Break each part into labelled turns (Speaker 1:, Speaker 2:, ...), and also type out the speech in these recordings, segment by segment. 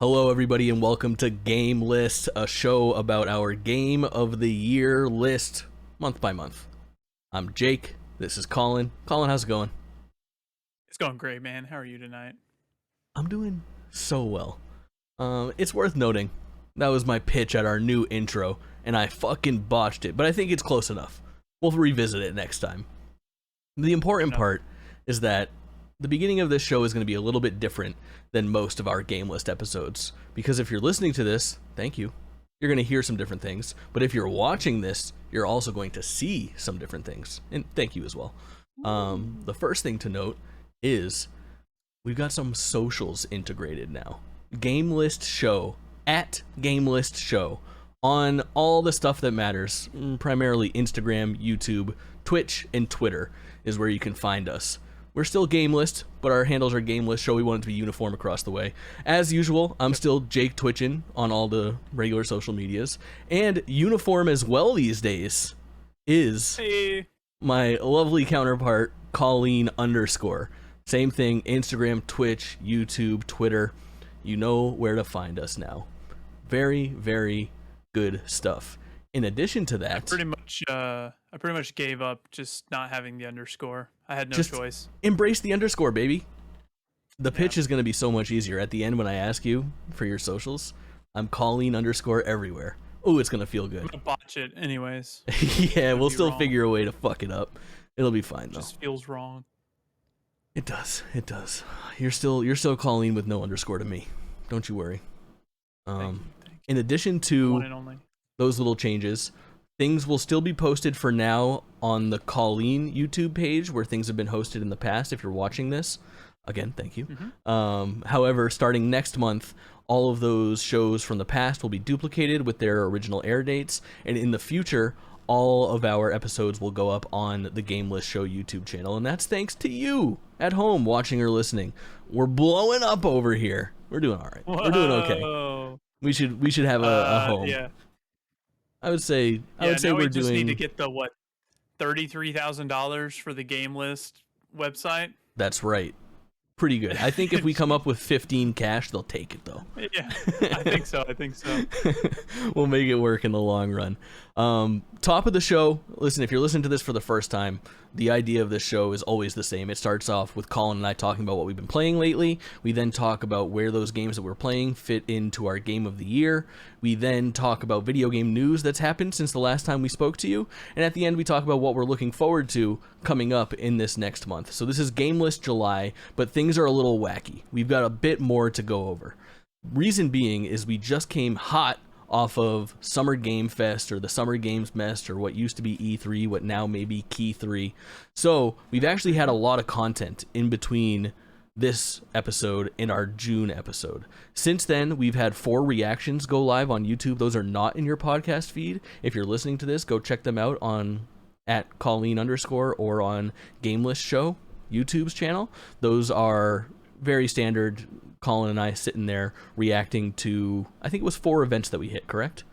Speaker 1: Hello, everybody, and welcome to GameList, a show about our Game of the Year list, month by month. I'm Jake. This is Kaulin. Kaulin, how's it going?
Speaker 2: It's going great, man. How are you tonight?
Speaker 1: I'm doing so well. It's worth noting, that was my pitch at our new intro, and I fucking botched it, but I think it's close enough. We'll revisit it next time. The important part is that the beginning of this show is going to be a little bit different than most of our Game List episodes, because if you're listening to this, thank you, you're going to hear some different things, but if you're watching this, you're also going to see some different things, and thank you as well. The first thing to note is we've got some socials integrated now. Game List Show, at Game List Show, on all the stuff that matters, primarily Instagram, YouTube, Twitch, and Twitter is where you can find us. We're still GameList, but our handles are GameList Show. We want it to be uniform across the way. As usual, I'm still Jake Twitchin on all the regular social medias. And uniform as well these days is my lovely counterpart, Kaulin _. Same thing, Instagram, Twitch, YouTube, Twitter. You know where to find us now. Very, very good stuff. In addition to that,
Speaker 2: I pretty much gave up just not having the underscore. I had no choice.
Speaker 1: Embrace the underscore, baby. The pitch is going to be so much easier at the end when I ask you for your socials. I'm Kaulin _ everywhere. Oh, it's going to feel good.
Speaker 2: I'm gonna botch it anyways.
Speaker 1: Yeah, we'll still figure a way to fuck it up. It'll be fine though.
Speaker 2: It just feels wrong.
Speaker 1: It does. It does. You're still Kaulin with no underscore to me. Don't you worry.
Speaker 2: Thank you.
Speaker 1: In addition to
Speaker 2: One and only.
Speaker 1: Those little changes, things will still be posted for now on the Kaulin YouTube page where things have been hosted in the past. If you're watching this, again, thank you. However, starting next month, all of those shows from the past will be duplicated with their original air dates, and in the future, all of our episodes will go up on the GameList Show YouTube channel, and that's thanks to you at home watching or listening. We're blowing up over here. We're doing all right. We're doing okay. We should have a home.
Speaker 2: Yeah.
Speaker 1: I would say we're
Speaker 2: we just
Speaker 1: doing.
Speaker 2: need to get the $33,000 for the Game List website.
Speaker 1: That's right. Pretty good. I think if we come up with 15 cash, they'll take it though.
Speaker 2: Yeah, I think so.
Speaker 1: We'll make it work in the long run. Top of the show. Listen, if you're listening to this for the first time, the idea of this show is always the same. It starts off with Kaulin and I talking about what we've been playing lately. We then talk about where those games that we're playing fit into our Game of the Year. We then talk about video game news that's happened since the last time we spoke to you. And at the end, we talk about what we're looking forward to coming up in this next month. So this is Game List July, but things are a little wacky. We've got a bit more to go over. Reason being is we just came hot off of Summer Game Fest, or the Summer Games Mest, or what used to be E3, what now may be Key 3. So we've actually had a lot of content in between this episode and our June episode. Since then, we've had 4 reactions go live on YouTube. Those are not in your podcast feed. If you're listening to this, go check them out on at Kaulin _ or on GameList Show YouTube's channel. Those are very standard. Kaulin and I sitting there reacting to, I think it was 4 events that we hit, correct?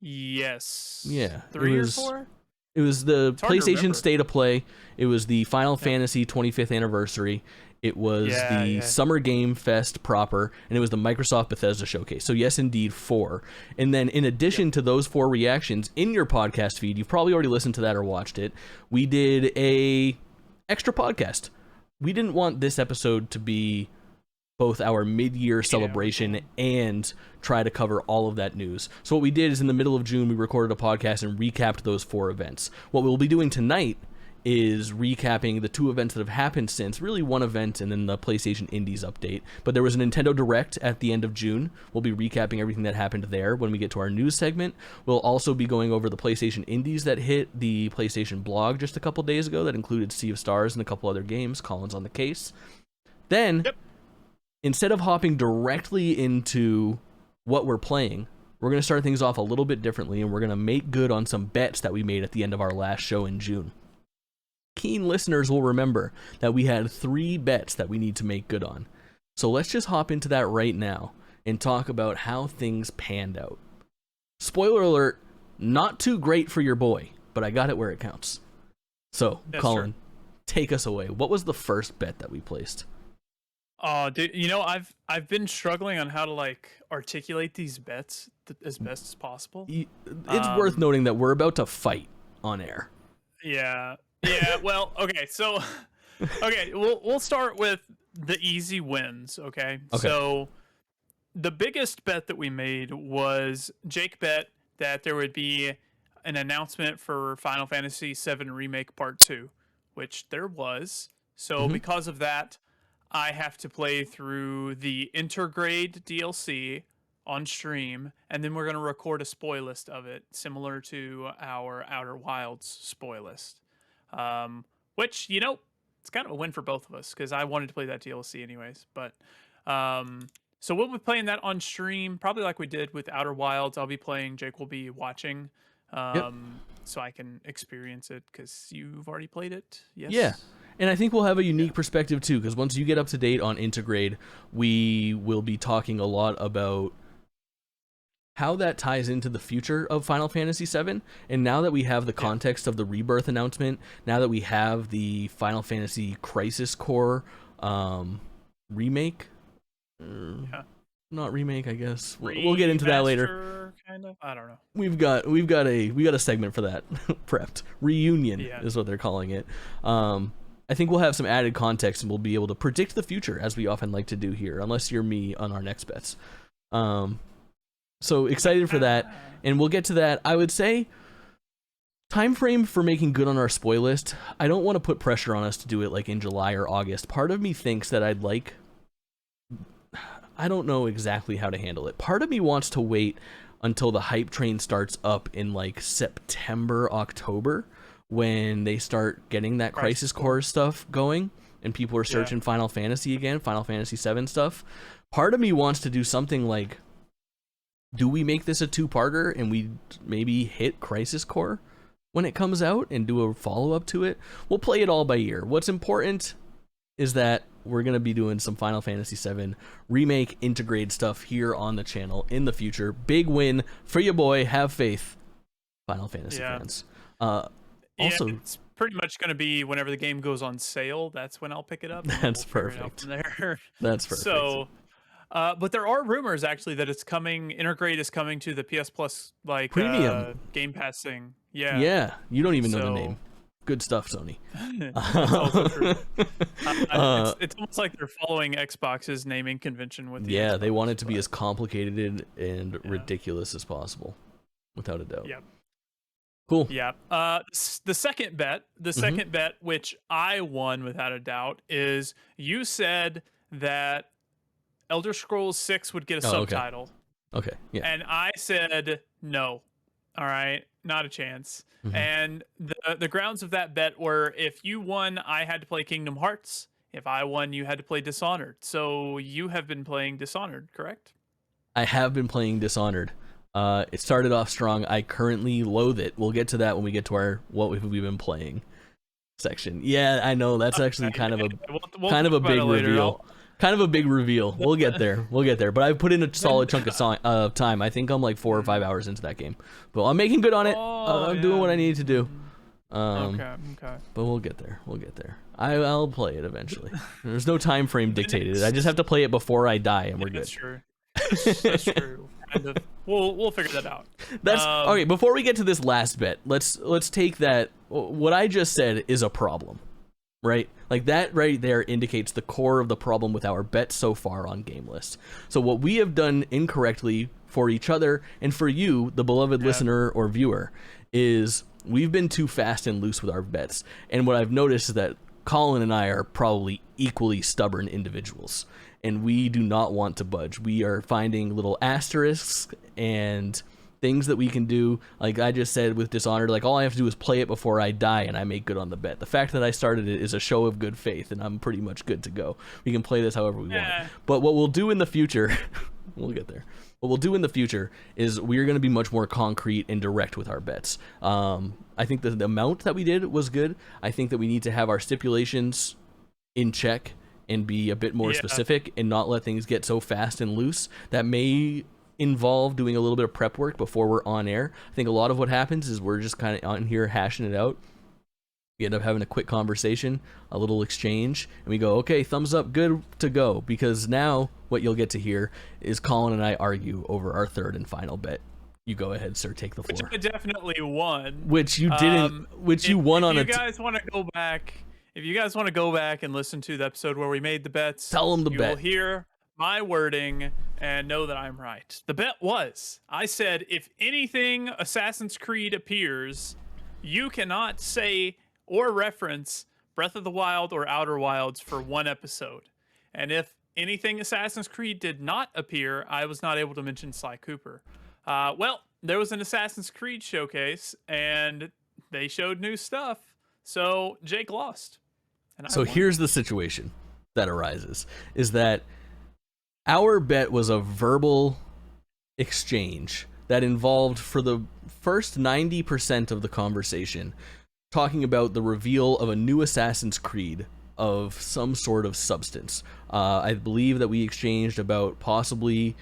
Speaker 2: Yes.
Speaker 1: Yeah.
Speaker 2: 3 or 4?
Speaker 1: It was the PlayStation State of Play. It was the Final Fantasy 25th anniversary. It was the Summer Game Fest proper, and it was the Microsoft Bethesda Showcase. So yes, indeed, 4. And then in addition to those 4 reactions in your podcast feed, you've probably already listened to that or watched it, we did a extra podcast. We didn't want this episode to be both our mid-year celebration and try to cover all of that news. So what we did is in the middle of June, we recorded a podcast and recapped those 4 events. What we'll be doing tonight is recapping the 2 events that have happened since, really 1 event and then the PlayStation Indies update. But there was a Nintendo Direct at the end of June. We'll be recapping everything that happened there when we get to our news segment. We'll also be going over the PlayStation Indies that hit the PlayStation blog just a couple days ago that included Sea of Stars and a couple other games. Colin's on the case. Then, instead of hopping directly into what we're playing, we're going to start things off a little bit differently, and we're going to make good on some bets that we made at the end of our last show in June. Keen listeners will remember that we had 3 bets that we need to make good on. So let's just hop into that right now and talk about how things panned out. Spoiler alert, not too great for your boy, but I got it where it counts. So, Kaulin, take us away. What was the first bet that we placed?
Speaker 2: Oh, dude, I've been struggling on how to like articulate these bets as best as possible.
Speaker 1: It's worth noting that we're about to fight on air.
Speaker 2: Yeah. Yeah. Well, okay. So, okay, we'll start with the easy wins. Okay. So, the biggest bet that we made was Jake bet that there would be an announcement for Final Fantasy VII Remake Part 2, which there was. So, because of that, I have to play through the Intergrade DLC on stream, and then we're going to record a spoil list of it, similar to our Outer Wilds spoil list. Which, it's kind of a win for both of us, because I wanted to play that DLC anyways. But, so we'll be playing that on stream, probably like we did with Outer Wilds. I'll be playing, Jake will be watching, so I can experience it, because you've already played it, yes?
Speaker 1: Yeah. And I think we'll have a unique perspective too, because once you get up to date on Intergrade, we will be talking a lot about how that ties into the future of Final Fantasy VII. And now that we have the context of the Rebirth announcement, now that we have the Final Fantasy Crisis Core remake, not remake, I guess. We'll get into that later.
Speaker 2: Kind of. I don't know.
Speaker 1: We've got a segment for that prepped. Reunion is what they're calling it. I think we'll have some added context and we'll be able to predict the future, as we often like to do here, unless you're me on our next bets. So excited for that, and we'll get to that. I would say time frame for making good on our spoil list. I don't want to put pressure on us to do it like in July or August. Part of me thinks that I don't know exactly how to handle it. Part of me wants to wait until the hype train starts up in like September, October, when they start getting that Crisis Core stuff going and people are searching Final Fantasy again, Final Fantasy VII stuff. Part of me wants to do something like, do we make this a two-parter and we maybe hit Crisis Core when it comes out and do a follow-up to it? We'll play it all by ear. What's important is that we're going to be doing some Final Fantasy VII Remake Intergrade stuff here on the channel in the future. Big win for your boy. Have faith, Final Fantasy fans. Also,
Speaker 2: it's pretty much going to be whenever the game goes on sale. That's when I'll pick it up.
Speaker 1: That's perfect. That's perfect.
Speaker 2: So, but there are rumors actually that it's coming. Intergrade is coming to the PS Plus like
Speaker 1: Premium
Speaker 2: Game Pass thing. Yeah.
Speaker 1: Yeah. You don't even know the name. Good stuff, Sony.
Speaker 2: That's also true. It's almost like they're following Xbox's naming convention with the Xbox,
Speaker 1: they want it to be as complicated and ridiculous as possible, without a doubt.
Speaker 2: Yep.
Speaker 1: Cool.
Speaker 2: Yeah. The second bet, which I won without a doubt, is you said that Elder Scrolls 6 would get a subtitle.
Speaker 1: Okay. Yeah.
Speaker 2: And I said no. All right, not a chance. And the grounds of that bet were, if you won, I had to play Kingdom Hearts. If I won, you had to play Dishonored. So you have been playing Dishonored, correct?
Speaker 1: I have been playing Dishonored. It started off strong. I currently loathe it. We'll get to that when we get to our what we've been playing section. Yeah, I know that's actually kind of a big reveal. Kind of a big reveal. We'll get there. But I've put in a solid chunk of time. I think I'm like 4 or 5 hours into that game. But I'm making good on it. I'm doing what I need to do.
Speaker 2: Okay.
Speaker 1: But we'll get there. I'll play it eventually. There's no time frame dictated. I just have to play it before I die, and we're good.
Speaker 2: That's true. That's true. Kind of. We'll figure that out.
Speaker 1: That's okay. Before we get to this last bet, let's take that. What I just said is a problem. Right? Like that right there indicates the core of the problem with our bets so far on GameList. So what we have done incorrectly for each other and for you, the beloved listener or viewer, is we've been too fast and loose with our bets. And what I've noticed is that Kaulin and I are probably equally stubborn individuals. And we do not want to budge. We are finding little asterisks and things that we can do. Like I just said with Dishonored, like all I have to do is play it before I die and I make good on the bet. The fact that I started it is a show of good faith and I'm pretty much good to go. We can play this however we want. But what we'll do in the future, we'll get there. What we'll do in the future is we're going to be much more concrete and direct with our bets. I think the amount that we did was good. I think that we need to have our stipulations in check and be a bit more specific and not let things get so fast and loose. That may involve doing a little bit of prep work before we're on air. I think a lot of what happens is we're just kind of on here hashing it out. We end up having a quick conversation, a little exchange, and we go, okay, thumbs up, good to go. Because now what you'll get to hear is Kaulin and I argue over our third and final bet. You go ahead, sir. Take the floor.
Speaker 2: Which I definitely won.
Speaker 1: Which you didn't. Which you won on a.
Speaker 2: If you guys want to go back, and listen to the episode where we made the bets,
Speaker 1: tell them the bet.
Speaker 2: You will hear my wording and know that I'm right. The bet was, I said, if anything Assassin's Creed appears, you cannot say or reference Breath of the Wild or Outer Wilds for one episode. And if anything Assassin's Creed did not appear, I was not able to mention Sly Cooper. Well, there was an Assassin's Creed showcase, and they showed new stuff, so Jake lost. And
Speaker 1: so here's the situation that arises, is that our bet was a verbal exchange that involved, for the first 90% of the conversation, talking about the reveal of a new Assassin's Creed of some sort of substance. I believe that we exchanged about possibly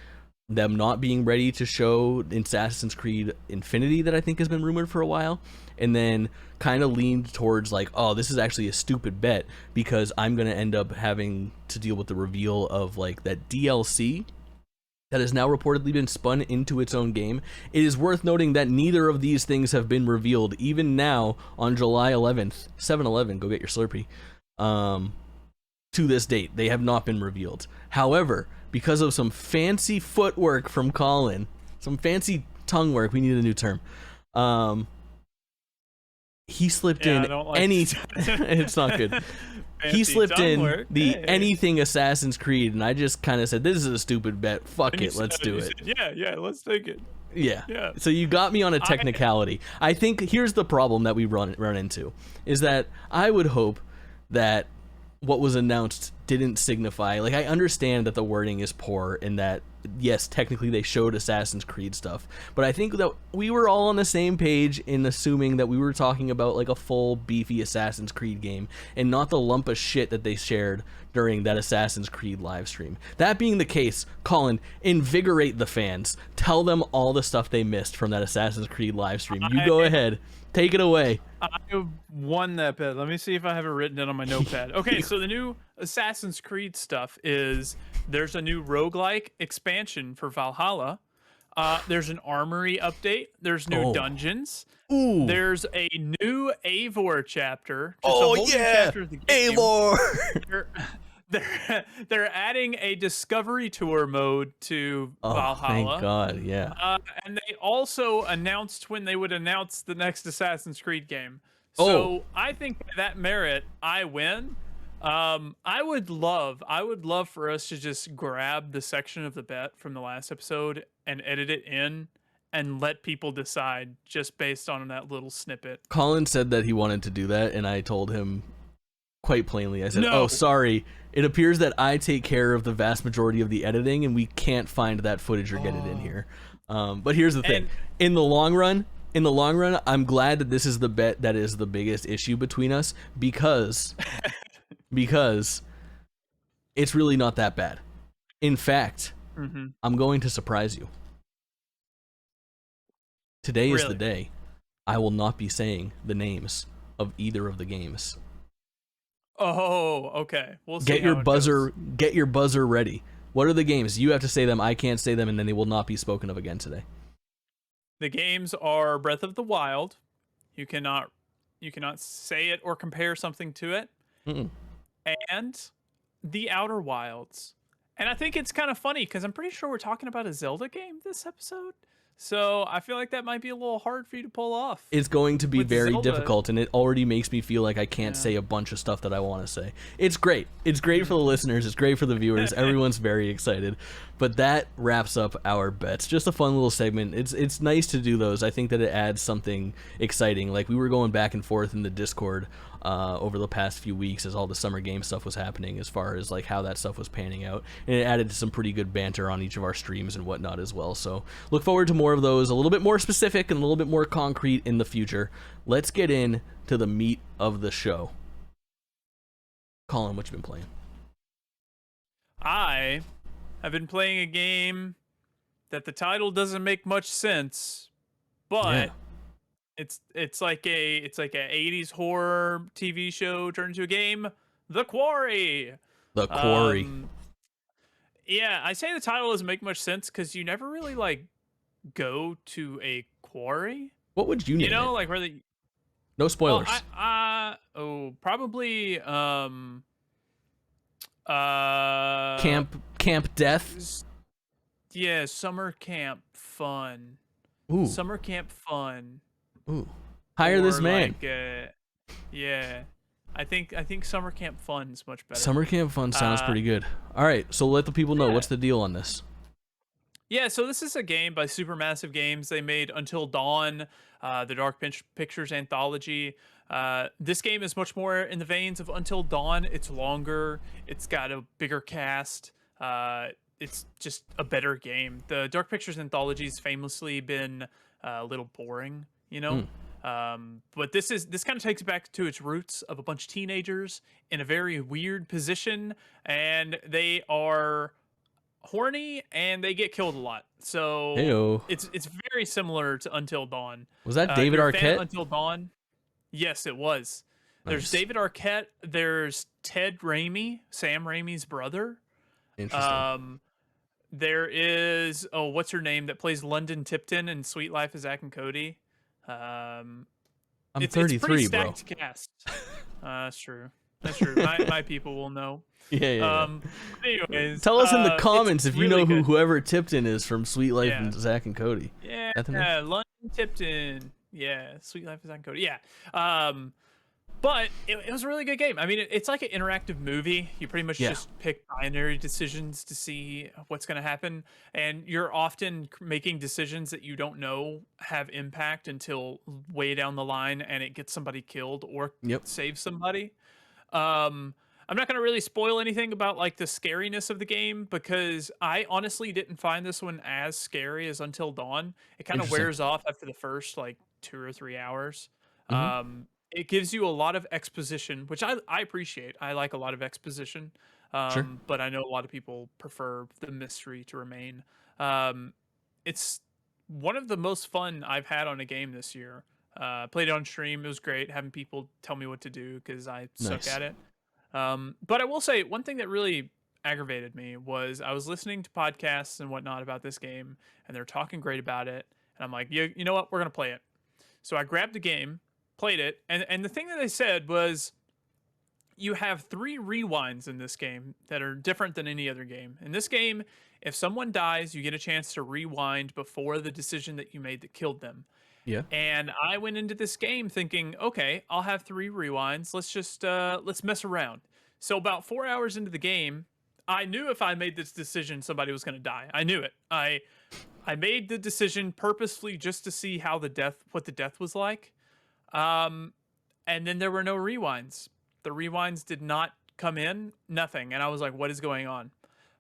Speaker 1: them not being ready to show Assassin's Creed Infinity, that I think has been rumored for a while, and then kind of leaned towards like, oh, this is actually a stupid bet because I'm going to end up having to deal with the reveal of like that DLC that has now reportedly been spun into its own game. It is worth noting that neither of these things have been revealed, even now on July 11th, 7-Eleven, go get your Slurpee, to this date. They have not been revealed. However, because of some fancy footwork from Kaulin, some fancy tongue work, we need a new term, he slipped in it's not good. He slipped in the anything Assassin's Creed, and I just kind of said, this is a stupid bet. Fuck it, let's do it.
Speaker 2: Yeah, let's take it.
Speaker 1: Yeah. So you got me on a technicality. I think here's the problem that we run into, is that I would hope that what was announced didn't signify, like, I understand that the wording is poor and that, yes, technically they showed Assassin's Creed stuff, but I think that we were all on the same page in assuming that we were talking about like a full beefy Assassin's Creed game and not the lump of shit that they shared during that Assassin's Creed live stream. That being the case, Kaulin, invigorate the fans. Tell them all the stuff they missed from that Assassin's Creed live stream. You go ahead. Take it away.
Speaker 2: I won that bet. Let me see if I have it written down on my notepad. Okay, so the new Assassin's Creed stuff is there's a new roguelike expansion for Valhalla. There's an armory update. There's new dungeons.
Speaker 1: Ooh.
Speaker 2: There's a new Eivor chapter. Just a whole new chapter of the game.
Speaker 1: Eivor!
Speaker 2: They're adding a discovery tour mode to Valhalla.
Speaker 1: Thank God, yeah.
Speaker 2: And they also announced when they would announce the next Assassin's Creed game. So I think by that merit, I win. I would love for us to just grab the section of the bet from the last episode and edit it in and let people decide just based on that little snippet.
Speaker 1: Kaulin said that he wanted to do that, and I told him quite plainly, I said,
Speaker 2: no.
Speaker 1: Oh, sorry. It appears that I take care of the vast majority of the editing, and we can't find that footage or get it in here. But here's the thing. In the long run, I'm glad that this is the bet that is the biggest issue between us, because it's really not that bad. In fact, I'm going to surprise you. Today is the day I will not be saying the names of either of the games.
Speaker 2: Oh, okay. We'll see.
Speaker 1: Get your buzzer ready. What are the games? You have to say them. I can't say them, and then they will not be spoken of again today.
Speaker 2: The games are Breath of the Wild. You cannot say it or compare something to it. And The Outer Wilds. And I think it's kind of funny because I'm pretty sure we're talking about a Zelda game this episode. So I feel like that might be a little hard for you to pull off.
Speaker 1: It's going to be very difficult, and it already makes me feel like I can't say a bunch of stuff that I want to say. It's great. It's great for the listeners. It's great for the viewers. Everyone's very excited. But that wraps up our bets. Just a fun little segment. It's nice to do those. I think that it adds something exciting. Like, we were going back and forth in the Discord over the past few weeks as all the summer game stuff was happening, as far as like how that stuff was panning out, and it added to some pretty good banter on each of our streams and whatnot as well. So look forward to more of those, a little bit more specific and a little bit more concrete in the future. Let's get in to the meat of the show. Kaulin, what you been playing?
Speaker 2: I have been playing a game that the title doesn't make much sense, but It's like a 80s horror TV show turned into a game. The Quarry.
Speaker 1: The Quarry.
Speaker 2: Yeah, I say the title doesn't make much sense because you never really like go to a quarry.
Speaker 1: What would you name it?
Speaker 2: Like where the
Speaker 1: no spoilers.
Speaker 2: Probably
Speaker 1: Camp Death.
Speaker 2: Yeah, summer camp fun.
Speaker 1: Ooh.
Speaker 2: Summer camp fun.
Speaker 1: Ooh. Hire this man.
Speaker 2: Like, yeah. I think summer camp fun is much better.
Speaker 1: Summer camp fun sounds pretty good. All right, so let the people know what's the deal on this.
Speaker 2: Yeah, so this is a game by Supermassive Games. They made Until Dawn, the Dark Pictures anthology. This game is much more in the veins of Until Dawn. It's longer. It's got a bigger cast. It's just a better game. The Dark Pictures anthology's famously been a little boring, you know. But this kind of takes it back to its roots of a bunch of teenagers in a very weird position, and they are horny and they get killed a lot. So
Speaker 1: Hey-o.
Speaker 2: it's very similar to Until Dawn.
Speaker 1: Was that David Arquette?
Speaker 2: Until Dawn? Yes, it was. Nice. There's David Arquette. There's Ted Raimi, Sam Raimi's brother.
Speaker 1: Interesting.
Speaker 2: There is what's her name that plays London Tipton in Sweet Life of Zack and Cody.
Speaker 1: I'm 33,
Speaker 2: it's a pretty
Speaker 1: bro.
Speaker 2: stacked cast. That's true. That's true. My people will know.
Speaker 1: Yeah.
Speaker 2: Anyways,
Speaker 1: tell us in the comments if you know
Speaker 2: good.
Speaker 1: whoever Tipton is from Sweet Life and Zack and Cody.
Speaker 2: Yeah, London Tipton. Yeah, Sweet Life of Zack and Cody. Yeah. But it was a really good game. I mean, it's like an interactive movie. You pretty much just pick binary decisions to see what's going to happen. And you're often making decisions that you don't know have impact until way down the line and it gets somebody killed or saves somebody. I'm not going to really spoil anything about like the scariness of the game because I honestly didn't find this one as scary as Until Dawn. It kind of wears off after the first like 2 or 3 hours. It gives you a lot of exposition, which I appreciate. I like a lot of exposition, but I know a lot of people prefer the mystery to remain. It's one of the most fun I've had on a game this year. Played it on stream. It was great having people tell me what to do because I suck at it. But I will say one thing that really aggravated me was I was listening to podcasts and whatnot about this game, and they're talking great about it. And I'm like, you know what? We're going to play it. So I grabbed the game, played it, and the thing that they said was you have 3 rewinds in this game that are different than any other game. In this game, if someone dies, you get a chance to rewind before the decision that you made that killed them.
Speaker 1: Yeah.
Speaker 2: And I went into this game thinking, okay, I'll have 3 rewinds. Let's just let's mess around. So about 4 hours into the game, I knew if I made this decision, somebody was going to die. I knew it. I made the decision purposefully just to see how what the death was like. And then there were no rewinds. The rewinds did not come in, nothing. And I was like, what is going on?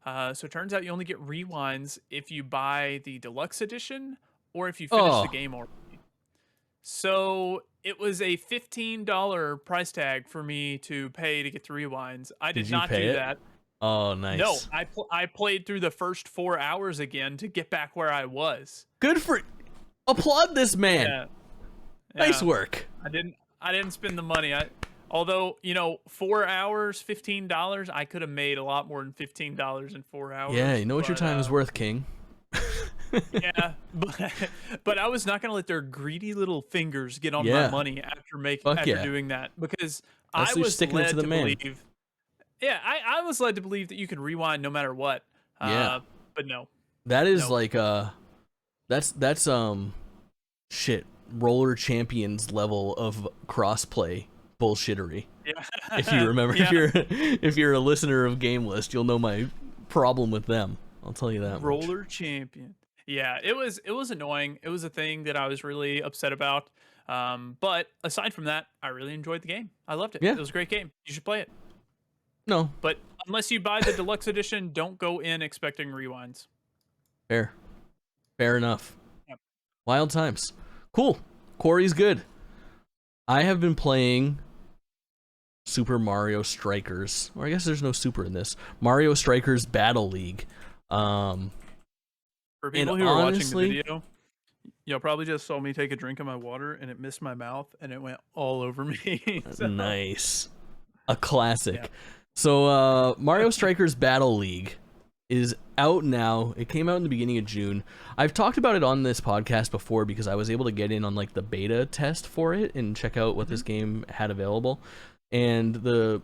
Speaker 2: So it turns out you only get rewinds if you buy the deluxe edition or if you finish the game already. So it was a $15 price tag for me to pay to get the rewinds. I did not do that.
Speaker 1: Oh, nice.
Speaker 2: No, I played through the first 4 hours again to get back where I was.
Speaker 1: Good for applaud this man.
Speaker 2: Yeah.
Speaker 1: Nice work.
Speaker 2: I didn't spend the money. Although, 4 hours, $15, I could have made a lot more than $15 in 4 hours.
Speaker 1: Yeah, you know what your time is worth, King.
Speaker 2: Yeah, but I was not going to let their greedy little fingers get on my money after doing that because I was led to believe. Yeah, I was led to believe that you could rewind no matter what. But no.
Speaker 1: That is like that's shit. Roller Champions level of crossplay bullshittery. Yeah. If you remember, if you're a listener of GameList, you'll know my problem with them. I'll tell you that.
Speaker 2: Roller Champion. Yeah, it was annoying. It was a thing that I was really upset about. But aside from that, I really enjoyed the game. I loved it. Yeah. It was a great game. You should play it.
Speaker 1: No.
Speaker 2: But unless you buy the deluxe edition, don't go in expecting rewinds.
Speaker 1: Fair enough.
Speaker 2: Yep.
Speaker 1: Wild times. Cool. Quarry's good. I have been playing Super Mario Strikers, or I guess there's no super in this. Mario Strikers Battle League.
Speaker 2: For people who are watching the video, Y'all probably just saw me take a drink of my water and it missed my mouth and it went all over me. So,
Speaker 1: nice. A classic.
Speaker 2: Yeah.
Speaker 1: So Mario Strikers Battle League is out now. It came out in the beginning of June. I've talked about it on this podcast before because I was able to get in on like the beta test for it and check out what this game had available. And the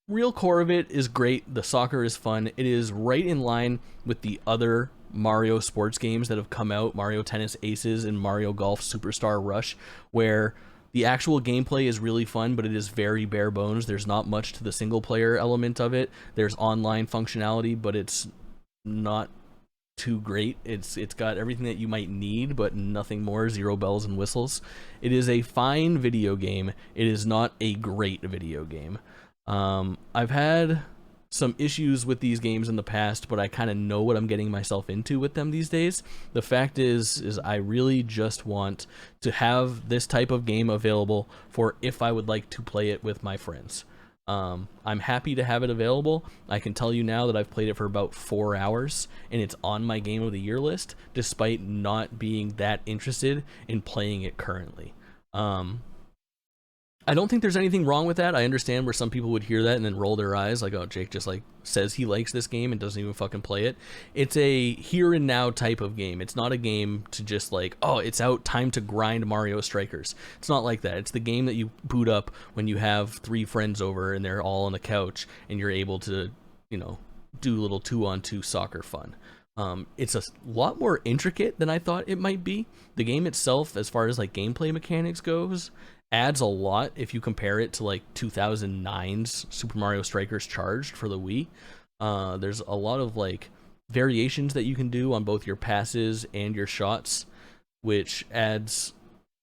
Speaker 1: real core of it is great. The soccer is fun. It is right in line with the other Mario sports games that have come out, Mario Tennis Aces and Mario Golf Superstar Rush, where the actual gameplay is really fun, but it is very bare bones. There's not much to the single player element of it. There's online functionality, but it's not too great. It's got everything that you might need, but nothing more. Zero bells and whistles. It is a fine video game. It is not a great video game. I've had some issues with these games in the past, but I kind of know what I'm getting myself into with them these days. The fact is I really just want to have this type of game available for if I would like to play it with my friends. I'm happy to have it available. I can tell you now that I've played it for about 4 hours, and it's on my Game of the Year list, despite not being that interested in playing it currently. I don't think there's anything wrong with that. I understand where some people would hear that and then roll their eyes like, oh, Jake just like says he likes this game and doesn't even fucking play it. It's a here and now type of game. It's not a game to just like, oh, it's out, time to grind Mario Strikers. It's not like that. It's the game that you boot up when you have 3 friends over and they're all on the couch and you're able to, do a little 2-on-2 soccer fun. It's a lot more intricate than I thought it might be. The game itself, as far as like gameplay mechanics goes, adds a lot if you compare it to like 2009's Super Mario Strikers Charged for the Wii. There's a lot of like variations that you can do on both your passes and your shots, which adds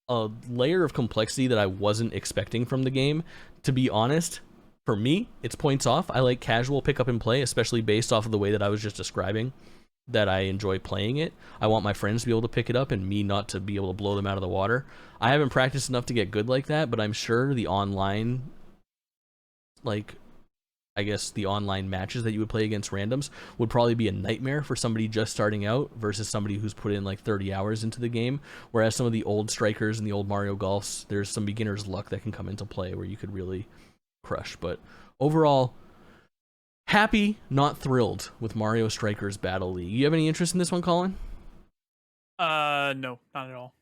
Speaker 1: a layer of complexity that I wasn't expecting from the game. To be honest, for me, it's points off. I like casual pick up and play, especially based off of the way that I was just describing, that I enjoy playing it. I want my friends to be able to pick it up and me not to be able to blow them out of the water. I haven't practiced enough to get good like that, but I'm sure the online, the online matches that you would play against randoms would probably be a nightmare for somebody just starting out versus somebody who's put in like 30 hours into the game. Whereas some of the old Strikers and the old Mario Golfs, there's some beginner's luck that can come into play where you could really crush. But overall, happy, not thrilled with Mario Strikers Battle League. You have any interest in this one, Kaulin?
Speaker 2: No, not at all.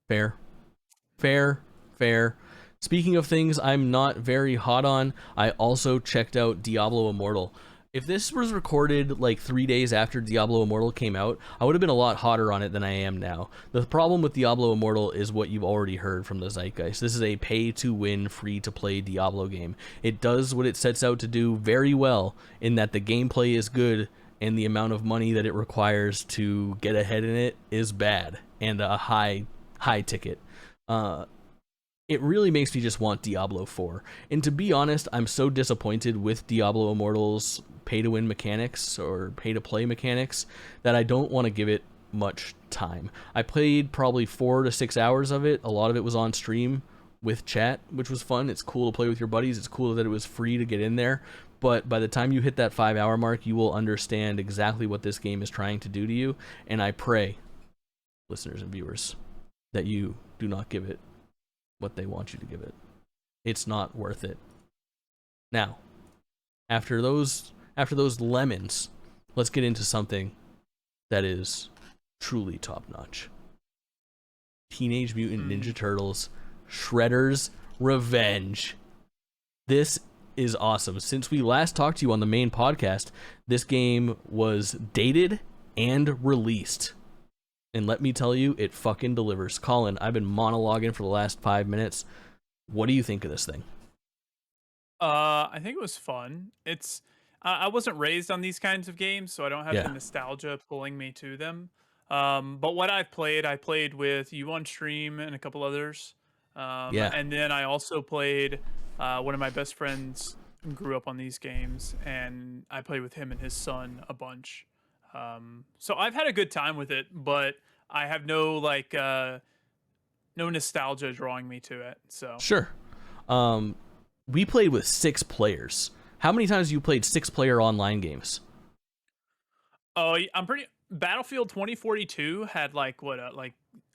Speaker 1: Fair. Speaking of things I'm not very hot on, I also checked out Diablo Immortal. If this was recorded like 3 days after Diablo Immortal came out, I would have been a lot hotter on it than I am now. The problem with Diablo Immortal is what you've already heard from the zeitgeist. This is a pay-to-win, free-to-play Diablo game. It does what it sets out to do very well, in that the gameplay is good and the amount of money that it requires to get ahead in it is bad and a high ticket. It really makes me just want Diablo 4. And to be honest, I'm so disappointed with Diablo Immortal's pay-to-win mechanics or pay-to-play mechanics that I don't want to give it much time. I played probably 4 to 6 hours of it. A lot of it was on stream with chat, which was fun. It's cool to play with your buddies. It's cool that it was free to get in there. But by the time you hit that 5-hour mark, you will understand exactly what this game is trying to do to you. And I pray, listeners and viewers, that you do not give it what they want you to give it. It's not worth it. Now, after those lemons, let's get into something that is truly top-notch. Teenage Mutant Ninja Turtles Shredder's Revenge. This is awesome. Since we last talked to you on the main podcast, this game was dated and released. And let me tell you, it fucking delivers. Kaulin, I've been monologuing for the last 5 minutes. What do you think of this thing?
Speaker 2: I think it was fun. It's I wasn't raised on these kinds of games, so I don't have the nostalgia pulling me to them. But what I played with you on stream and a couple others. And then I also played one of my best friends grew up on these games, and I played with him and his son a bunch. So I've had a good time with it, but I have no no nostalgia drawing me to it. So
Speaker 1: sure. We played with 6 players. How many times have you played 6-player online games?
Speaker 2: Oh, I'm pretty. Battlefield 2042 had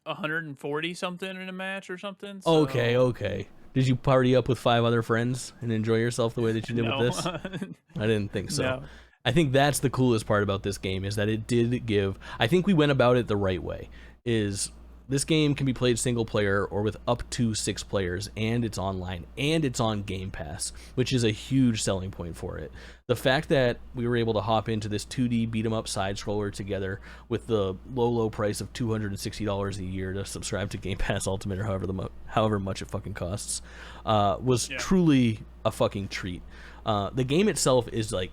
Speaker 2: 140 something in a match or something. So...
Speaker 1: Okay. Did you party up with 5 other friends and enjoy yourself the way that you did with this? I didn't think so.
Speaker 2: No.
Speaker 1: I think that's the coolest part about this game, is that it did give... I think we went about it the right way. Is this game can be played single player or with up to 6 players, and it's online, and it's on Game Pass, which is a huge selling point for it. The fact that we were able to hop into this 2D beat-em-up side-scroller together with the low price of $260 a year to subscribe to Game Pass Ultimate, or however much it fucking costs, was truly a fucking treat. The game itself is like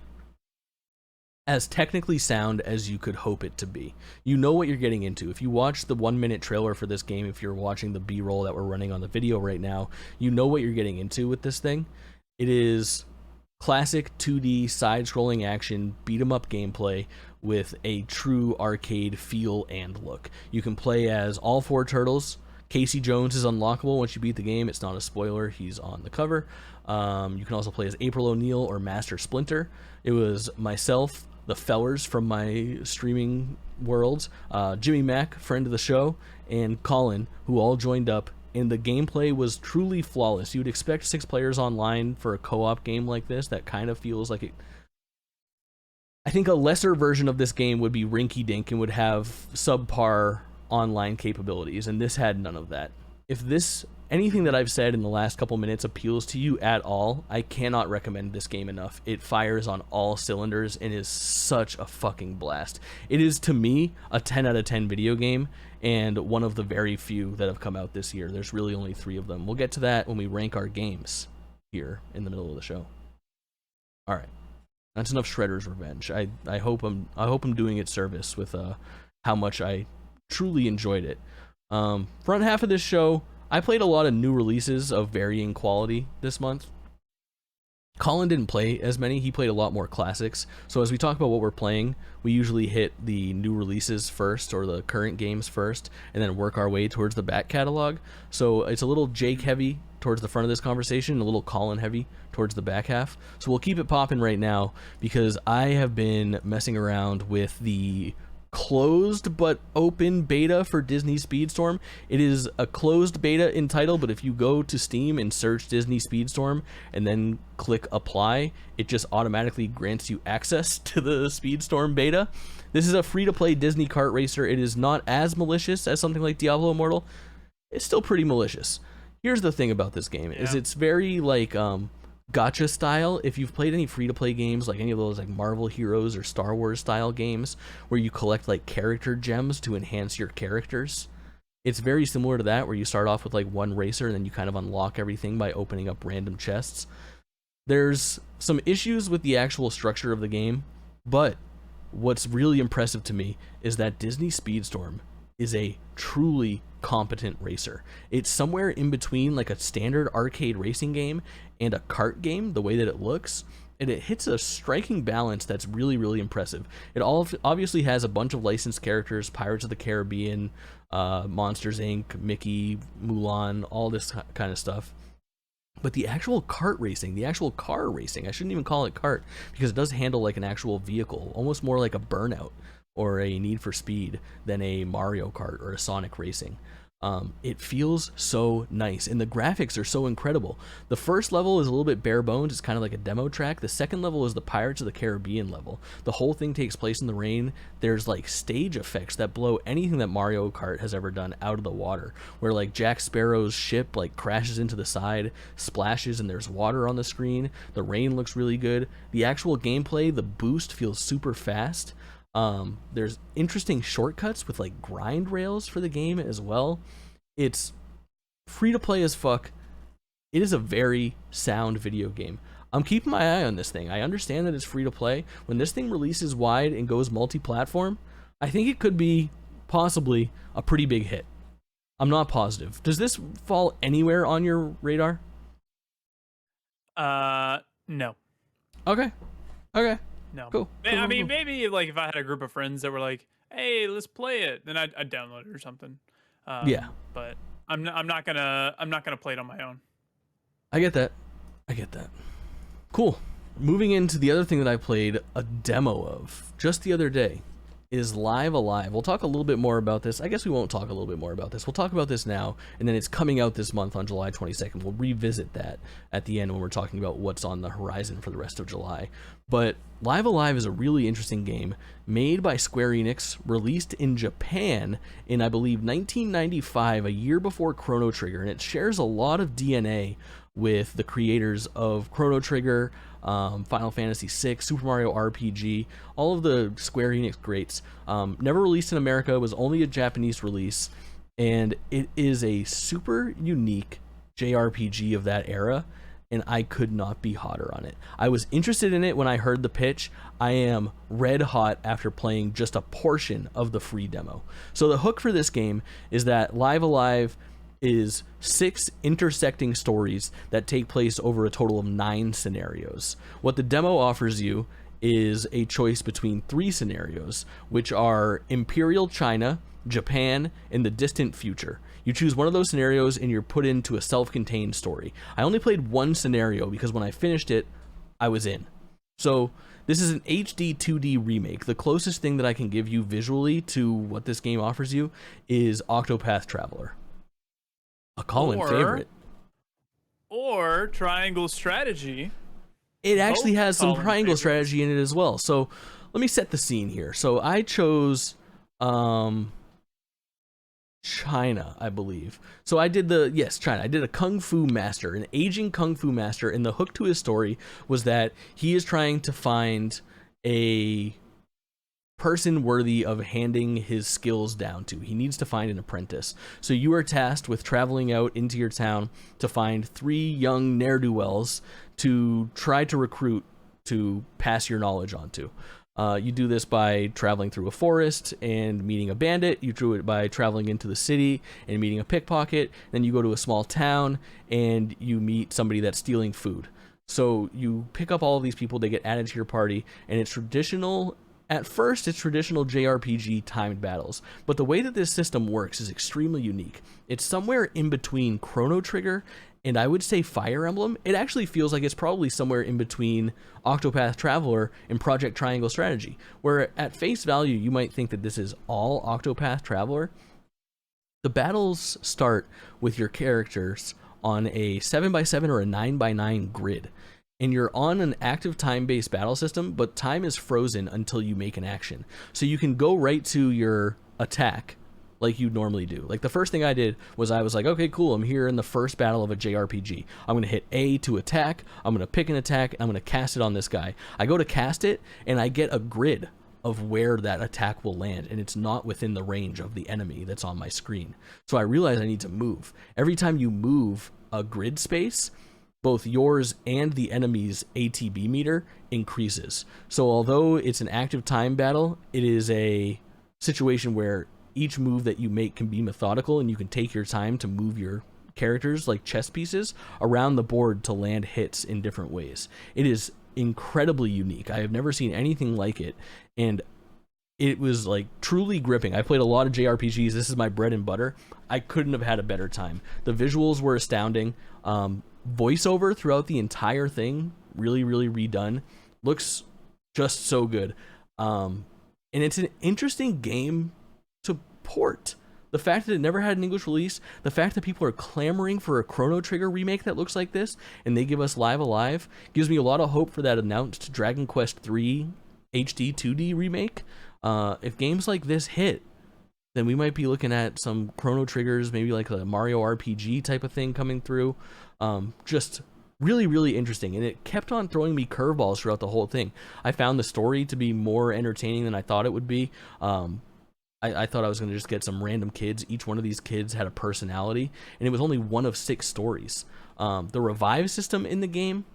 Speaker 1: as technically sound as you could hope it to be. You know what you're getting into. If you watch the 1-minute trailer for this game, if you're watching the B-roll that we're running on the video right now, you know what you're getting into with this thing. It is classic 2D side-scrolling action beat-em-up gameplay with a true arcade feel and look. You can play as all 4 turtles. Casey Jones is unlockable once you beat the game. It's not a spoiler. He's on the cover. You can also play as April O'Neil or Master Splinter. It was myself, the fellers from my streaming worlds, Jimmy Mack, friend of the show, and Kaulin, who all joined up, and the gameplay was truly flawless. You'd expect 6 players online for a co-op game like this that kind of feels like it. I think a lesser version of this game would be Rinky Dink and would have subpar online capabilities, and this had none of that. If anything that I've said in the last couple minutes appeals to you at all, I cannot recommend this game enough. It fires on all cylinders and is such a fucking blast. It is, to me, a 10 out of 10 video game, and one of the very few that have come out this year. There's really only 3 of them. We'll get to that when we rank our games here in the middle of the show. All right, that's enough Shredder's Revenge. I hope I'm doing it service with how much I truly enjoyed it. Front half of this show, I played a lot of new releases of varying quality this month. Colin didn't play as many. He played a lot more classics. So as we talk about what we're playing, we usually hit the new releases first, or the current games first, and then work our way towards the back catalog. So it's a little Jake heavy towards the front of this conversation, and a little Colin heavy towards the back half. So we'll keep it popping right now, because I have been messing around with the closed but open beta for Disney Speedstorm. It is a closed beta in title, but if you go to Steam and search Disney Speedstorm and then click apply, it just automatically grants you access to the Speedstorm beta. This is a free-to-play Disney kart racer. It is not as malicious as something like Diablo Immortal. It's still pretty malicious. Here's the thing about this game, is it's very like gacha style. If you've played any free-to-play games, like any of those like Marvel Heroes or Star Wars style games where you collect like character gems to enhance your characters, it's very similar to that, where you start off with like one racer and then you kind of unlock everything by opening up random chests. There's some issues with the actual structure of the game, but what's really impressive to me is that Disney Speedstorm is a truly competent racer. It's somewhere in between like a standard arcade racing game and a kart game, the way that it looks, and it hits a striking balance that's really, really impressive. It all obviously has a bunch of licensed characters: Pirates of the Caribbean, Monsters Inc., Mickey, Mulan, all this kind of stuff. But the actual kart racing, the actual car racing, I shouldn't even call it kart, because it does handle like an actual vehicle, almost more like a Burnout or a Need for Speed than a Mario Kart or a Sonic Racing. It feels so nice, and the graphics are so incredible. The first level is a little bit bare bones. It's kind of like a demo track. The second level is the Pirates of the Caribbean level. The whole thing takes place in the rain. There's like stage effects that blow anything that Mario Kart has ever done out of the water, where like Jack Sparrow's ship like crashes into the side, splashes, and there's water on the screen. The rain looks really good. The actual gameplay, the boost feels super fast. There's interesting shortcuts with like grind rails for the game as well. It's free to play as fuck. It is a very sound video game. I'm keeping my eye on this thing. I understand that it's free to play. When this thing releases wide and goes multi-platform, I think it could be possibly a pretty big hit. I'm not positive. Does this fall anywhere on your radar?
Speaker 2: No.
Speaker 1: Okay.
Speaker 2: No.
Speaker 1: Cool.
Speaker 2: I mean, maybe like if I had a group of friends that were like, "Hey, let's play it," then I'd download it or something.
Speaker 1: Yeah.
Speaker 2: But I'm not gonna play it on my own.
Speaker 1: I get that. Cool. Moving into the other thing that I played a demo of just the other day. is Live Alive. We'll talk a little bit more about this. I guess we won't talk a little bit more about this. We'll talk about this now, and then it's coming out this month on July 22nd. We'll revisit that at the end when we're talking about what's on the horizon for the rest of July. But Live Alive is a really interesting game made by Square Enix, released in Japan in, I believe, 1995, a year before Chrono Trigger, and it shares a lot of DNA with the creators of Chrono Trigger, Final Fantasy VI, Super Mario RPG, all of the Square Enix greats. Never released in America, was only a Japanese release, and it is a super unique JRPG of that era, and I could not be hotter on it. I was interested in it when I heard the pitch. I am red hot after playing just a portion of the free demo. So the hook for this game is that Live Alive is 6 intersecting stories that take place over a total of 9 scenarios. What the demo offers you is a choice between 3 scenarios, which are Imperial China, Japan, and the distant future. You choose one of those scenarios and you're put into a self-contained story. I only played one scenario because when I finished it, I was in. So this is an HD 2D remake. The closest thing that I can give you visually to what this game offers you is Octopath Traveler. A Kaulin favorite.
Speaker 2: Or Triangle Strategy.
Speaker 1: It actually has some triangle strategy in it as well. So let me set the scene here. So I chose China, I believe. So I did China. I did a Kung Fu master, an aging Kung Fu master, and the hook to his story was that he is trying to find a person worthy of handing his skills down to. He needs to find an apprentice. So you are tasked with traveling out into your town to find 3 young ne'er-do-wells to try to recruit to pass your knowledge on to. You do this by traveling through a forest and meeting a bandit. You do it by traveling into the city and meeting a pickpocket. Then you go to a small town and you meet somebody that's stealing food. So you pick up all of these people, they get added to your party, and it's traditional. At first, it's traditional JRPG timed battles, but the way that this system works is extremely unique. It's somewhere in between Chrono Trigger and I would say Fire Emblem. It actually feels like it's probably somewhere in between Octopath Traveler and Project Triangle Strategy, where at face value, you might think that this is all Octopath Traveler. The battles start with your characters on a 7x7 or a 9x9 grid. And you're on an active time-based battle system, but time is frozen until you make an action. So you can go right to your attack like you normally do. Like the first thing I did was I was like, okay, cool, I'm here in the first battle of a JRPG. I'm going to hit A to attack, I'm going to pick an attack, and I'm going to cast it on this guy. I go to cast it, and I get a grid of where that attack will land, and it's not within the range of the enemy that's on my screen. So I realize I need to move. Every time you move a grid space, both yours and the enemy's ATB meter increases. So although it's an active time battle, it is a situation where each move that you make can be methodical and you can take your time to move your characters like chess pieces around the board to land hits in different ways. It is incredibly unique. I have never seen anything like it, and it was like truly gripping. I played a lot of JRPGs. This is my bread and butter. I couldn't have had a better time. The visuals were astounding. Voiceover throughout the entire thing, really redone, looks just so good. And it's an interesting game to port. The fact that it never had an English release, the fact that people are clamoring for a Chrono Trigger remake that looks like this, and they give us Live Alive, gives me a lot of hope for that announced Dragon Quest III HD 2D remake. If games like this hit, then we might be looking at some Chrono Triggers, maybe like a Mario RPG type of thing coming through. Just really interesting, and it kept on throwing me curveballs throughout the whole thing. I found the story to be more entertaining than I thought it would be. I thought I was going to just get some random kids. Each one of these kids had a personality, and it was only one of 6 stories. The revive system in the game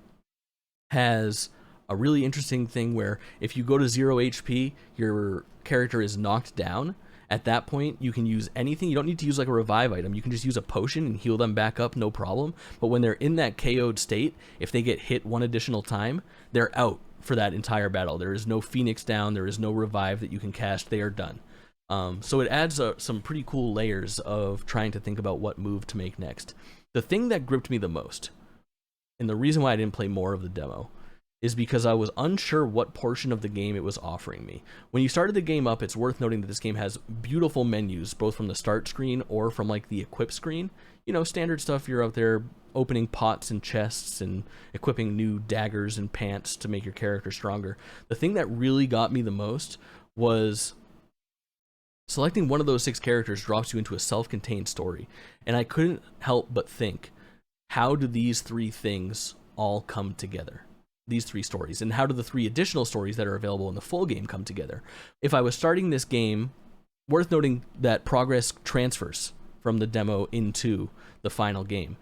Speaker 1: has a really interesting thing where if you go to 0 HP, your character is knocked down. At that point, you can use anything. You don't need to use like a revive item. You can just use a potion and heal them back up, no problem. But when they're in that KO'd state, if they get hit one additional time, they're out for that entire battle. There is no Phoenix down. There is no revive that you can cast. They are done. So it adds some pretty cool layers of trying to think about what move to make next. The thing that gripped me the most, and the reason why I didn't play more of the demo, is because I was unsure what portion of the game it was offering me. When you started the game up, it's worth noting that this game has beautiful menus, both from the start screen or from like the equip screen. You know, standard stuff, you're out there opening pots and chests and equipping new daggers and pants to make your character stronger. The thing that really got me the most was selecting one of those 6 characters drops you into a self-contained story. And I couldn't help but think, how do these 3 things all come together? These 3 stories, and how do the 3 additional stories that are available in the full game come together? If I was starting this game, worth noting that progress transfers from the demo into the final game.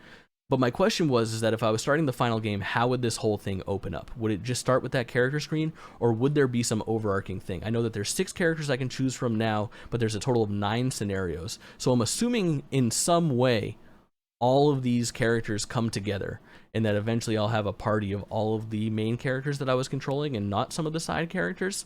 Speaker 1: But my question was that if I was starting the final game, how would this whole thing open up? Would it just start with that character screen, or would there be some overarching thing? I know that there's 6 characters I can choose from now, but there's a total of 9 scenarios. So I'm assuming in some way all of these characters come together, and that eventually I'll have a party of all of the main characters that I was controlling and not some of the side characters.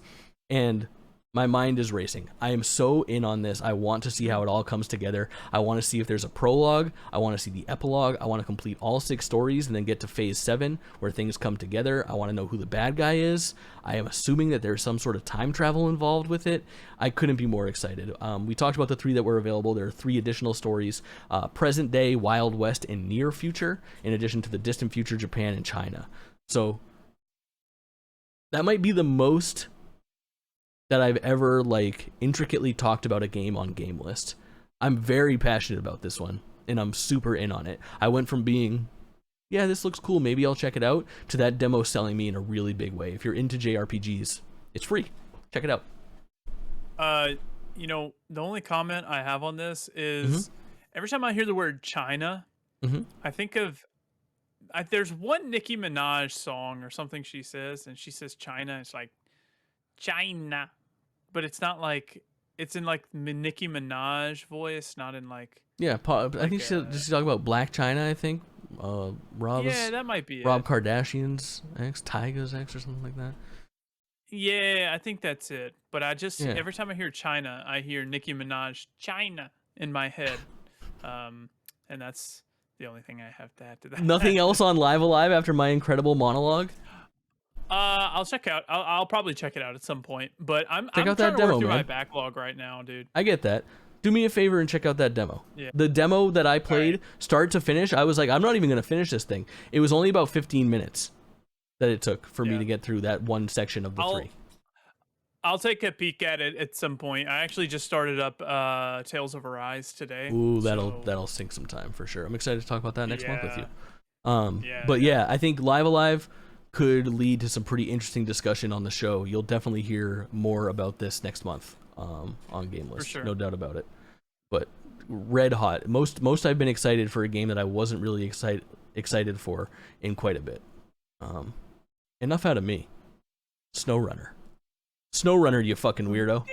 Speaker 1: And my mind is racing. I am so in on this. I want to see how it all comes together. I want to see if there's a prologue. I want to see the epilogue. I want to complete all 6 stories and then get to phase 7 where things come together. I want to know who the bad guy is. I am assuming that there's some sort of time travel involved with it. I couldn't be more excited. We talked about the 3 that were available. There are 3 additional stories, present day, Wild West, and near future, in addition to the distant future, Japan and China. So that might be the most that I've ever like intricately talked about a game on GameList. I'm very passionate about this one, and I'm super in on it. I went from being, yeah, this looks cool, maybe I'll check it out, to that demo selling me in a really big way. If you're into JRPGs, it's free. Check it out.
Speaker 2: You know, the only comment I have on this is every time I hear the word China, I think of there's one Nicki Minaj song or something she says, and she says China. It's like China, but it's not like, it's in like Nicki Minaj voice, not in like,
Speaker 1: yeah, I think she's talking about Black China. I think
Speaker 2: yeah, that might be
Speaker 1: Rob
Speaker 2: it.
Speaker 1: Kardashian's ex, Tyga's ex, or something like that.
Speaker 2: Yeah, I think that's it. But I just every time I hear China, I hear Nicki Minaj China in my head, and that's the only thing I have to add to that.
Speaker 1: Nothing else on Live Alive after my incredible monologue?
Speaker 2: I'll check out. I'll probably check it out at some point. But I'm
Speaker 1: check out
Speaker 2: trying
Speaker 1: that
Speaker 2: to
Speaker 1: demo,
Speaker 2: work through
Speaker 1: man.
Speaker 2: my backlog right now, dude.
Speaker 1: I get that. Do me a favor and check out that demo.
Speaker 2: Yeah.
Speaker 1: The demo that I played, start to finish, I was like, I'm not even gonna finish this thing. It was only about 15 minutes that it took for me to get through that one section of the 3.
Speaker 2: I'll take a peek at it at some point. I actually just started up Tales of Arise today.
Speaker 1: Ooh, that'll sink some time for sure. I'm excited to talk about that next month with you. But I think Live Alive could lead to some pretty interesting discussion on the show. You'll definitely hear more about this next month on GameList,
Speaker 2: sure.
Speaker 1: No doubt about it. But red hot. Most I've been excited for a game that I wasn't really excited for in quite a bit. Enough out of me. SnowRunner, you fucking weirdo.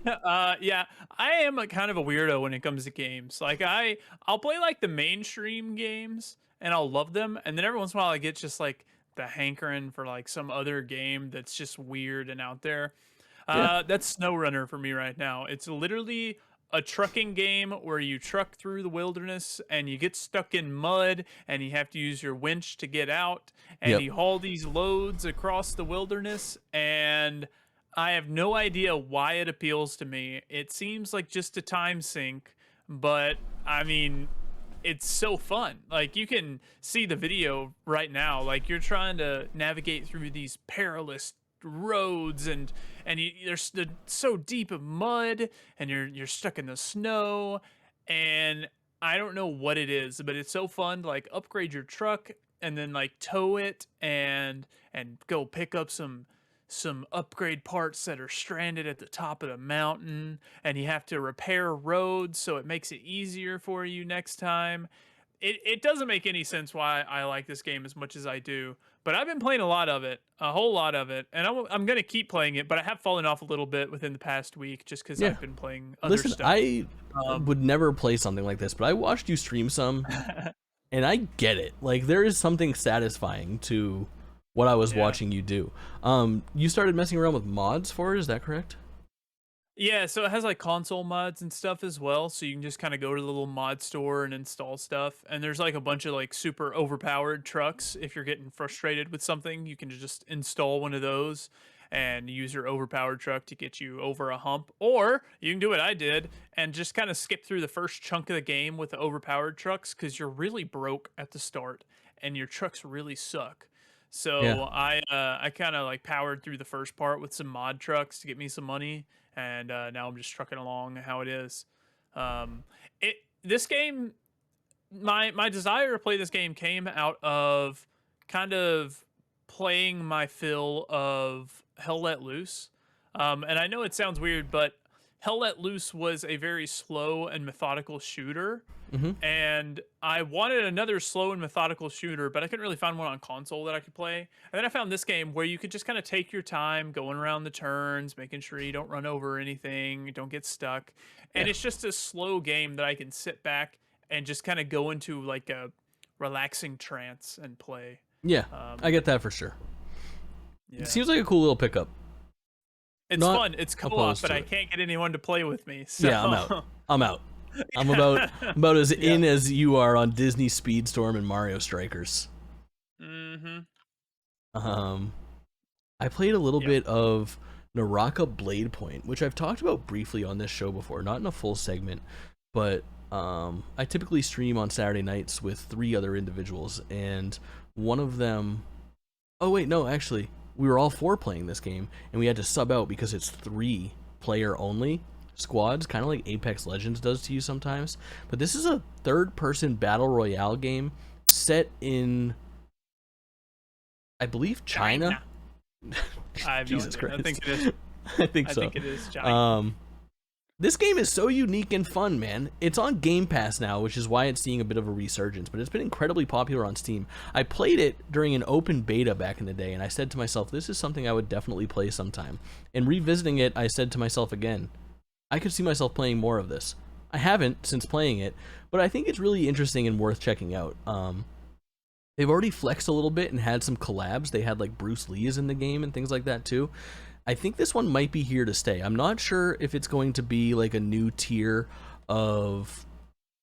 Speaker 2: Yeah, I am a kind of a weirdo when it comes to games. Like I'll play like the mainstream games and I'll love them, and then every once in a while I get just like the hankering for like some other game that's just weird and out there. That's SnowRunner for me right now. It's literally a trucking game where you truck through the wilderness and you get stuck in mud and you have to use your winch to get out, and you haul these loads across the wilderness, and I have no idea why it appeals to me. It seems like just a time sink, but I mean, it's so fun. Like, you can see the video right now. Like, you're trying to navigate through these perilous roads, and you're so deep of mud, and you're stuck in the snow, and I don't know what it is, but it's so fun to like upgrade your truck and then like tow it and go pick up some upgrade parts that are stranded at the top of the mountain, and you have to repair roads so it makes it easier for you next time. It doesn't make any sense why I like this game as much as I do, but I've been playing a whole lot of it, and I'm going to keep playing it, but I have fallen off a little bit within the past week just because I've been playing other stuff.
Speaker 1: I would never play something like this, but I watched you stream some, and I get it. Like, there is something satisfying to what I was watching you do. You started messing around with mods for it, is that correct?
Speaker 2: Yeah, so it has like console mods and stuff as well. So you can just kind of go to the little mod store and install stuff. And there's like a bunch of like super overpowered trucks. If you're getting frustrated with something, you can just install one of those and use your overpowered truck to get you over a hump. Or you can do what I did and just kind of skip through the first chunk of the game with the overpowered trucks because you're really broke at the start and your trucks really suck.
Speaker 1: Yeah.
Speaker 2: So I kind of like powered through the first part with some mod trucks to get me some money, and now I'm just trucking along how it is. It this game, my desire to play this game came out of kind of playing my fill of Hell Let Loose, and I know it sounds weird, but Hell Let Loose was a very slow and methodical shooter,
Speaker 1: Mm-hmm.
Speaker 2: and I wanted another slow and methodical shooter, but I couldn't really find one on console that I could play. And then I found this game where you could just kind of take your time going around the turns, making sure you don't run over anything, don't get stuck. And
Speaker 1: Yeah.
Speaker 2: it's just a slow game that I can sit back and just kind of go into like a relaxing trance and play.
Speaker 1: Yeah.
Speaker 2: Um,
Speaker 1: I get that for sure.
Speaker 2: yeah.
Speaker 1: It seems like a cool little pickup.
Speaker 2: It's
Speaker 1: Not
Speaker 2: fun. It's co-op,
Speaker 1: opposed
Speaker 2: but
Speaker 1: to
Speaker 2: I
Speaker 1: it.
Speaker 2: can't get anyone to play with me. So.
Speaker 1: Yeah, I'm out. I'm out. I'm about as in as you are on Disney Speedstorm and Mario Strikers.
Speaker 2: Mm-hmm.
Speaker 1: I played a little bit of Naraka Blade Point, which I've talked about briefly on this show before, not in a full segment, but I typically stream on Saturday nights with 3 other individuals, and one of them... Oh wait, no, actually, we were all 4 playing this game, and we had to sub out because it's 3 player only squads, kind of like Apex Legends does to you sometimes. But this is a third-person battle royale game set in, I believe, China.
Speaker 2: I have
Speaker 1: Jesus
Speaker 2: no idea.
Speaker 1: Christ.
Speaker 2: I think it is.
Speaker 1: I think so.
Speaker 2: I think it is China.
Speaker 1: This game is so unique and fun, man. It's on Game Pass now, which is why it's seeing a bit of a resurgence, but it's been incredibly popular on Steam. I played it during an open beta back in the day, and I said to myself, this is something I would definitely play sometime. And revisiting it, I said to myself again, I could see myself playing more of this. I haven't since playing it, but I think it's really interesting and worth checking out. They've already flexed a little bit and had some collabs. They had like Bruce Lee is in the game and things like that too. I think this one might be here to stay. I'm not sure if it's going to be like a new tier of,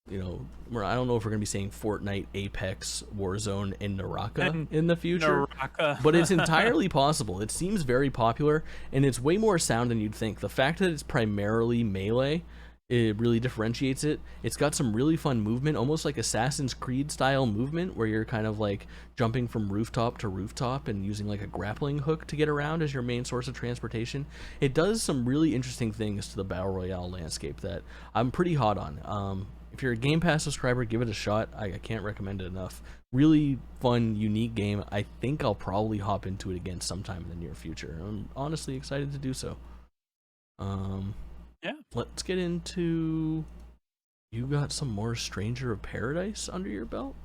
Speaker 1: you know, I don't know if we're going to be saying Fortnite, Apex, Warzone, and Naraka in the future.
Speaker 2: Naraka.
Speaker 1: But it's entirely possible. It seems very popular, and it's way more sound than you'd think. The fact that it's primarily melee, it really differentiates it. It's got some really fun movement, almost like Assassin's Creed style movement, where you're kind of like jumping from rooftop to rooftop and using like a grappling hook to get around as your main source of transportation. It does some really interesting things to the battle royale landscape that I'm pretty hot on. If you're a Game Pass subscriber, give it a shot. I can't recommend it enough. Really fun, unique game. I think I'll probably hop into it again sometime in the near future. I'm honestly excited to do so.
Speaker 2: Yeah.
Speaker 1: Let's get into... You got some more Stranger of Paradise under your belt?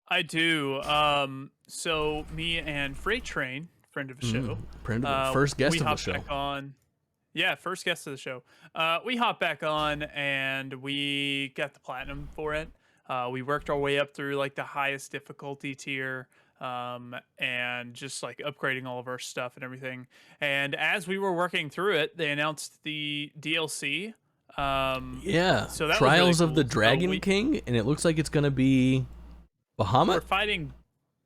Speaker 2: I do. So me and Freight Train, friend of the show,
Speaker 1: first guest
Speaker 2: we
Speaker 1: of the
Speaker 2: hopped
Speaker 1: show.
Speaker 2: back on. Yeah, first guest of the show. We hopped back on and we got the platinum for it. We worked our way up through like the highest difficulty tier, and just like upgrading all of our stuff and everything. And as we were working through it, they announced the DLC.
Speaker 1: Yeah,
Speaker 2: so that
Speaker 1: Trials
Speaker 2: was really
Speaker 1: of the
Speaker 2: cool.
Speaker 1: Dragon King, and it looks like it's going to be Bahamut?
Speaker 2: We're fighting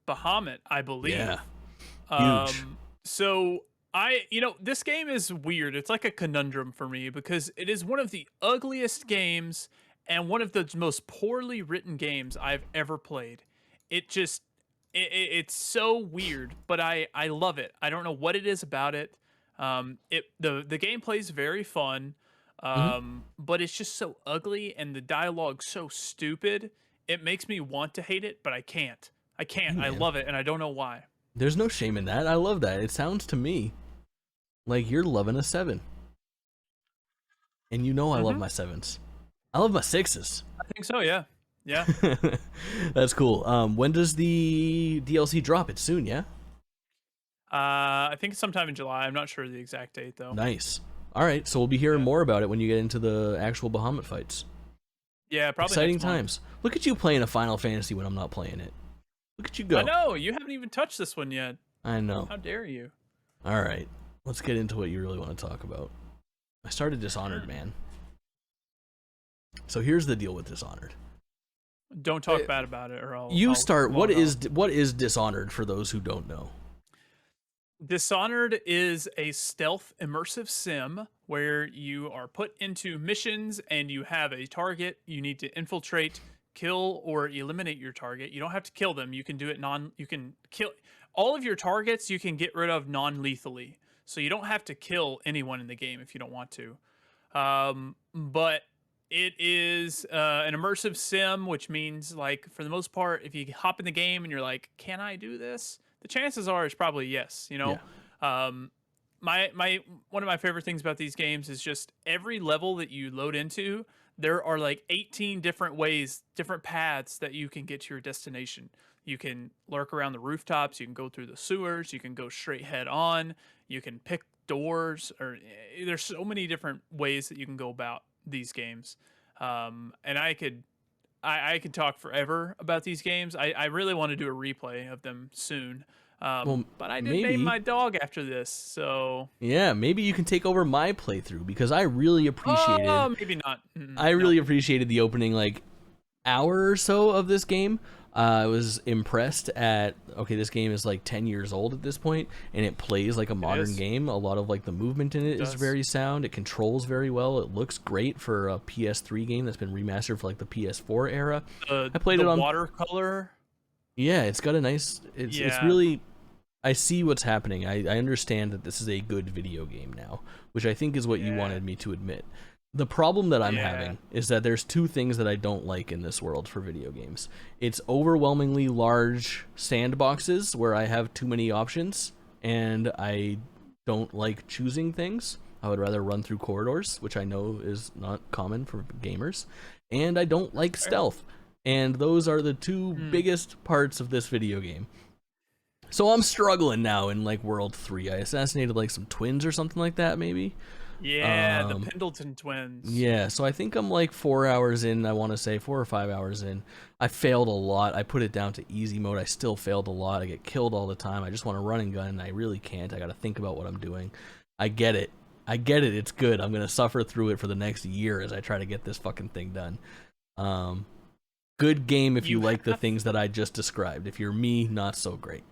Speaker 2: Bahamut, I believe.
Speaker 1: Yeah, huge.
Speaker 2: So this game is weird. It's like a conundrum for me because it is one of the ugliest games and one of the most poorly written games I've ever played. It's so weird, but I love it. I don't know what it is about it. The gameplay is very fun, but it's just so ugly and the dialogue's so stupid. It makes me want to hate it, but I can't.
Speaker 1: Hey,
Speaker 2: I love it, and I don't know why.
Speaker 1: There's no shame in that. I love that. It sounds to me like you're loving a 7. And you know I love my 7s. I love my 6s.
Speaker 2: I think so, yeah. Yeah.
Speaker 1: That's cool. When does the DLC drop? It's soon, yeah?
Speaker 2: I think it's sometime in July. I'm not sure the exact date, though.
Speaker 1: Nice. All right, so we'll be hearing more about it when you get into the actual Bahamut fights.
Speaker 2: Yeah, probably
Speaker 1: exciting
Speaker 2: next month.
Speaker 1: times. Look at you playing a Final Fantasy when I'm not playing it. Look at you go.
Speaker 2: I know. You haven't even touched this one yet.
Speaker 1: I know.
Speaker 2: How dare you?
Speaker 1: All right, let's get into what you really want to talk about. I started Dishonored, man. So here's the deal with Dishonored.
Speaker 2: Don't talk bad about it, or I'll.
Speaker 1: You start. What is Dishonored for those who don't know?
Speaker 2: Dishonored is a stealth immersive sim where you are put into missions and you have a target you need to infiltrate, kill, or eliminate your target. You don't have to kill them. You can do it you can kill all of your targets you can get rid of non-lethally. So you don't have to kill anyone in the game if you don't want to. But it is an immersive sim, which means, like, for the most part, if you hop in the game and you're like, can I do this? The chances are it's probably yes, you know. Yeah. My one of my favorite things about these games is just every level that you load into, there are like 18 different ways, different paths that you can get to your destination. You can lurk around the rooftops, you can go through the sewers, you can go straight head on, you can pick doors, or there's so many different ways that you can go about these games. And I could talk forever about these games. I really want to do a replay of them soon. But I did name my dog after this, so
Speaker 1: yeah, maybe you can take over my playthrough because I really appreciated.
Speaker 2: Oh, maybe not.
Speaker 1: I really appreciated the opening like hour or so of this game. I was impressed at this game is like 10 years old at this point, and it plays like a modern game. A lot of like the movement in it is very sound. It controls very well. It looks great for a PS3 game that's been remastered for like the PS4 era.
Speaker 2: I played it on watercolor.
Speaker 1: Yeah, it's got a nice. It's really. I see what's happening. I understand that this is a good video game now, which I think is what you wanted me to admit. The problem that I'm having is that there's two things that I don't like in this world for video games. It's overwhelmingly large sandboxes where I have too many options, and I don't like choosing things. I would rather run through corridors, which I know is not common for gamers. And I don't like stealth. And those are the two biggest parts of this video game. So I'm struggling now in like World 3. I assassinated like some twins or something like that, maybe.
Speaker 2: Yeah, the Pendleton twins.
Speaker 1: Yeah, so I think I'm like 4 hours in, I want to say 4 or 5 hours in. I failed a lot. I put it down to easy mode. I still failed a lot. I get killed all the time. I just want to run and gun, and I really can't. I got to think about what I'm doing. I get it. It's good. I'm going to suffer through it for the next year as I try to get this fucking thing done. Good game if you like the things that I just described. If you're me, not so great.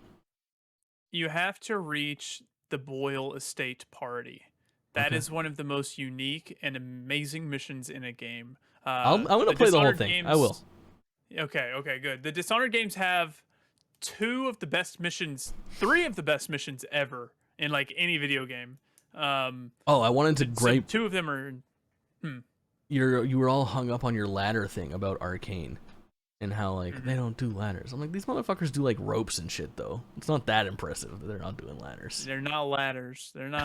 Speaker 2: You have to reach the Boyle Estate Party. That is one of the most unique and amazing missions in a game.
Speaker 1: I'm going to play the whole thing.
Speaker 2: Games,
Speaker 1: I will.
Speaker 2: Okay, good. The Dishonored games have three of the best missions ever in like any video game.
Speaker 1: I wanted to gripe.
Speaker 2: Two of them are.
Speaker 1: You were all hung up on your ladder thing about Arcane. And how, like, they don't do ladders. I'm like, these motherfuckers do, like, ropes and shit, though. It's not that impressive that they're not doing ladders.
Speaker 2: They're not ladders.
Speaker 1: No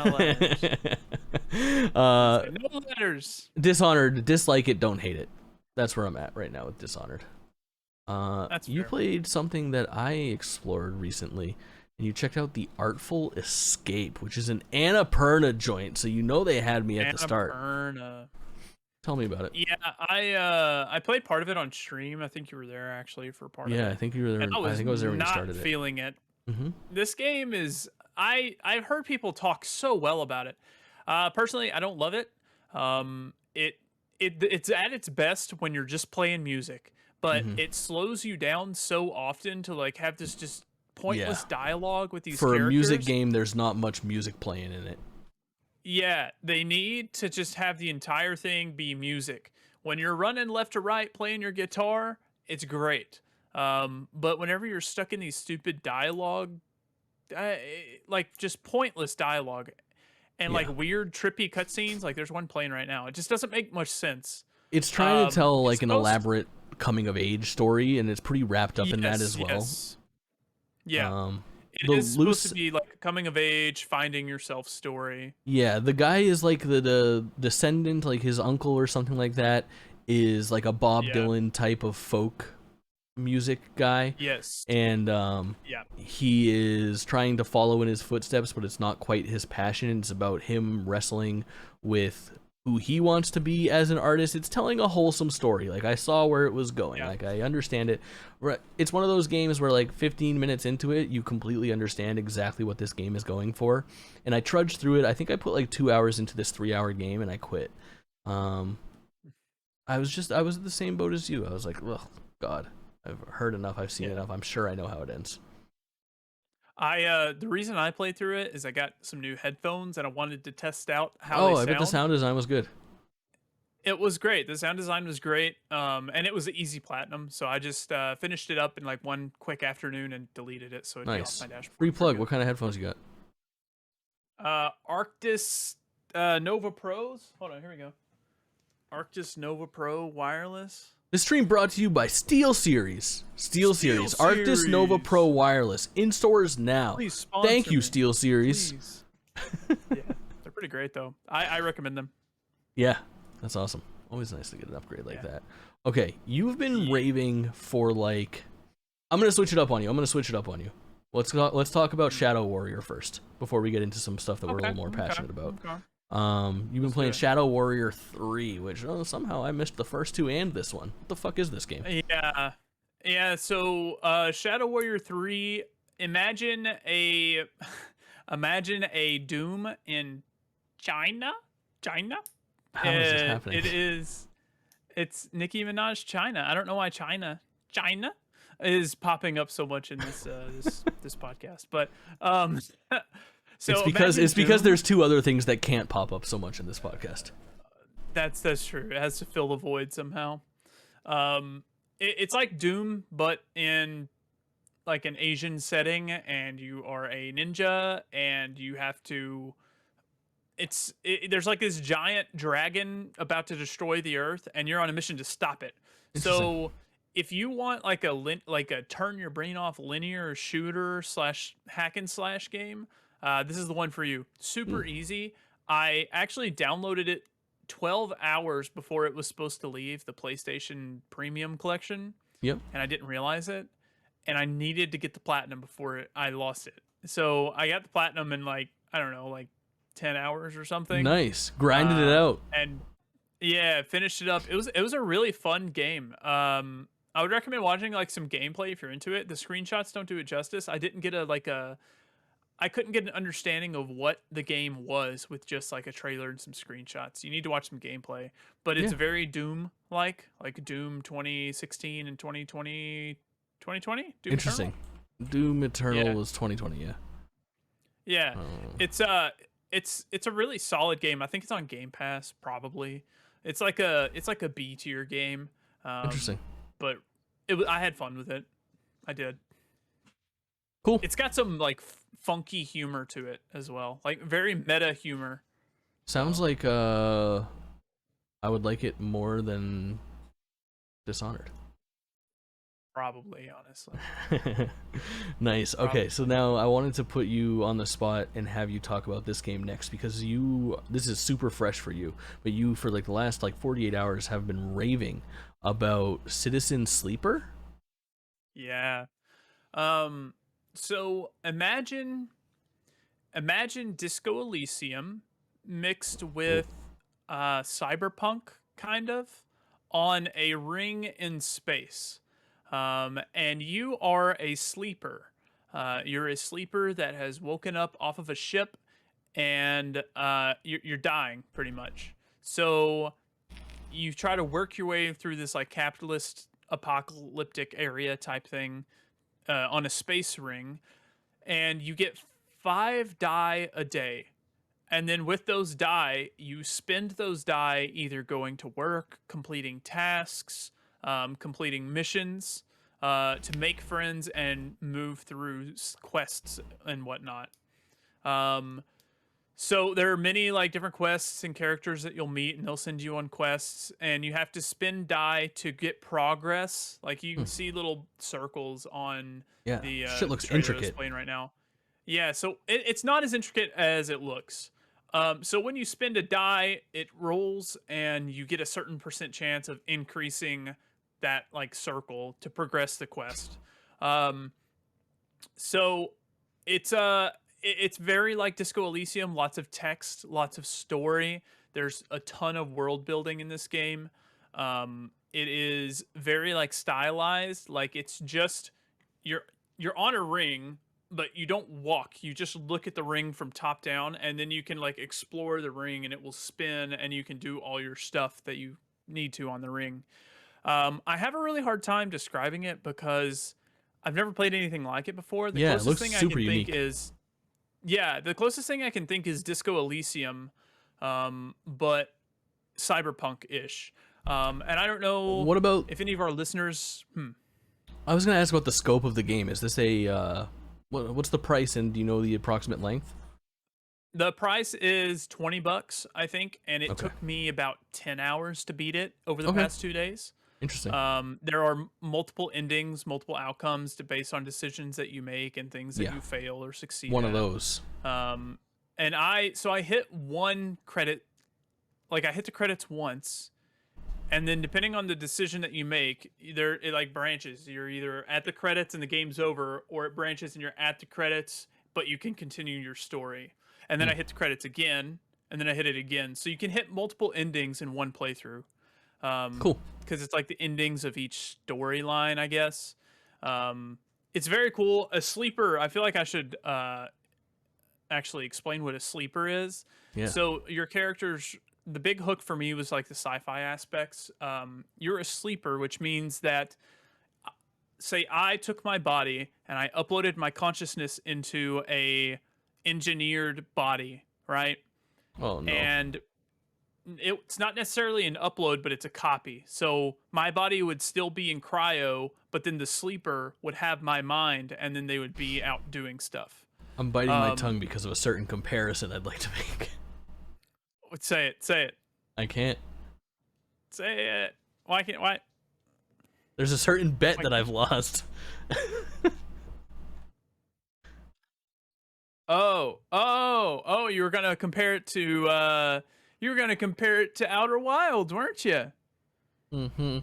Speaker 2: ladders.
Speaker 1: Dishonored, dislike it, don't hate it. That's where I'm at right now with Dishonored. You played something that I explored recently, and you checked out the Artful Escape, which is an Annapurna joint, so you know they had me at the start.
Speaker 2: Annapurna.
Speaker 1: Tell me about it.
Speaker 2: Yeah, I played part of it on stream. I think you were there actually for part of it.
Speaker 1: Yeah, I think you were there. I think I was there when you started it.
Speaker 2: Not feeling it. This game is. I've heard people talk so well about it. Personally, I don't love it. It's at its best when you're just playing music, but it slows you down so often to like have this just pointless dialogue with these characters.
Speaker 1: For a music game, there's not much music playing in it.
Speaker 2: Yeah, they need to just have the entire thing be music. When you're running left to right playing your guitar, it's great. But whenever you're stuck in these stupid dialogue, like just pointless dialogue, and like weird trippy cutscenes, like there's one playing right now, it just doesn't make much sense.
Speaker 1: It's trying to tell like an elaborate coming of age story, and it's pretty wrapped up in that as well.
Speaker 2: Yes. Yeah. It is supposed to be like a coming of age, finding yourself story.
Speaker 1: Yeah, the guy is like the descendant, like his uncle or something like that, is like a Bob Dylan type of folk music guy.
Speaker 2: Yes.
Speaker 1: And he is trying to follow in his footsteps, but it's not quite his passion. It's about him wrestling with who he wants to be as an artist. It's telling a wholesome story. Like, I saw where it was going.
Speaker 2: Yeah.
Speaker 1: Like, I understand it. It's one of those games where, like, 15 minutes into it, you completely understand exactly what this game is going for. And I trudged through it. I think I put like 2 hours into this 3-hour game and I quit. I was in the same boat as you. I was like, oh God, I've heard enough. I've seen enough. I'm sure I know how it ends.
Speaker 2: The reason I played through it is I got some new headphones and I wanted to test out how they sound.
Speaker 1: I bet the sound design was good.
Speaker 2: It was great. The sound design was great. And it was an easy platinum, so I just finished it up in like one quick afternoon and deleted it so it'd be off my dashboard.
Speaker 1: Free plug. What kind of headphones you
Speaker 2: got? Arctis Nova Pros. Hold on, here we go. Arctis Nova Pro wireless.
Speaker 1: This stream brought to you by SteelSeries. SteelSeries. Arctis Nova Pro wireless in stores now. Thank you, SteelSeries.
Speaker 2: Yeah, they're pretty great though. I recommend them.
Speaker 1: Yeah, that's awesome. Always nice to get an upgrade like that. Okay, you've been raving for like. I'm gonna switch it up on you. Let's talk about Shadow Warrior first before we get into some stuff that we're a little more passionate about. You've been playing Shadow Warrior 3, which somehow I missed the first two and this one. What the fuck is this game?
Speaker 2: Yeah. So Shadow Warrior 3. Imagine a Doom in China.
Speaker 1: How is this happening?
Speaker 2: It's Nicki Minaj China. I don't know why China is popping up so much in this this podcast, but so
Speaker 1: it's because there's two other things that can't pop up so much in this podcast.
Speaker 2: That's true. It has to fill the void somehow. It's like Doom, but in like an Asian setting, and you are a ninja, and you have to. There's like this giant dragon about to destroy the earth, and you're on a mission to stop it. So if you want like a turn your brain off linear shooter / hack and slash game. This is the one for you. Super easy. I actually downloaded it 12 hours before it was supposed to leave the PlayStation Premium Collection.
Speaker 1: Yep.
Speaker 2: And I didn't realize it. And I needed to get the platinum before I lost it. So I got the platinum in like 10 hours or something.
Speaker 1: Nice. Grinded it out.
Speaker 2: And yeah, finished it up. It was a really fun game. I would recommend watching like some gameplay if you're into it. The screenshots don't do it justice. I couldn't get an understanding of what the game was with just like a trailer and some screenshots. You need to watch some gameplay, but it's very Doom like Doom 2016 and 2020. Doom
Speaker 1: Interesting.
Speaker 2: Eternal?
Speaker 1: Doom Eternal was 2020, yeah.
Speaker 2: Yeah. It's a really solid game. I think it's on Game Pass probably. It's like a B tier game.
Speaker 1: Interesting.
Speaker 2: But I had fun with it. I did.
Speaker 1: Cool.
Speaker 2: It's got some like funky humor to it as well, like very meta humor.
Speaker 1: Sounds like I would like it more than Dishonored.
Speaker 2: Probably, honestly.
Speaker 1: Nice. Okay, so now I wanted to put you on the spot and have you talk about this game next because this is super fresh for you, but you for like the last 48 hours have been raving about Citizen Sleeper.
Speaker 2: Yeah. So imagine Disco Elysium mixed with cyberpunk kind of on a ring in space. And you are a sleeper. You're a sleeper that has woken up off of a ship and you're dying pretty much. So you try to work your way through this like capitalist apocalyptic area type thing on a space ring, and you get 5 die a day. And then with those die, you spend those die either going to work, completing tasks, completing missions, to make friends and move through quests and whatnot. So there are many like different quests and characters that you'll meet, and they'll send you on quests, and you have to spend die to get progress. Like you can see little circles on the
Speaker 1: shit looks
Speaker 2: trailer
Speaker 1: intricate.
Speaker 2: that's playing right now. Yeah, so it's not as intricate as it looks. So when you spend a die, it rolls, and you get a certain % chance of increasing that like circle to progress the quest. So it's very like Disco Elysium, lots of text, lots of story. There's a ton of world building in this game. It is very like stylized, like it's just you're on a ring, but you don't walk. You just look at the ring from top down, and then you can like explore the ring, and it will spin, and you can do all your stuff that you need to on the ring. I have a really hard time describing it because I've never played anything like it before. The
Speaker 1: it looks
Speaker 2: closest thing
Speaker 1: super
Speaker 2: I can
Speaker 1: unique.
Speaker 2: think is, the closest thing I can think is Disco Elysium, but cyberpunk-ish. And I don't know.
Speaker 1: What about
Speaker 2: if any of our listeners?
Speaker 1: I was going to ask about the scope of the game. Is this a what's the price, and do you know the approximate length?
Speaker 2: The price is $20, I think, and it took me about 10 hours to beat it over the past 2 days.
Speaker 1: Interesting.
Speaker 2: There are multiple endings, multiple outcomes based on decisions that you make and things that you fail or succeed.
Speaker 1: One of those.
Speaker 2: And I hit one credit, like I hit the credits once, and then depending on the decision that you make, it like branches. You're either at the credits and the game's over, or it branches and you're at the credits, but you can continue your story. And then I hit the credits again, and then I hit it again. So you can hit multiple endings in one playthrough.
Speaker 1: Cool.
Speaker 2: Because it's like the endings of each storyline, I guess. It's very cool. A sleeper, I feel like I should actually explain what a sleeper is.
Speaker 1: Yeah.
Speaker 2: So your characters, the big hook for me was like the sci-fi aspects. You're a sleeper, which means that, say I took my body and I uploaded my consciousness into a engineered body, right?
Speaker 1: Oh no.
Speaker 2: And it's not necessarily an upload, but it's a copy. So my body would still be in cryo, but then the sleeper would have my mind, and then they would be out doing stuff.
Speaker 1: I'm biting my tongue because of a certain comparison I'd like to make.
Speaker 2: Say it.
Speaker 1: I can't.
Speaker 2: Say it. Why?
Speaker 1: There's a certain bet that I've lost.
Speaker 2: Oh! You were gonna compare it to Outer Wilds, weren't you?
Speaker 1: Mm-hmm.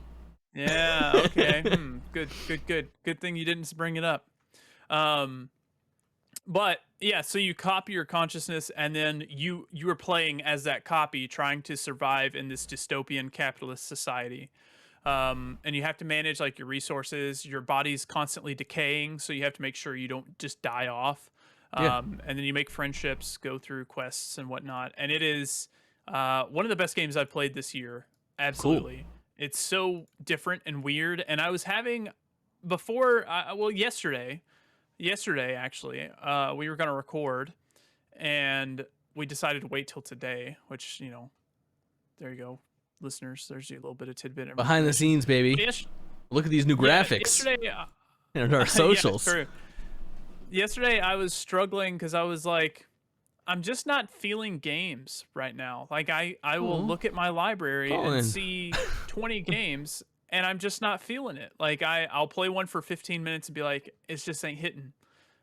Speaker 2: Yeah. Okay. Good thing you didn't bring it up. But yeah, so you copy your consciousness, and then you are playing as that copy, trying to survive in this dystopian capitalist society. And you have to manage like your resources. Your body's constantly decaying, so you have to make sure you don't just die off. And then you make friendships, go through quests and whatnot. And it is one of the best games I've played this year. Absolutely. Cool. It's so different and weird. And I was having yesterday actually, we were going to record, and we decided to wait till today, which, there you go, listeners. There's a little bit of tidbit.
Speaker 1: Behind the scenes, baby. Look at these new graphics.
Speaker 2: Yesterday,
Speaker 1: and our socials.
Speaker 2: Yeah, true. Yesterday I was struggling because I was like, I'm just not feeling games right now. Like I will look at my library and see 20 games, and I'm just not feeling it. Like I'll play one for 15 minutes and be like, it's just ain't hitting.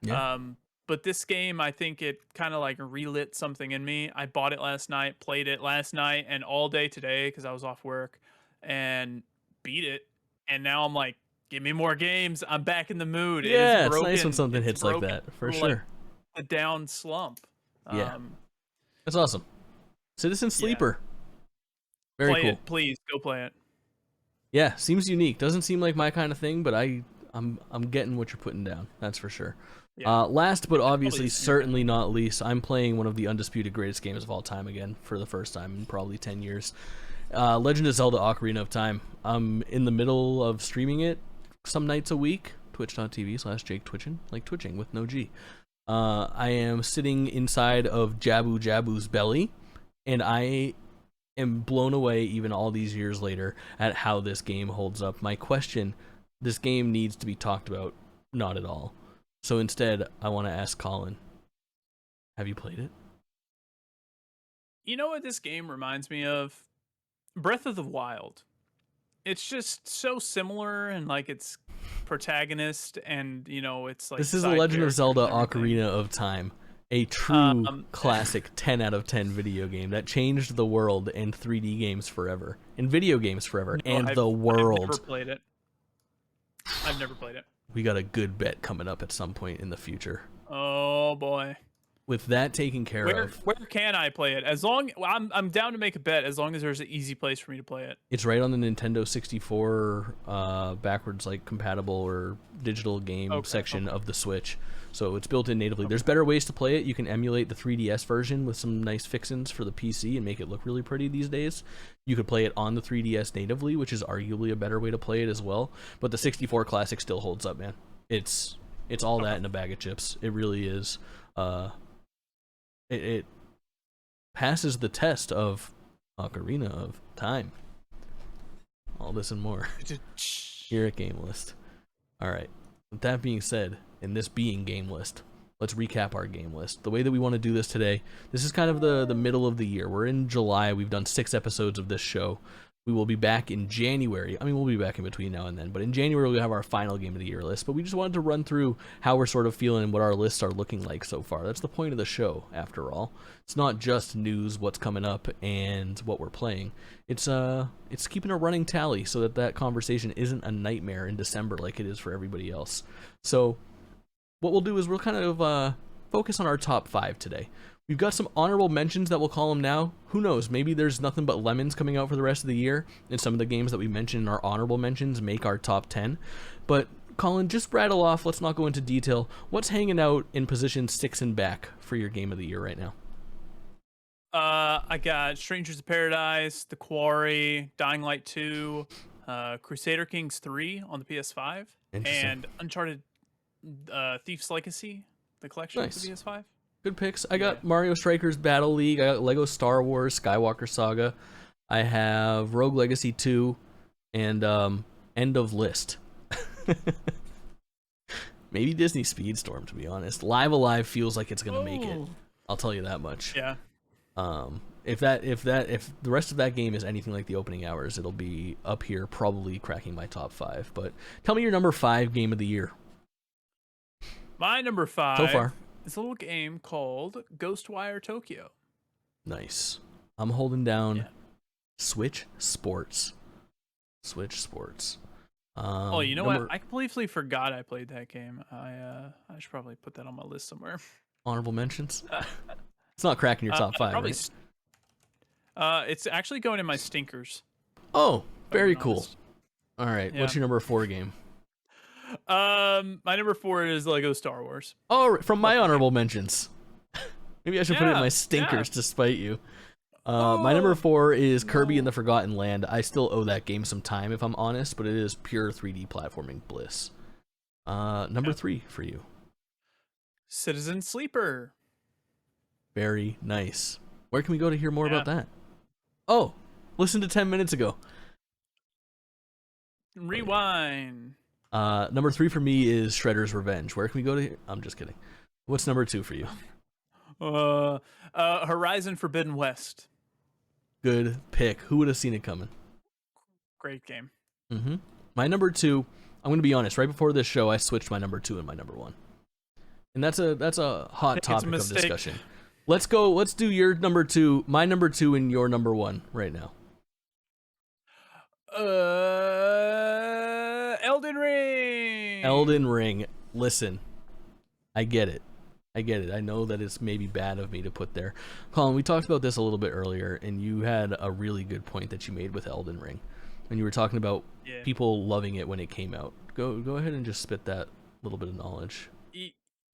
Speaker 1: Yeah.
Speaker 2: But this game, I think it kind of like relit something in me. I bought it last night, played it last night, and all day today because I was off work, and beat it. And now I'm like, give me more games. I'm back in the mood.
Speaker 1: Yeah, it's nice when something hits like that, for sure.
Speaker 2: A down slump.
Speaker 1: Yeah. That's awesome. Citizen Sleeper. Very
Speaker 2: play
Speaker 1: cool.
Speaker 2: It, please go play it.
Speaker 1: Yeah, seems unique. Doesn't seem like my kind of thing, but I'm getting what you're putting down. That's for sure. Yeah. Last but obviously certainly not least, I'm playing one of the undisputed greatest games of all time again for the first time in probably 10 years. Legend of Zelda Ocarina of Time. I'm in the middle of streaming it some nights a week. Twitch.tv/JakeTwitchin, like twitching with no G. I am sitting inside of Jabu Jabu's belly, and I am blown away even all these years later at how this game holds up. My question, this game needs to be talked about, not at all. So instead, I want to ask Kaulin, have you played it?
Speaker 2: You know what this game reminds me of? Breath of the Wild. It's just so similar, and like its protagonist, and it's like
Speaker 1: this is a Legend of Zelda Ocarina of Time, a true classic 10 out of 10 video game that changed the world and 3D games forever, and video games forever, the world.
Speaker 2: I've never played it. I've never played it.
Speaker 1: We got a good bet coming up at some point in the future.
Speaker 2: Oh boy.
Speaker 1: with that taken care of,
Speaker 2: where can I play it? As long I'm down to make a bet as long as there's an easy place for me to play it.
Speaker 1: it's right on the Nintendo 64 backwards like compatible or digital game section of the Switch. So it's built in natively. There's better ways to play it. You can emulate the 3DS version with some nice fixins for the PC and make it look really pretty these days. You could play it on the 3DS natively, which is arguably a better way to play it as well. But the 64 classic still holds up, man. It's all that in a bag of chips. It really is. It passes the test of Ocarina of Time. All this and more here at GameList. All right. With that being said, and this being GameList, let's recap our game list. The way that we want to do this today, this is kind of the middle of the year. We're in July. We've done 6 episodes of this show. We will be back in January. I mean, we'll be back in between now and then, but in January we'll have our final game of the year list. But we just wanted to run through how we're sort of feeling and what our lists are looking like so far. That's the point of the show, after all. It's not just news, what's coming up, and what we're playing. It's keeping a running tally so that conversation isn't a nightmare in December like it is for everybody else. So what we'll do is we'll kind of focus on our top 5 today. We've got some honorable mentions that we'll call them now. Who knows? Maybe there's nothing but lemons coming out for the rest of the year, and some of the games that we mentioned in our honorable mentions make our top 10. But Kaulin, just rattle off. Let's not go into detail. What's hanging out in position 6 and back for your game of the year right now?
Speaker 2: I got Strangers of Paradise, The Quarry, Dying Light 2, Crusader Kings 3 on the PS5, and Uncharted Thief's Legacy, the collection for the PS5.
Speaker 1: Good picks. I got Mario Strikers Battle League. I got Lego Star Wars Skywalker Saga. I have Rogue Legacy 2 and End of List. Maybe Disney Speedstorm, to be honest. Live Alive feels like it's gonna make it. I'll tell you that much.
Speaker 2: Yeah.
Speaker 1: If the rest of that game is anything like the opening hours, it'll be up here, probably cracking my top 5. But tell me your number 5 game of the year.
Speaker 2: My number 5
Speaker 1: so far.
Speaker 2: It's a little game called Ghostwire Tokyo.
Speaker 1: Nice. I'm holding down Switch Sports. Switch Sports.
Speaker 2: Oh, you know what? I completely forgot I played that game. I should probably put that on my list somewhere.
Speaker 1: Honorable mentions? It's not cracking your top 5, probably,
Speaker 2: right? It's actually going in my stinkers.
Speaker 1: Oh, very cool. All right. What's your number 4 game?
Speaker 2: My number 4 is Lego Star Wars.
Speaker 1: Oh, from my honorable mentions. Maybe I should put it in my stinkers to spite you. My number 4 is Kirby and the Forgotten Land. I still owe that game some time, if I'm honest, but it is pure 3D platforming bliss. Number 3 for you.
Speaker 2: Citizen Sleeper.
Speaker 1: Very nice. Where can we go to hear more about that? Oh, listen to 10 minutes ago.
Speaker 2: Rewind.
Speaker 1: Number 3 for me is Shredder's Revenge. Where can we go to? I'm just kidding. What's number 2 for you?
Speaker 2: Horizon Forbidden West.
Speaker 1: Good pick. Who would have seen it coming?
Speaker 2: Great game.
Speaker 1: Mm-hmm. My number 2. I'm going to be honest. Right before this show, I switched my number 2 and my number 1, and that's a hot topic of discussion. Let's go. Let's do your number 2, my number 2, and your number 1 right now.
Speaker 2: Elden Ring.
Speaker 1: Elden Ring. Listen, I get it. I know that it's maybe bad of me to put there. Kaulin, we talked about this a little bit earlier, and you had a really good point that you made with Elden Ring. And you were talking about people loving it when it came out. Go ahead and just spit that little bit of knowledge.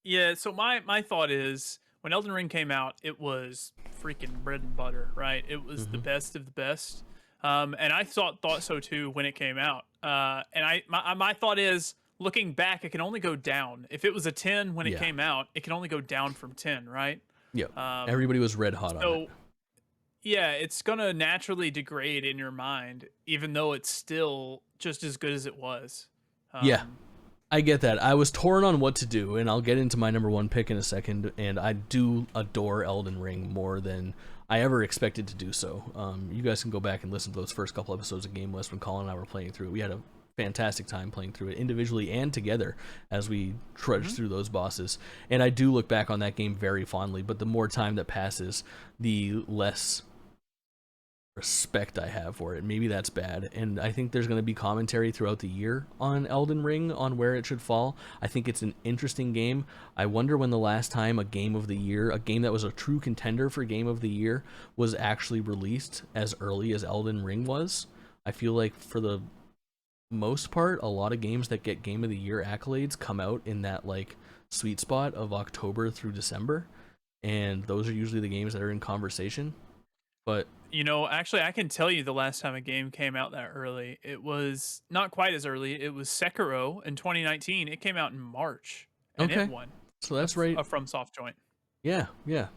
Speaker 2: Yeah, so my thought is, when Elden Ring came out, it was freaking bread and butter, right? It was the best of the best. And I thought so too when it came out. And my thought is, looking back, it can only go down. If it was a 10 when it came out, it can only go down from 10, right?
Speaker 1: Yeah. Everybody was red hot on it.
Speaker 2: Yeah, it's gonna naturally degrade in your mind, even though it's still just as good as it was.
Speaker 1: Yeah, I get that. I was torn on what to do, and I'll get into my number 1 pick in a second. And I do adore Elden Ring more than I ever expected to do so. You guys can go back and listen to those first couple episodes of GameList when Kaulin and I were playing through it. We had a fantastic time playing through it individually and together as we trudged through those bosses. And I do look back on that game very fondly, but the more time that passes, the less respect I have for it. Maybe that's bad. And I think there's going to be commentary throughout the year on Elden Ring, on where it should fall. I think it's an interesting game. I wonder when the last time a game of the year, a game that was a true contender for game of the year, was actually released as early as Elden Ring was. I feel like for the most part, a lot of games that get game of the year accolades come out in that like sweet spot of October through December. And those are usually the games that are in conversation. But
Speaker 2: actually, I can tell you the last time a game came out that early. It was not quite as early. It was Sekiro in 2019. It came out in March, and it won.
Speaker 1: So that's right.
Speaker 2: A FromSoft joint.
Speaker 1: Yeah,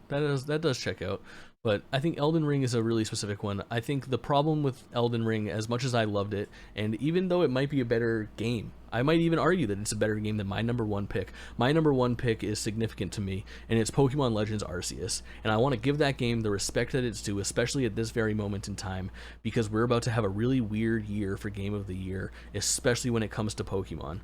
Speaker 1: that does check out. But I think Elden Ring is a really specific one. I think the problem with Elden Ring, as much as I loved it, and even though it might be a better game, I might even argue that it's a better game than my number one pick. My number one pick is significant to me, and it's Pokemon Legends Arceus. And I want to give that game the respect that it's due, especially at this very moment in time, because we're about to have a really weird year for Game of the Year, especially when it comes to Pokemon.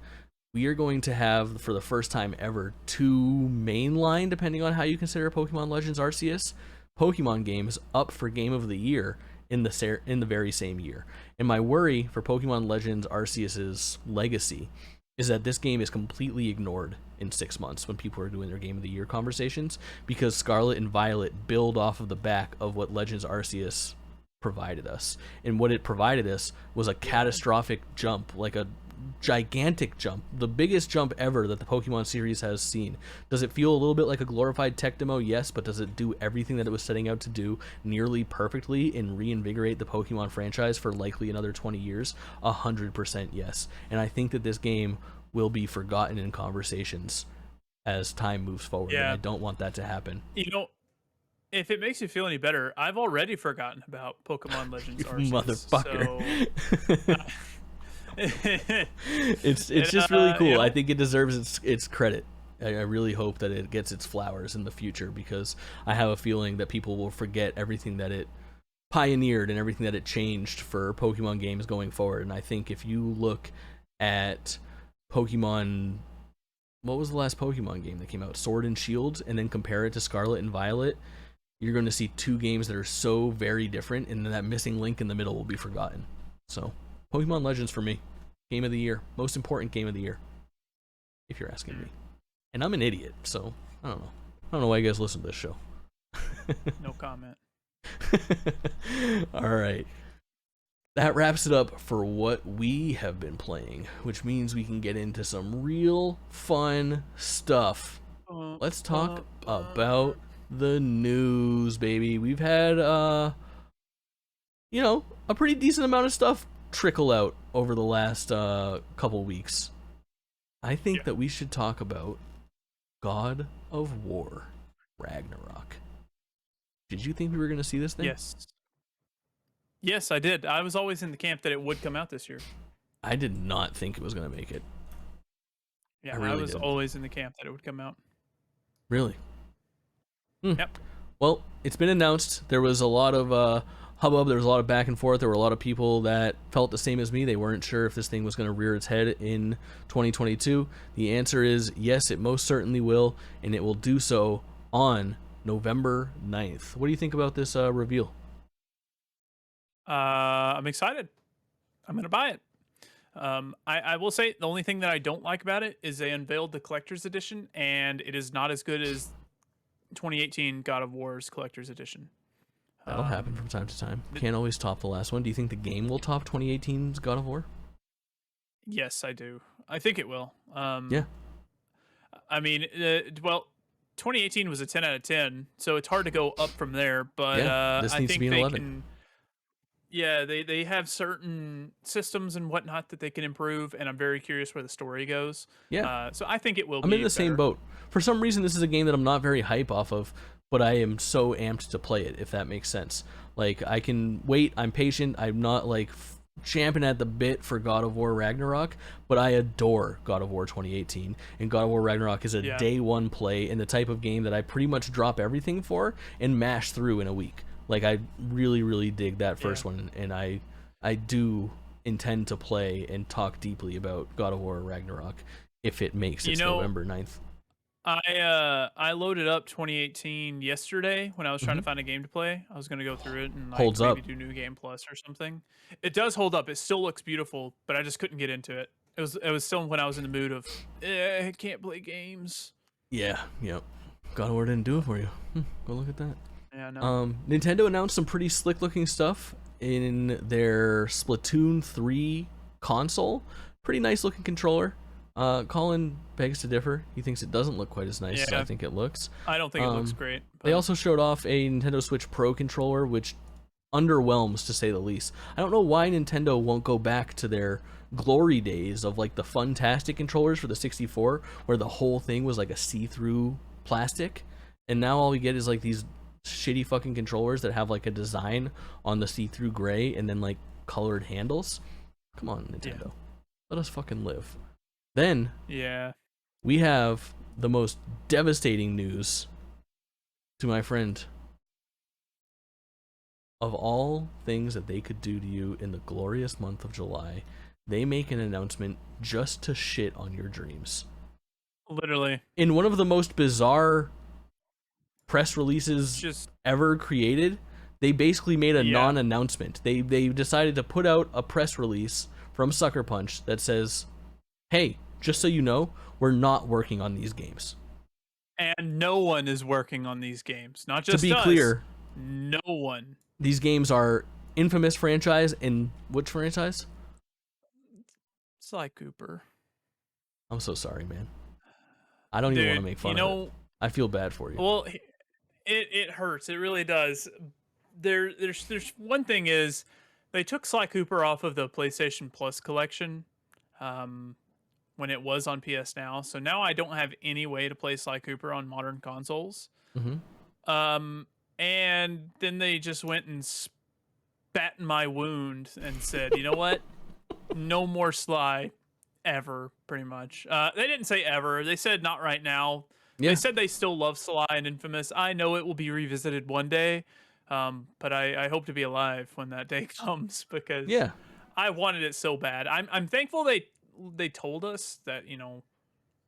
Speaker 1: We are going to have, for the first time ever, 2 mainline, depending on how you consider Pokemon Legends Arceus, Pokemon games up for Game of the Year in the very same year. And my worry for Pokemon Legends Arceus's legacy is that this game is completely ignored in 6 months when people are doing their Game of the Year conversations, because Scarlet and Violet build off of the back of what Legends Arceus provided us. And what it provided us was a catastrophic jump, like a gigantic jump, the biggest jump ever that the Pokemon series has seen. Does it feel a little bit like a glorified tech demo? Yes, but does it do everything that it was setting out to do nearly perfectly and reinvigorate the Pokemon franchise for likely another 20 years? 100% yes. And I think that this game will be forgotten in conversations as time moves forward, and I don't want that to happen.
Speaker 2: If it makes you feel any better, I've already forgotten about Pokemon Legends Arceus.
Speaker 1: Motherfucker. So, it's just really cool. I think it deserves its credit. I really hope that it gets its flowers in the future, because I have a feeling that people will forget everything that it pioneered and everything that it changed for Pokemon games going forward. And I think if you look at Pokemon, what was the last Pokemon game that came out? Sword and Shield, and then compare it to Scarlet and Violet, you're going to see 2 games that are so very different, and that missing link in the middle will be forgotten. So Pokemon Legends for me, Game of the Year, most important Game of the Year, if you're asking me. And I'm an idiot, so I don't know why you guys listen to this show.
Speaker 2: No comment.
Speaker 1: All right, that wraps it up for what we have been playing, which means we can get into some real fun stuff. Let's talk about the news, baby. We've had a pretty decent amount of stuff trickle out over the last couple weeks. I think that we should talk about God of War Ragnarok. Did you think we were going to see this thing?
Speaker 2: Yes, I did. I was always in the camp that it would come out this year.
Speaker 1: I did not think it was going to make it.
Speaker 2: Yeah, I was always in the camp that it would come out.
Speaker 1: Really?
Speaker 2: Yep.
Speaker 1: Well, it's been announced. There was a lot of hubbub. There was a lot of back and forth. There were a lot of people that felt the same as me. They weren't sure if this thing was going to rear its head in 2022. The answer is yes, it most certainly will, and it will do so on November 9th. What do you think about this reveal?
Speaker 2: I'm excited. I'm going to buy it. I will say the only thing that I don't like about it is they unveiled the collector's edition, and it is not as good as 2018 God of War's collector's edition.
Speaker 1: That'll happen from time to time. Can't always top the last one. Do you think the game will top 2018's God of War?
Speaker 2: Yes, I do. I think it will.
Speaker 1: Yeah.
Speaker 2: I mean, 2018 was a 10 out of 10, so it's hard to go up from there. But
Speaker 1: this
Speaker 2: I
Speaker 1: needs
Speaker 2: think
Speaker 1: to be an
Speaker 2: they
Speaker 1: 11.
Speaker 2: can. Yeah, they have certain systems and whatnot that they can improve, and I'm very curious where the story goes.
Speaker 1: Yeah.
Speaker 2: So I think it will.
Speaker 1: I'm in the same boat. For some reason, this is a game that I'm not very hype off of, but I am so amped to play it, if that makes sense. Like, I can wait. I'm patient. I'm not like champing at the bit for God of War Ragnarok, but I adore God of War 2018, and God of War Ragnarok is a day one play and the type of game that I pretty much drop everything for and mash through in a week. Like, I really, really dig that first one, and I do intend to play and talk deeply about God of War Ragnarok if it makes its November 9th.
Speaker 2: I loaded up 2018 yesterday when I was trying
Speaker 1: Mm-hmm.
Speaker 2: to find a game to play. I was gonna go through it and like
Speaker 1: Holds
Speaker 2: maybe
Speaker 1: up.
Speaker 2: do New Game Plus or something. It does hold up. It still looks beautiful, but I just couldn't get into it. It was still when I was in the mood of I can't play games.
Speaker 1: Yeah, yep. God of War didn't do it for you. Go look at that.
Speaker 2: Yeah, no.
Speaker 1: Nintendo announced some pretty slick looking stuff in their Splatoon 3 console. Pretty nice looking controller. Kaulin begs to differ. He thinks it doesn't look quite as nice as I
Speaker 2: Yeah,
Speaker 1: think it looks.
Speaker 2: I don't think it looks great.
Speaker 1: They
Speaker 2: But
Speaker 1: also showed off a Nintendo Switch Pro controller, which underwhelms to say the least. I don't know why Nintendo won't go back to their glory days of like the Funtastic controllers for the 64, where the whole thing was like a see-through plastic, and now all we get is like these shitty fucking controllers that have like a design on the see-through gray and then like colored handles. Come on, Nintendo.
Speaker 2: yeah.
Speaker 1: Let us fucking live. Then
Speaker 2: Yeah.
Speaker 1: we have the most devastating news to my friend. Of all things that they could do to you in the glorious month of July, they make an announcement just to shit on your dreams.
Speaker 2: Literally.
Speaker 1: In one of the most bizarre press releases
Speaker 2: Just
Speaker 1: ever created, they basically made a
Speaker 2: yeah.
Speaker 1: non-announcement. They decided to put out a press release from Sucker Punch that says, "Hey, just so you know, we're not working on these games."
Speaker 2: And no one is working on these games. Not just
Speaker 1: to be
Speaker 2: us.
Speaker 1: clear,
Speaker 2: No one.
Speaker 1: these games are infamous franchise. And which franchise?
Speaker 2: Sly Cooper.
Speaker 1: I'm so sorry, man. I don't even want to make fun of it. I feel bad for you.
Speaker 2: Well, it hurts. It really does. There's one thing is they took Sly Cooper off of the PlayStation Plus collection when it was on PS Now. So now I don't have any way to play Sly Cooper on modern consoles. And then they just went and spat in my wound and said, "You know what? No more Sly ever, pretty much." They didn't say ever. They said not right now.
Speaker 1: Yeah.
Speaker 2: They said they still love Sly and Infamous. I know it will be revisited one day, but I hope to be alive when that day comes because
Speaker 1: Yeah.
Speaker 2: I wanted it so bad. I'm thankful they told us that, you know,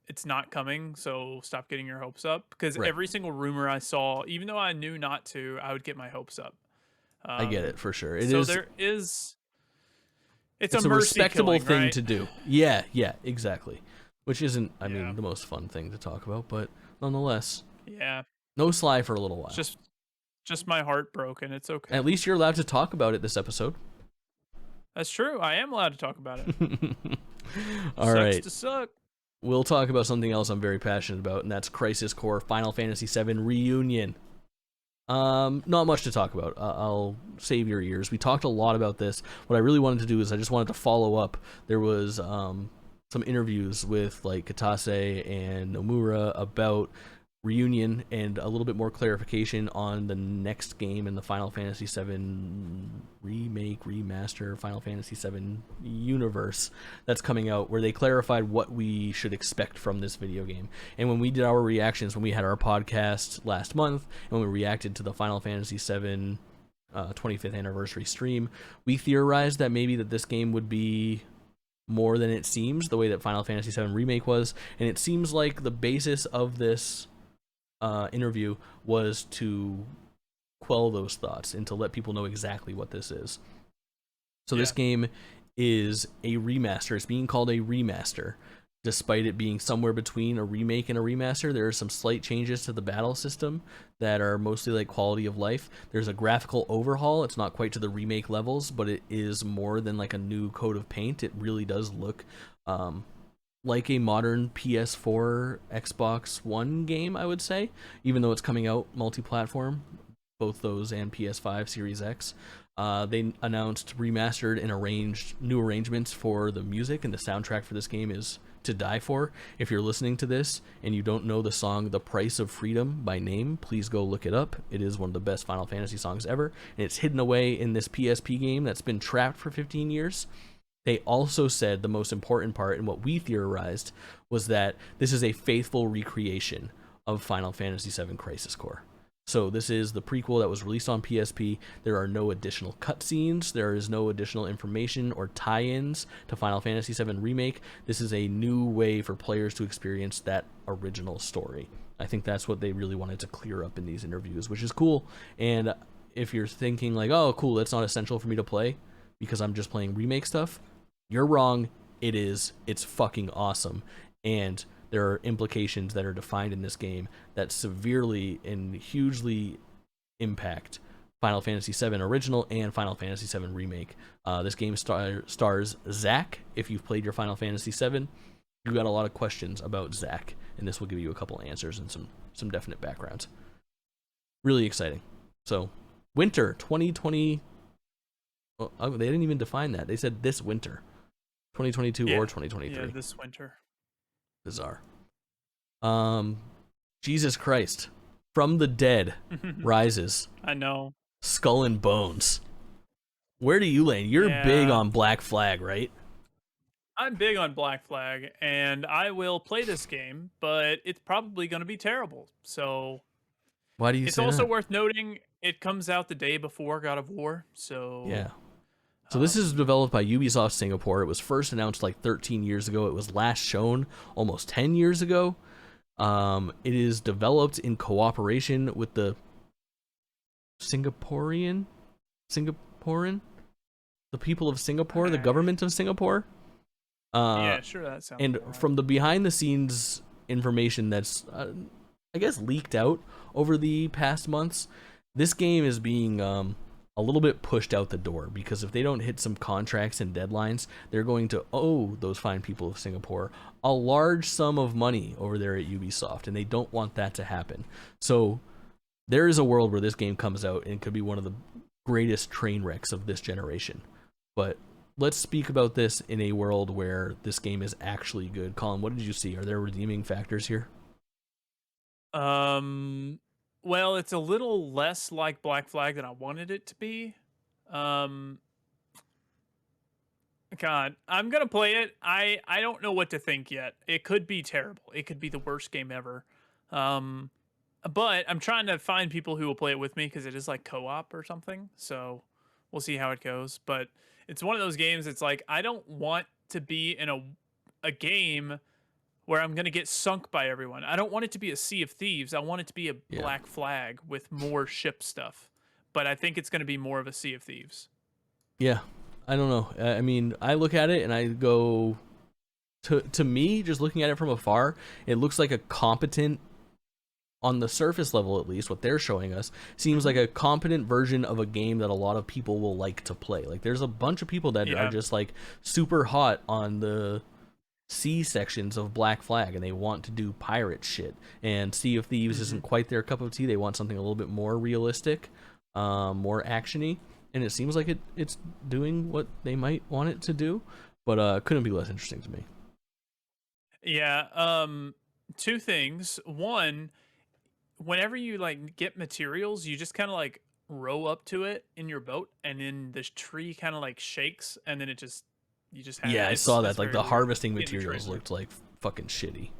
Speaker 2: it's not coming, so stop getting your hopes up, because
Speaker 1: Right.
Speaker 2: every single rumor I saw, even though I knew not to, I would get my hopes up.
Speaker 1: I get it for sure. It
Speaker 2: so
Speaker 1: is.
Speaker 2: there is. It's
Speaker 1: a
Speaker 2: mercy
Speaker 1: respectable
Speaker 2: killing,
Speaker 1: thing
Speaker 2: right?
Speaker 1: to do. Yeah, exactly. Which isn't, I
Speaker 2: Yeah.
Speaker 1: mean, the most fun thing to talk about, but nonetheless,
Speaker 2: Yeah,
Speaker 1: no Sly for a little while.
Speaker 2: just my heart broken. It's okay.
Speaker 1: At least you're allowed to talk about it this episode.
Speaker 2: That's true. I am allowed to talk about it.
Speaker 1: All right.
Speaker 2: Sucks to suck.
Speaker 1: We'll talk about something else I'm very passionate about, and that's Crisis Core Final Fantasy VII Reunion. Not much to talk about. I'll save your ears. We talked a lot about this. What I really wanted to do is I just wanted to follow up. There was some interviews with like Katase and Nomura about Reunion and a little bit more clarification on the next game in the Final Fantasy VII remake, remaster, Final Fantasy VII universe that's coming out, where they clarified what we should expect from this video game. And when we did our reactions, when we had our podcast last month, and when we reacted to the Final Fantasy VII 25th anniversary stream, we theorized that maybe that this game would be more than it seems, the way that Final Fantasy VII Remake was. And it seems like the basis of this interview was to quell those thoughts and to let people know exactly what this is. So this game is a remaster. It's being called a remaster. Despite it being somewhere between a remake and a remaster, there are some slight changes to the battle system that are mostly like quality of life. There's a graphical overhaul. It's not quite to the remake levels, but it is more than like a new coat of paint. It really does look like a modern PS4, Xbox One game, I would say, even though it's coming out multi-platform, both those and PS5 Series X. They announced remastered and arranged new arrangements for the music, and the soundtrack for this game is to die for. If you're listening to this and you don't know the song The Price of Freedom by name, please go look it up. It is one of the best Final Fantasy songs ever, and it's hidden away in this PSP game that's been trapped for 15 years. They also said the most important part, and what we theorized, was that this is a faithful recreation of Final Fantasy VII Crisis Core. So this is the prequel that was released on PSP. There are no additional cutscenes. There is no additional information or tie-ins to Final Fantasy VII Remake. This is a new way for players to experience that original story. I think that's what they really wanted to clear up in these interviews, which is cool. And if you're thinking like, oh, cool, that's not essential for me to play because I'm just playing remake stuff, you're wrong. It is. It's fucking awesome. And there are implications that are defined in this game that severely and hugely impact Final Fantasy VII Original and Final Fantasy VII Remake. This game stars Zack. If you've played your Final Fantasy VII, you got a lot of questions about Zack, and this will give you a couple answers and some definite backgrounds. Really exciting. So, winter 2020. Oh, they didn't even define that. They said this winter, 2022 or 2023.
Speaker 2: Yeah, this winter.
Speaker 1: Bizarre. Jesus Christ. From the Dead rises.
Speaker 2: I know.
Speaker 1: Skull and Bones. Where do you land? You're big on Black Flag, right?
Speaker 2: I'm big on Black Flag, and I will play this game, but it's probably going to be terrible. So
Speaker 1: why do you say that?
Speaker 2: It's also worth noting it comes out the day before God of War, so
Speaker 1: yeah. So this is developed by Ubisoft Singapore. It was first announced like 13 years ago. It was last shown almost 10 years ago. It is developed in cooperation with the Singaporean, the people of Singapore, the government of Singapore.
Speaker 2: Yeah, sure, that sounds.
Speaker 1: And
Speaker 2: right.
Speaker 1: From the behind-the-scenes information that's, I guess, leaked out over the past months, this game is being a little bit pushed out the door because if they don't hit some contracts and deadlines, they're going to owe those fine people of Singapore a large sum of money over there at Ubisoft, and they don't want that to happen. So there is a world where this game comes out and could be one of the greatest train wrecks of this generation. But let's speak about this in a world where this game is actually good. Colin, what did you see? Are there redeeming factors here?
Speaker 2: Well, it's a little less like Black Flag than I wanted it to be. God, I'm gonna play it. I don't know what to think yet. It could be terrible. It could be the worst game ever. But I'm trying to find people who will play it with me because it is like co-op or something. So we'll see how it goes. But it's one of those games. It's like I don't want to be in a game where I'm going to get sunk by everyone. I don't want it to be a Sea of Thieves. I want it to be a Black Flag with more ship stuff. But I think it's going to be more of a Sea of Thieves.
Speaker 1: Yeah, I don't know. I mean, I look at it and I go, to me, just looking at it from afar, it looks like a competent, on the surface level at least, what they're showing us, seems like a competent version of a game that a lot of people will like to play. Like, there's a bunch of people that are just, like, super hot on the sea sections of Black Flag and they want to do pirate shit, and Sea of Thieves isn't quite their cup of tea. They want something a little bit more realistic, more actiony, and it seems like it's doing what they might want it to do, but couldn't be less interesting to me.
Speaker 2: Yeah, two things. One, whenever you like get materials, you just kind of like row up to it in your boat, and then this tree kind of like shakes, and then you just have
Speaker 1: I saw that. Like the
Speaker 2: weird.
Speaker 1: harvesting materials looked like fucking shitty.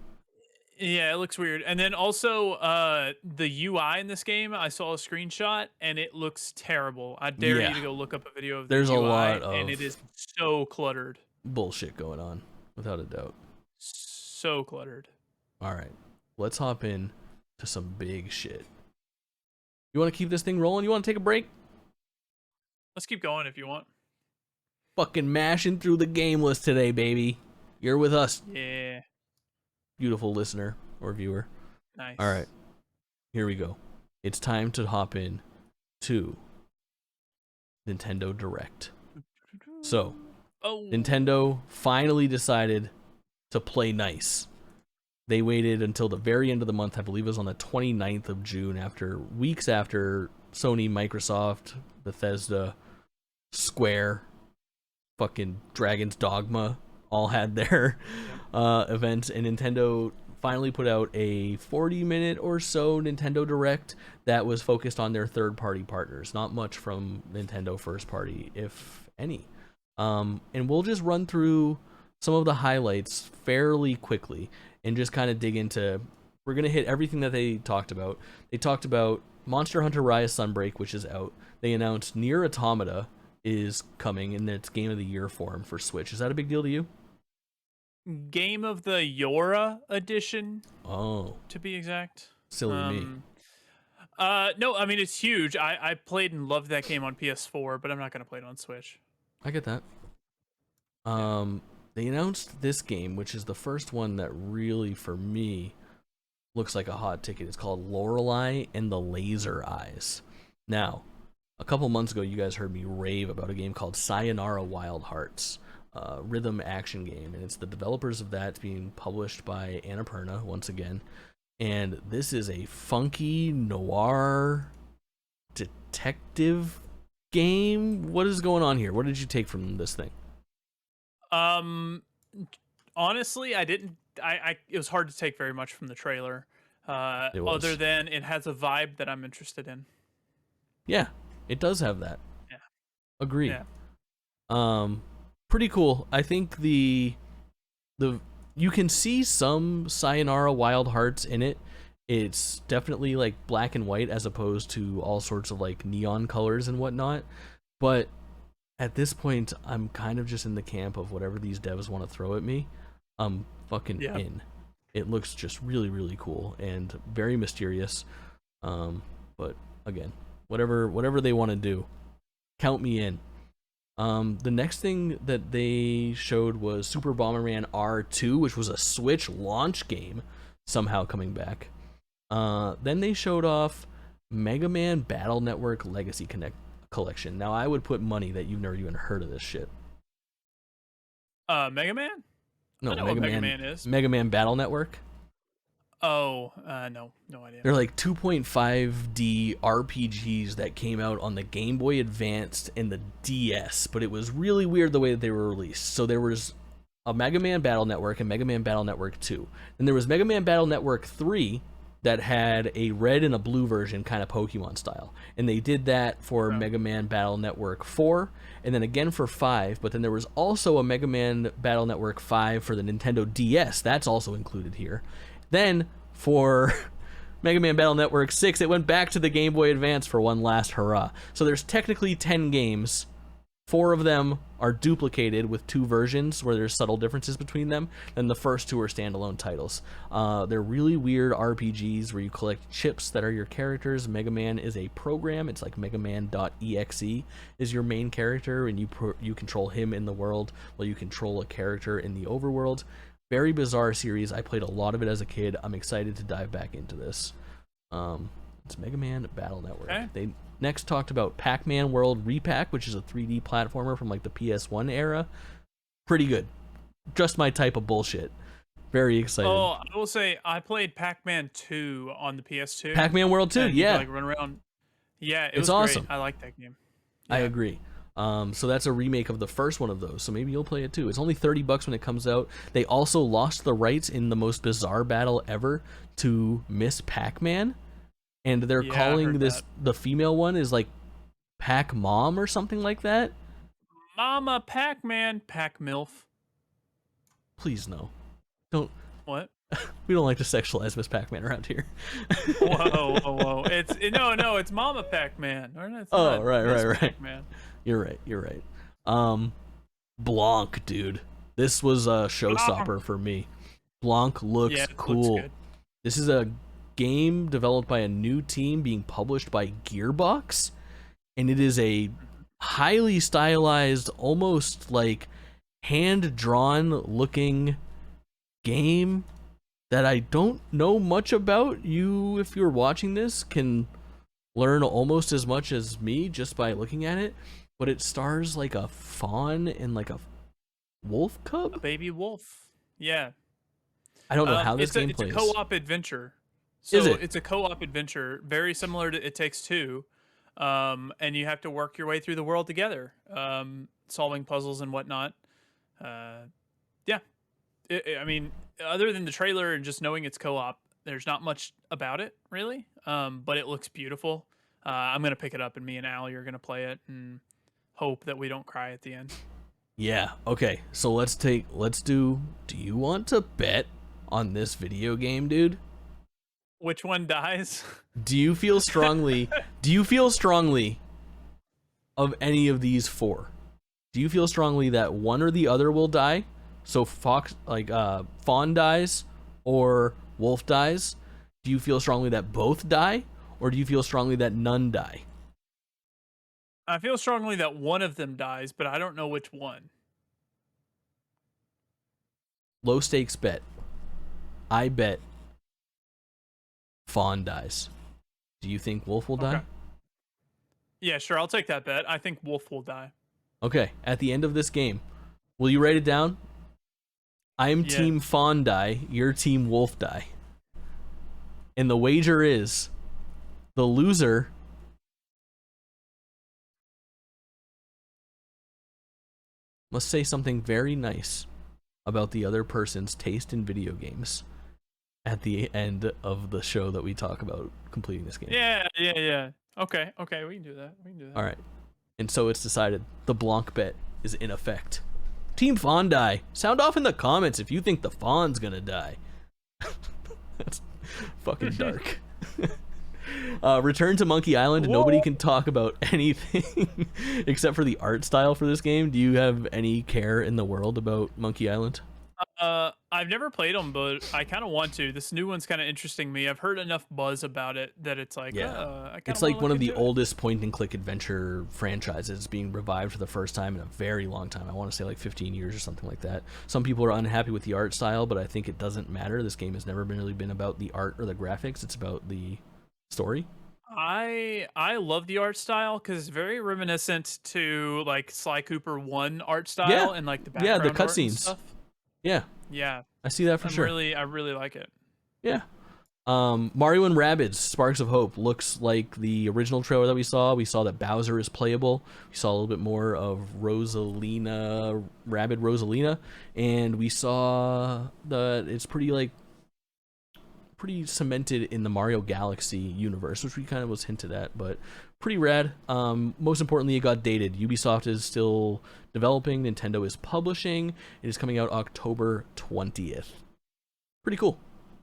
Speaker 2: Yeah, it looks weird. And then also the UI in this game, I saw a screenshot and it looks terrible. I dare you to go look up a video of the UI.
Speaker 1: There's a lot of
Speaker 2: and it is so cluttered.
Speaker 1: Bullshit going on, without a doubt.
Speaker 2: So cluttered.
Speaker 1: All right, let's hop in to some big shit. You want to keep this thing rolling? You want to take a break?
Speaker 2: Let's keep going if you want.
Speaker 1: Fucking mashing through the game list today, baby. You're with us.
Speaker 2: Yeah.
Speaker 1: Beautiful listener or viewer.
Speaker 2: Nice.
Speaker 1: All right. Here we go. It's time to hop in to Nintendo Direct. So, Nintendo finally decided to play nice. They waited until the very end of the month. I believe it was on the 29th of June, after weeks after Sony, Microsoft, Bethesda, Square, fucking Dragon's Dogma all had their events, and Nintendo finally put out a 40-minute or so Nintendo Direct that was focused on their third-party partners. Not much from Nintendo first-party, if any. And we'll just run through some of the highlights fairly quickly and just kind of dig into... We're going to hit everything that they talked about. They talked about Monster Hunter Rise Sunbreak, which is out. They announced Nier Automata is coming in its Game of the Year form for Switch. Is that a big deal to you?
Speaker 2: Game of the Yora edition.
Speaker 1: Oh,
Speaker 2: to be exact.
Speaker 1: Silly me.
Speaker 2: No, I mean it's huge. I played and loved that game on PS4, but I'm not gonna play it on Switch.
Speaker 1: I get that. They announced this game, which is the first one that really, for me, looks like a hot ticket. It's called Lorelei and the Laser Eyes. Now, a couple months ago, you guys heard me rave about a game called Sayonara Wild Hearts, rhythm action game, and it's the developers of that. It's being published by Annapurna once again, and this is a funky noir detective game. What is going on here? What did you take from this thing?
Speaker 2: Honestly, I didn't. It was hard to take very much from the trailer, other than it has a vibe that I'm interested in.
Speaker 1: Yeah, it does have that.
Speaker 2: Yeah.
Speaker 1: Agree. Yeah. Pretty cool. I think the you can see some Sayonara Wild Hearts in it. It's definitely like black and white as opposed to all sorts of like neon colors and whatnot. But at this point, I'm kind of just in the camp of whatever these devs want to throw at me. I'm fucking in. It looks just really, really cool and very mysterious. But again, whatever they want to do, count me in. The next thing that they showed was Super Bomberman R2, which was a Switch launch game, somehow coming back. Then they showed off Mega Man Battle Network Legacy Collection. Now, I would put money that you've never even heard of this shit.
Speaker 2: Mega Man?
Speaker 1: No,
Speaker 2: Mega Man is.
Speaker 1: Mega Man Battle Network.
Speaker 2: Oh, no idea.
Speaker 1: They're like 2.5D RPGs that came out on the Game Boy Advance and the DS, but it was really weird the way that they were released. So there was a Mega Man Battle Network and Mega Man Battle Network 2. And there was Mega Man Battle Network 3 that had a red and a blue version, kind of Pokemon style. And they did that for Mega Man Battle Network 4, and then again for 5, but then there was also a Mega Man Battle Network 5 for the Nintendo DS. That's also included here. Then, for Mega Man Battle Network 6, it went back to the Game Boy Advance for one last hurrah. So there's technically 10 games. 4 of them are duplicated with 2 versions where there's subtle differences between them, and the first 2 are standalone titles. They're really weird RPGs where you collect chips that are your characters. Mega Man is a program. It's like megaman.exe is your main character, and you control him in the world while you control a character in the overworld. Very bizarre series. I played a lot of it as a kid. I'm excited to dive back into this. It's Mega Man Battle Network. Okay. They next talked about Pac-Man World Repack, which is a 3D platformer from like the PS1 era. Pretty good. Just my type of bullshit. Very excited.
Speaker 2: Oh, I will say I played Pac-Man 2 on the PS2.
Speaker 1: Pac-Man World 2, yeah.
Speaker 2: Like run around. Yeah, it was
Speaker 1: awesome.
Speaker 2: Great. I like that game.
Speaker 1: Yeah. I agree. So that's a remake of the first one of those, so maybe you'll play it too. It's only $30 when it comes out. They also lost the rights in the most bizarre battle ever to Miss Pac-Man, and they're calling this, the female one is like Pac-Mom or something like that.
Speaker 2: Mama Pac-Man, Pac-Milf.
Speaker 1: Please no. Don't.
Speaker 2: What?
Speaker 1: We don't like to sexualize Miss Pac-Man around here.
Speaker 2: whoa. It's Mama Pac-Man.
Speaker 1: Oh, right.
Speaker 2: Pac-Man.
Speaker 1: You're right. Blanc, dude. This was a showstopper for me. Blanc looks cool. Looks good. This is a game developed by a new team being published by Gearbox, and it is a highly stylized, almost like hand-drawn looking game that I don't know much about. You, if you're watching this, can learn almost as much as me just by looking at it, but it stars like a fawn and like a wolf cub?
Speaker 2: A baby wolf. Yeah.
Speaker 1: I don't know how this game plays.
Speaker 2: It's a co-op adventure. So it's a co-op adventure, very similar to It Takes Two, and you have to work your way through the world together, solving puzzles and whatnot. Yeah. I mean, other than the trailer and just knowing it's co-op, there's not much about it, really, but it looks beautiful. I'm going to pick it up, and me and Allie are going to play it and hope that we don't cry at the end.
Speaker 1: Yeah, okay, so do you want to bet on this video game, dude?
Speaker 2: Which one dies?
Speaker 1: Do you feel strongly? Do you feel strongly of any of these four? Do you feel strongly that one or the other will die? So fawn dies or wolf dies? Do you feel strongly that both die, or do you feel strongly that none die?
Speaker 2: I feel strongly that one of them dies, but I don't know which one.
Speaker 1: Low stakes bet. I bet fawn dies. Do you think wolf will die?
Speaker 2: Yeah, sure. I'll take that bet. I think wolf will die.
Speaker 1: Okay. At the end of this game, will you write it down? I'm team fawn die. You're team wolf die. And the wager is the loser must say something very nice about the other person's taste in video games at the end of the show that we talk about completing this game.
Speaker 2: Yeah. Okay, we can do that.
Speaker 1: All right. And so it's decided. The Blanc bet is in effect. Team Fawn die. Sound off in the comments if you think the Fawn's gonna die. That's fucking dark. Return to Monkey Island. Whoa. Nobody can talk about anything except for the art style for this game. Do you have any care in the world about Monkey Island?
Speaker 2: I've never played them, but I kind of want to. This new one's kind of interesting me. I've heard enough buzz about it that it's like,
Speaker 1: it's like one of the oldest point-and-click adventure franchises being revived for the first time in a very long time. I want to say like 15 years or something like that. Some people are unhappy with the art style, but I think it doesn't matter. This game has never really been about the art or the graphics. It's about the story.
Speaker 2: I love the art style because it's very reminiscent to like Sly Cooper 1 art style and like the background
Speaker 1: the cutscenes. Yeah, I see that for sure.
Speaker 2: I really like it.
Speaker 1: Yeah. Mario and Rabbids Sparks of Hope looks like the original trailer that we saw. We saw that Bowser is playable. We saw a little bit more of Rosalina, Rabbid Rosalina, and we saw that it's pretty cemented in the Mario Galaxy universe, which we kind of was hinted at, but pretty rad. Most importantly, it got dated. Ubisoft is still developing, Nintendo is publishing. It is coming out October 20th. Pretty cool.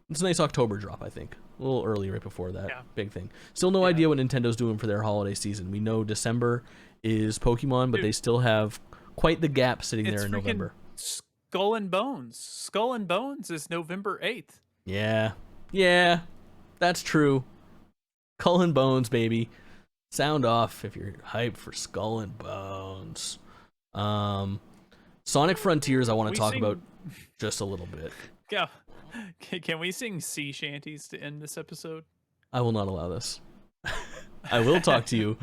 Speaker 1: It's a nice October drop, I think. A little early right before that big thing. Still no idea what Nintendo's doing for their holiday season. We know December is Pokemon, but they still have quite the gap sitting there in November.
Speaker 2: Skull and Bones. Skull and Bones is November 8th.
Speaker 1: Yeah, that's true. Skull and Bones, baby. Sound off if you're hyped for Skull and Bones. Sonic Frontiers I want to talk about just a little bit.
Speaker 2: Yeah. Can we sing sea shanties to end this episode?
Speaker 1: I will not allow this. I will talk to you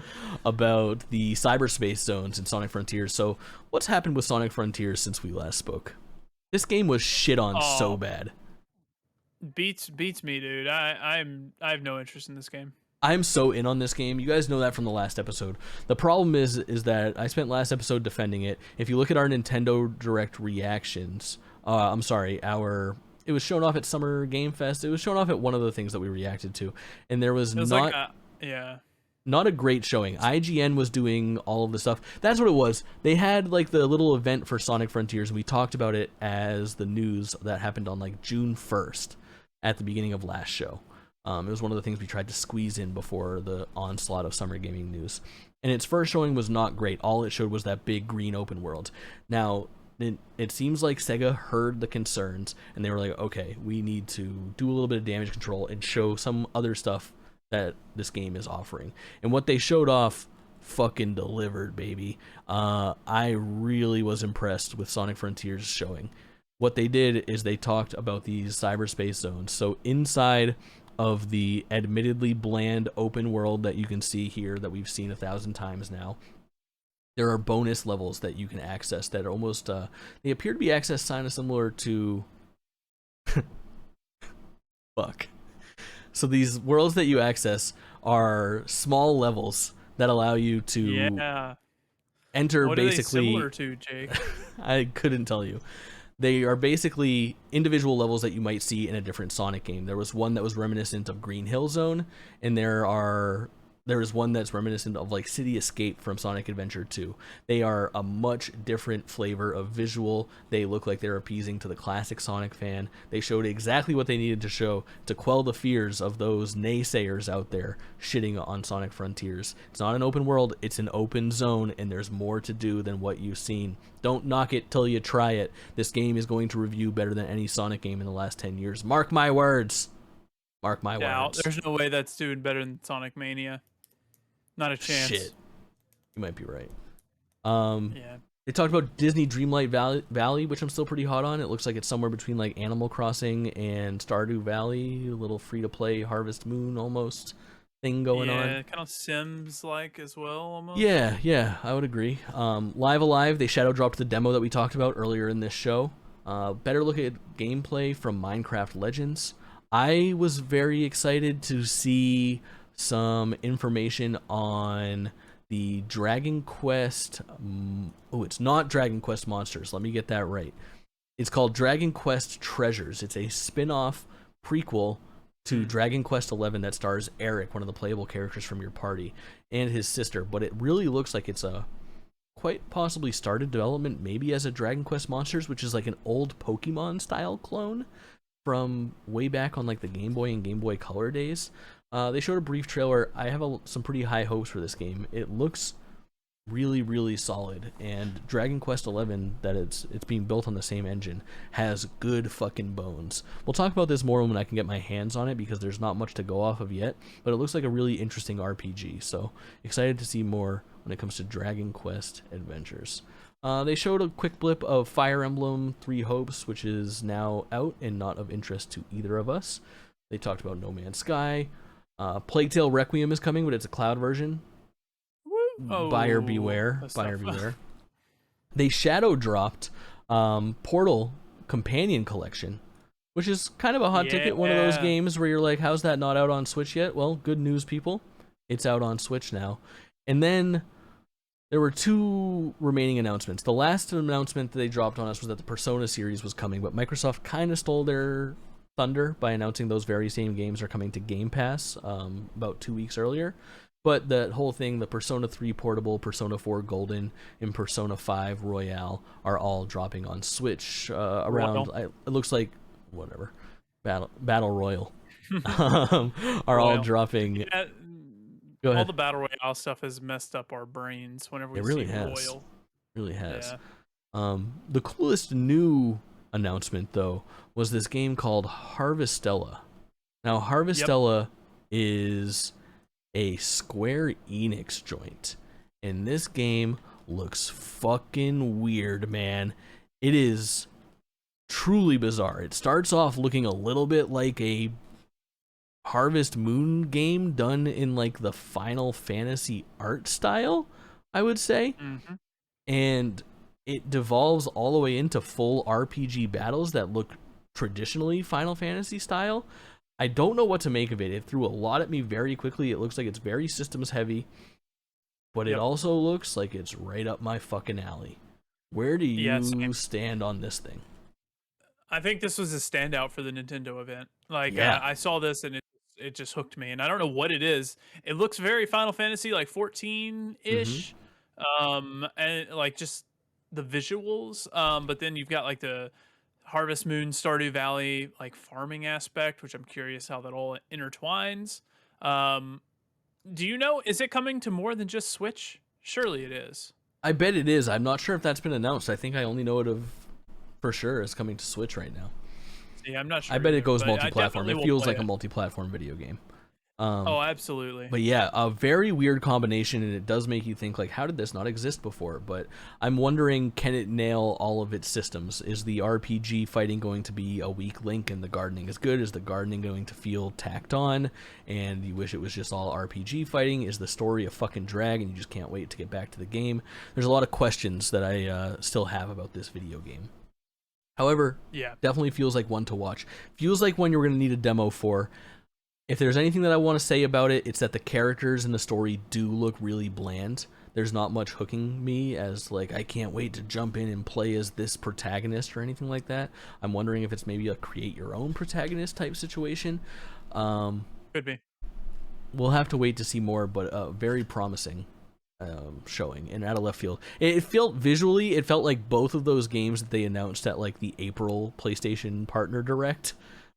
Speaker 1: about the cyberspace zones in Sonic Frontiers. So what's happened with Sonic Frontiers since we last spoke? This game was shit on so bad.
Speaker 2: Beats me, dude. I have no interest in this game.
Speaker 1: I'm so in on this game. You guys know that from the last episode. The problem is that I spent last episode defending it. If you look at our Nintendo Direct reactions, it was shown off at Summer Game Fest. It was shown off at one of the things that we reacted to, and there was not a great showing. IGN was doing all of the stuff. That's what it was. They had like the little event for Sonic Frontiers, and we talked about it as the news that happened on like June 1st at the beginning of last show. It was one of the things we tried to squeeze in before the onslaught of summer gaming news. And its first showing was not great. All it showed was that big green open world. Now, it seems like Sega heard the concerns, and they were like, okay, we need to do a little bit of damage control and show some other stuff that this game is offering. And what they showed off fucking delivered, baby. I really was impressed with Sonic Frontiers showing. What they did is they talked about these cyberspace zones. So inside of the admittedly bland open world that you can see here that we've seen 1,000 times now, there are bonus levels that you can access that are almost they appear to be accessed kind of similar to fuck. So these worlds that you access are small levels that allow you to enter
Speaker 2: what
Speaker 1: basically.
Speaker 2: What are they similar to, Jake?
Speaker 1: I couldn't tell you. They are basically individual levels that you might see in a different Sonic game. There was one that was reminiscent of Green Hill Zone, and there are there is one that's reminiscent of like City Escape from Sonic Adventure 2. They are a much different flavor of visual. They look like they're appeasing to the classic Sonic fan. They showed exactly what they needed to show to quell the fears of those naysayers out there shitting on Sonic Frontiers. It's not an open world, it's an open zone, and there's more to do than what you've seen. Don't knock it till you try it. This game is going to review better than any Sonic game in the last 10 years. Mark my words. Mark my words.
Speaker 2: There's no way that's doing better than Sonic Mania. Not a chance.
Speaker 1: Shit. You might be right.
Speaker 2: Yeah.
Speaker 1: They talked about Disney Dreamlight Valley, which I'm still pretty hot on. It looks like it's somewhere between like Animal Crossing and Stardew Valley, a little free-to-play Harvest Moon almost thing going on.
Speaker 2: Yeah, kind of Sims-like as well, almost.
Speaker 1: Yeah, I would agree. Live Alive, they shadow dropped the demo that we talked about earlier in this show. Better look at gameplay from Minecraft Legends. I was very excited to see some information on the Dragon Quest. It's not Dragon Quest Monsters. Let me get that right. It's called Dragon Quest Treasures. It's a spin-off prequel to Dragon Quest XI that stars Eric, one of the playable characters from your party, and his sister. But it really looks like it's a quite possibly started development maybe as a Dragon Quest Monsters, which is like an old Pokemon style clone from way back on like the Game Boy and Game Boy Color days. They showed a brief trailer. I have some pretty high hopes for this game. It looks really, really solid, and Dragon Quest XI, that it's being built on the same engine, has good fucking bones. We'll talk about this more when I can get my hands on it, because there's not much to go off of yet, but it looks like a really interesting RPG, so excited to see more when it comes to Dragon Quest Adventures. They showed a quick blip of Fire Emblem Three Hopes, which is now out and not of interest to either of us. They talked about No Man's Sky. Plague Tale Requiem is coming, but it's a cloud version. Buyer beware. Buyer beware. They shadow dropped Portal Companion Collection, which is kind of a hot ticket. One of those games where you're like, how's that not out on Switch yet? Well, good news, people. It's out on Switch now. And then there were two remaining announcements. The last announcement that they dropped on us was that the Persona series was coming, but Microsoft kind of stole their thunder by announcing those very same games are coming to Game Pass about 2 weeks earlier. But that whole thing, the Persona 3 Portable, Persona 4 Golden, and Persona 5 Royale are all dropping on Switch around, it looks like, whatever, Battle Royal are all dropping.
Speaker 2: Yeah,
Speaker 1: Go ahead.
Speaker 2: All the Battle Royale stuff has messed up our brains whenever we see Royal.
Speaker 1: It really has. Yeah. The coolest new announcement, though, was this game called Harvestella. Now, Harvestella is a Square Enix joint, and this game looks fucking weird, man. It is truly bizarre. It starts off looking a little bit like a Harvest Moon game done in like the Final Fantasy art style, I would say. And it devolves all the way into full RPG battles that look traditionally Final Fantasy style. I don't know what to make of it. It threw a lot at me very quickly. It looks like it's very systems heavy, but it also looks like it's right up my fucking alley. Where do you stand on this thing?
Speaker 2: I think this was a standout for the Nintendo event. Like, I saw this and it just hooked me, and I don't know what it is. It looks very Final Fantasy, like 14-ish, and like just the visuals. But then you've got like the Harvest Moon, Stardew Valley, like farming aspect, which I'm curious how that all intertwines. Do you know, is it coming to more than just Switch? Surely it is.
Speaker 1: I bet it is. I'm not sure if that's been announced. I think I only know it for sure is coming to Switch right now.
Speaker 2: Yeah, I'm not sure.
Speaker 1: I bet it goes multi-platform. It feels like a multi-platform video game.
Speaker 2: Oh, absolutely.
Speaker 1: But yeah, a very weird combination, and it does make you think, like, how did this not exist before? But I'm wondering, can it nail all of its systems? Is the RPG fighting going to be a weak link and the gardening is good? Is the gardening going to feel tacked on and you wish it was just all RPG fighting? Is the story a fucking drag and you just can't wait to get back to the game? There's a lot of questions that I still have about this video game. However, definitely feels like one to watch. Feels like one you're going to need a demo for. If there's anything that I want to say about it, it's that the characters in the story do look really bland. There's not much hooking me as, like, I can't wait to jump in and play as this protagonist or anything like that. I'm wondering if it's maybe a create your own protagonist type situation.
Speaker 2: Could be.
Speaker 1: we'll have to wait to see more, but very promising showing and out of left field. It felt visually, it felt like both of those games that they announced at like the April PlayStation Partner Direct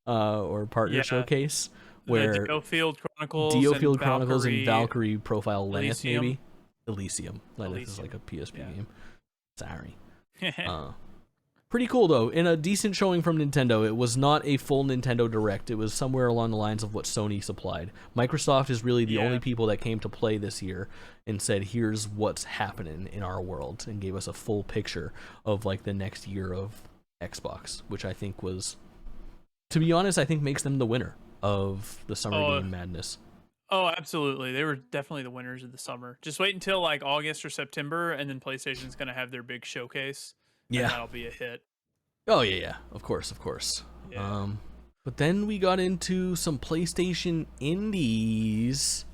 Speaker 1: or Partner Showcase, where
Speaker 2: Diofield Chronicles
Speaker 1: and Valkyrie Profile Lenneth,
Speaker 2: Elysium.
Speaker 1: maybe Elysium. Lenneth is like a PSP game. Sorry. Pretty cool though, in a decent showing from Nintendo. It was not a full Nintendo Direct. It was somewhere along the lines of what Sony supplied. Microsoft is really the only people that came to play this year and said, here's what's happening in our world, and gave us a full picture of like the next year of Xbox, which I think was, to be honest, I think makes them the winner of the summer game madness.
Speaker 2: Oh, absolutely. They were definitely the winners of the summer. Just wait until like August or September, and then PlayStation's going to have their big showcase. Yeah, and that'll be a hit.
Speaker 1: Oh yeah, of course. Yeah. But then we got into some PlayStation indies,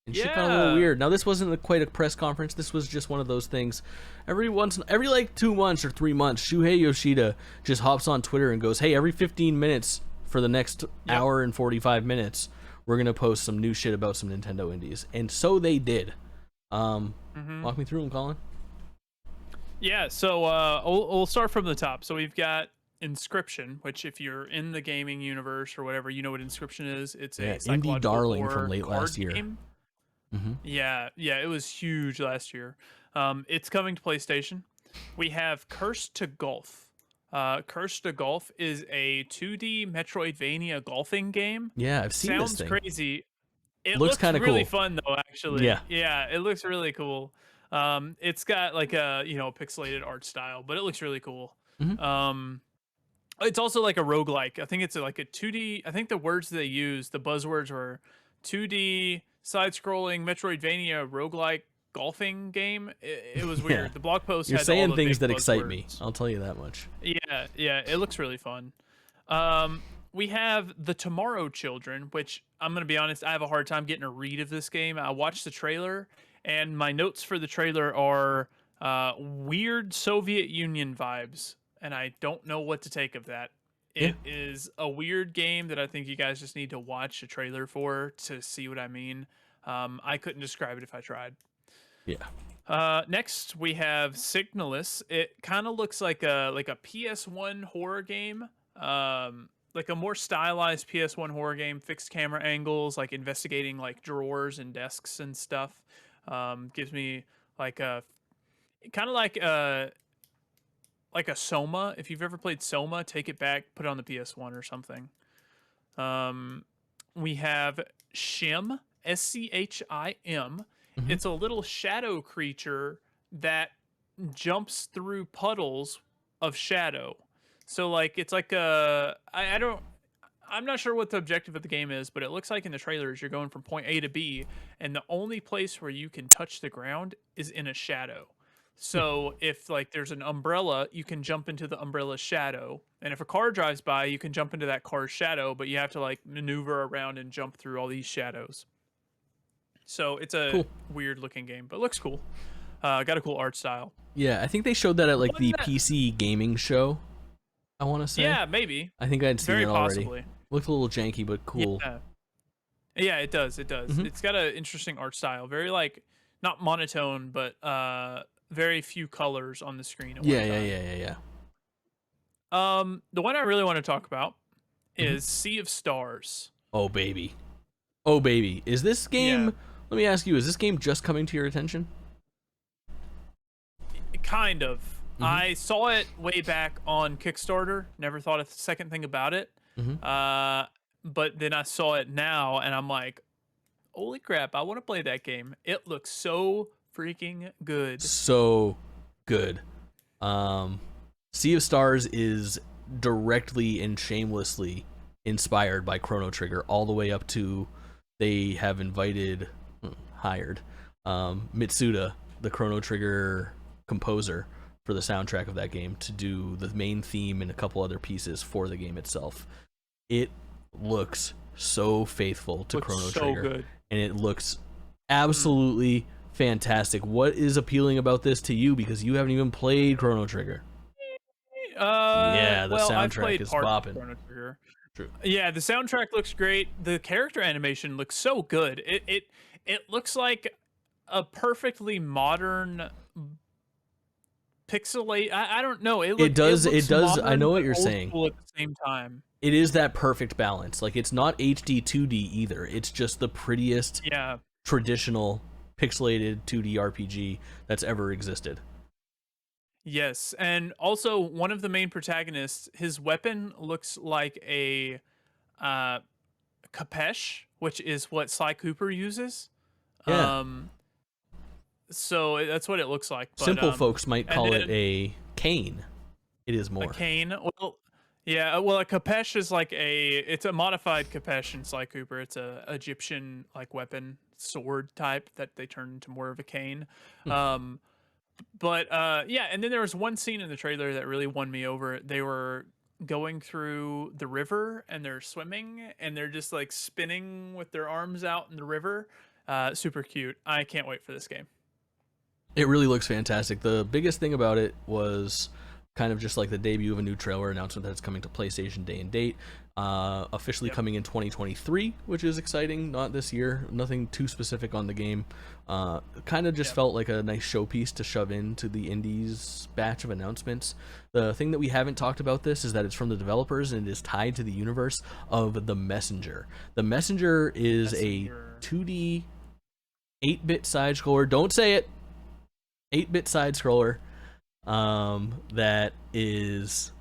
Speaker 1: and shit got a little weird. Now this wasn't quite a press conference. This was just one of those things. Every like 2 months or 3 months, Shuhei Yoshida just hops on Twitter and goes, "Hey, every 15 minutes for the next hour and 45 minutes, we're gonna post some new shit about some Nintendo indies." And so they did. Walk me through them, Kaulin.
Speaker 2: Yeah, so we'll start from the top. So we've got Inscription, which if you're in the gaming universe or whatever, you know what Inscription is. It's a
Speaker 1: indie darling from late last year.
Speaker 2: Yeah, it was huge last year. It's coming to PlayStation. We have Cursed to Golf. Cursed to Golf is a 2D Metroidvania golfing game.
Speaker 1: Yeah, I've seen this thing.
Speaker 2: Sounds crazy. It
Speaker 1: looks kind of
Speaker 2: really
Speaker 1: cool.
Speaker 2: Fun though, actually. Yeah, it looks really cool. It's got like a pixelated art style, but it looks really cool. It's also like a roguelike. I think it's like a 2D. I think the words they use, the buzzwords were 2D side-scrolling Metroidvania roguelike golfing game. It was weird. Yeah. The blog post.
Speaker 1: You're
Speaker 2: had
Speaker 1: saying
Speaker 2: all the
Speaker 1: things that
Speaker 2: buzzwords.
Speaker 1: Excite me. I'll tell you that much.
Speaker 2: Yeah. It looks really fun. We have The Tomorrow Children, which I'm gonna be honest, I have a hard time getting a read of this game. I watched the trailer, and my notes for the trailer are weird Soviet Union vibes, and I don't know what to take of that. It is a weird game that I think you guys just need to watch a trailer for to see what I mean. I couldn't describe it if I tried.
Speaker 1: Yeah.
Speaker 2: Next, we have Signalus. It kind of looks like a PS1 horror game. Like a more stylized PS1 horror game, fixed camera angles, like investigating like drawers and desks and stuff. Gives me like a kind of like a Soma. If you've ever played Soma, take it back, put it on the PS1 or something. We have Shim, Schim. It's a little shadow creature that jumps through puddles of shadow. So like it's like I'm not sure what the objective of the game is, but it looks like in the trailers you're going from point A to B, and the only place where you can touch the ground is in a shadow. So if like there's an umbrella, you can jump into the umbrella's shadow, and if a car drives by, you can jump into that car's shadow, but you have to like maneuver around and jump through all these shadows. So it's a weird looking game, but it looks cool. Got a cool art style.
Speaker 1: Yeah, I think they showed that at like the PC gaming show, I want to say.
Speaker 2: Yeah, maybe.
Speaker 1: I think I'd seen it already.
Speaker 2: Possibly.
Speaker 1: Looked a little janky, but cool.
Speaker 2: Yeah, it does. It's got an interesting art style. Very like, not monotone, but very few colors on the screen at one time.
Speaker 1: Yeah.
Speaker 2: The one I really want to talk about is Sea of Stars.
Speaker 1: Oh baby. Is this game, let me ask you, is this game just coming to your attention?
Speaker 2: Kind of. I saw it way back on Kickstarter, never thought a second thing about it. But then I saw it now and I'm like, holy crap, I want to play that game. It looks so freaking good.
Speaker 1: So good. Sea of Stars is directly and shamelessly inspired by Chrono Trigger, all the way up to they have hired Mitsuda, the Chrono Trigger composer, for the soundtrack of that game to do the main theme and a couple other pieces for the game itself. It looks so faithful to Chrono Trigger. Good. And it looks absolutely fantastic. What is appealing about this to you, because you haven't even played Chrono Trigger? The soundtrack is bopping.
Speaker 2: Chrono Trigger.
Speaker 1: True.
Speaker 2: Yeah, the soundtrack looks great. The character animation looks so good. It looks like a perfectly modern pixelate. I don't know.
Speaker 1: It does. It
Speaker 2: looks
Speaker 1: does. I
Speaker 2: modern
Speaker 1: know what
Speaker 2: but
Speaker 1: you're
Speaker 2: old
Speaker 1: saying.
Speaker 2: school at the same time.
Speaker 1: It is that perfect balance. Like, it's not HD 2D either. It's just the prettiest
Speaker 2: Yeah.
Speaker 1: traditional pixelated 2D RPG that's ever existed.
Speaker 2: Yes, and also one of the main protagonists, his weapon looks like a uh Kapesh, which is what Sly Cooper uses.
Speaker 1: Yeah.
Speaker 2: So that's what it looks like. But
Speaker 1: Simple folks might
Speaker 2: and
Speaker 1: call
Speaker 2: then
Speaker 1: it a cane. It is
Speaker 2: a
Speaker 1: more.
Speaker 2: cane. Well, yeah. Well, a Kapesh is like it's a modified Kapesh in Sly Cooper. It's a Egyptian like weapon sword type that they turn into more of a cane. But yeah, and then there was one scene in the trailer that really won me over. They were going through the river and they're swimming and they're just like spinning with their arms out in the river. Super cute. I can't wait for this game.
Speaker 1: It really looks fantastic. The biggest thing about it was kind of just like the debut of a new trailer announcement that it's coming to PlayStation day and date. Officially coming in 2023, which is exciting. Not this year. Nothing too specific on the game. Kind of just felt like a nice showpiece to shove into the indies batch of announcements. The thing that we haven't talked about this is that it's from the developers and it is tied to the universe of The Messenger. The Messenger is a 2D 8-bit side scroller. Don't say it. 8-bit side scroller that is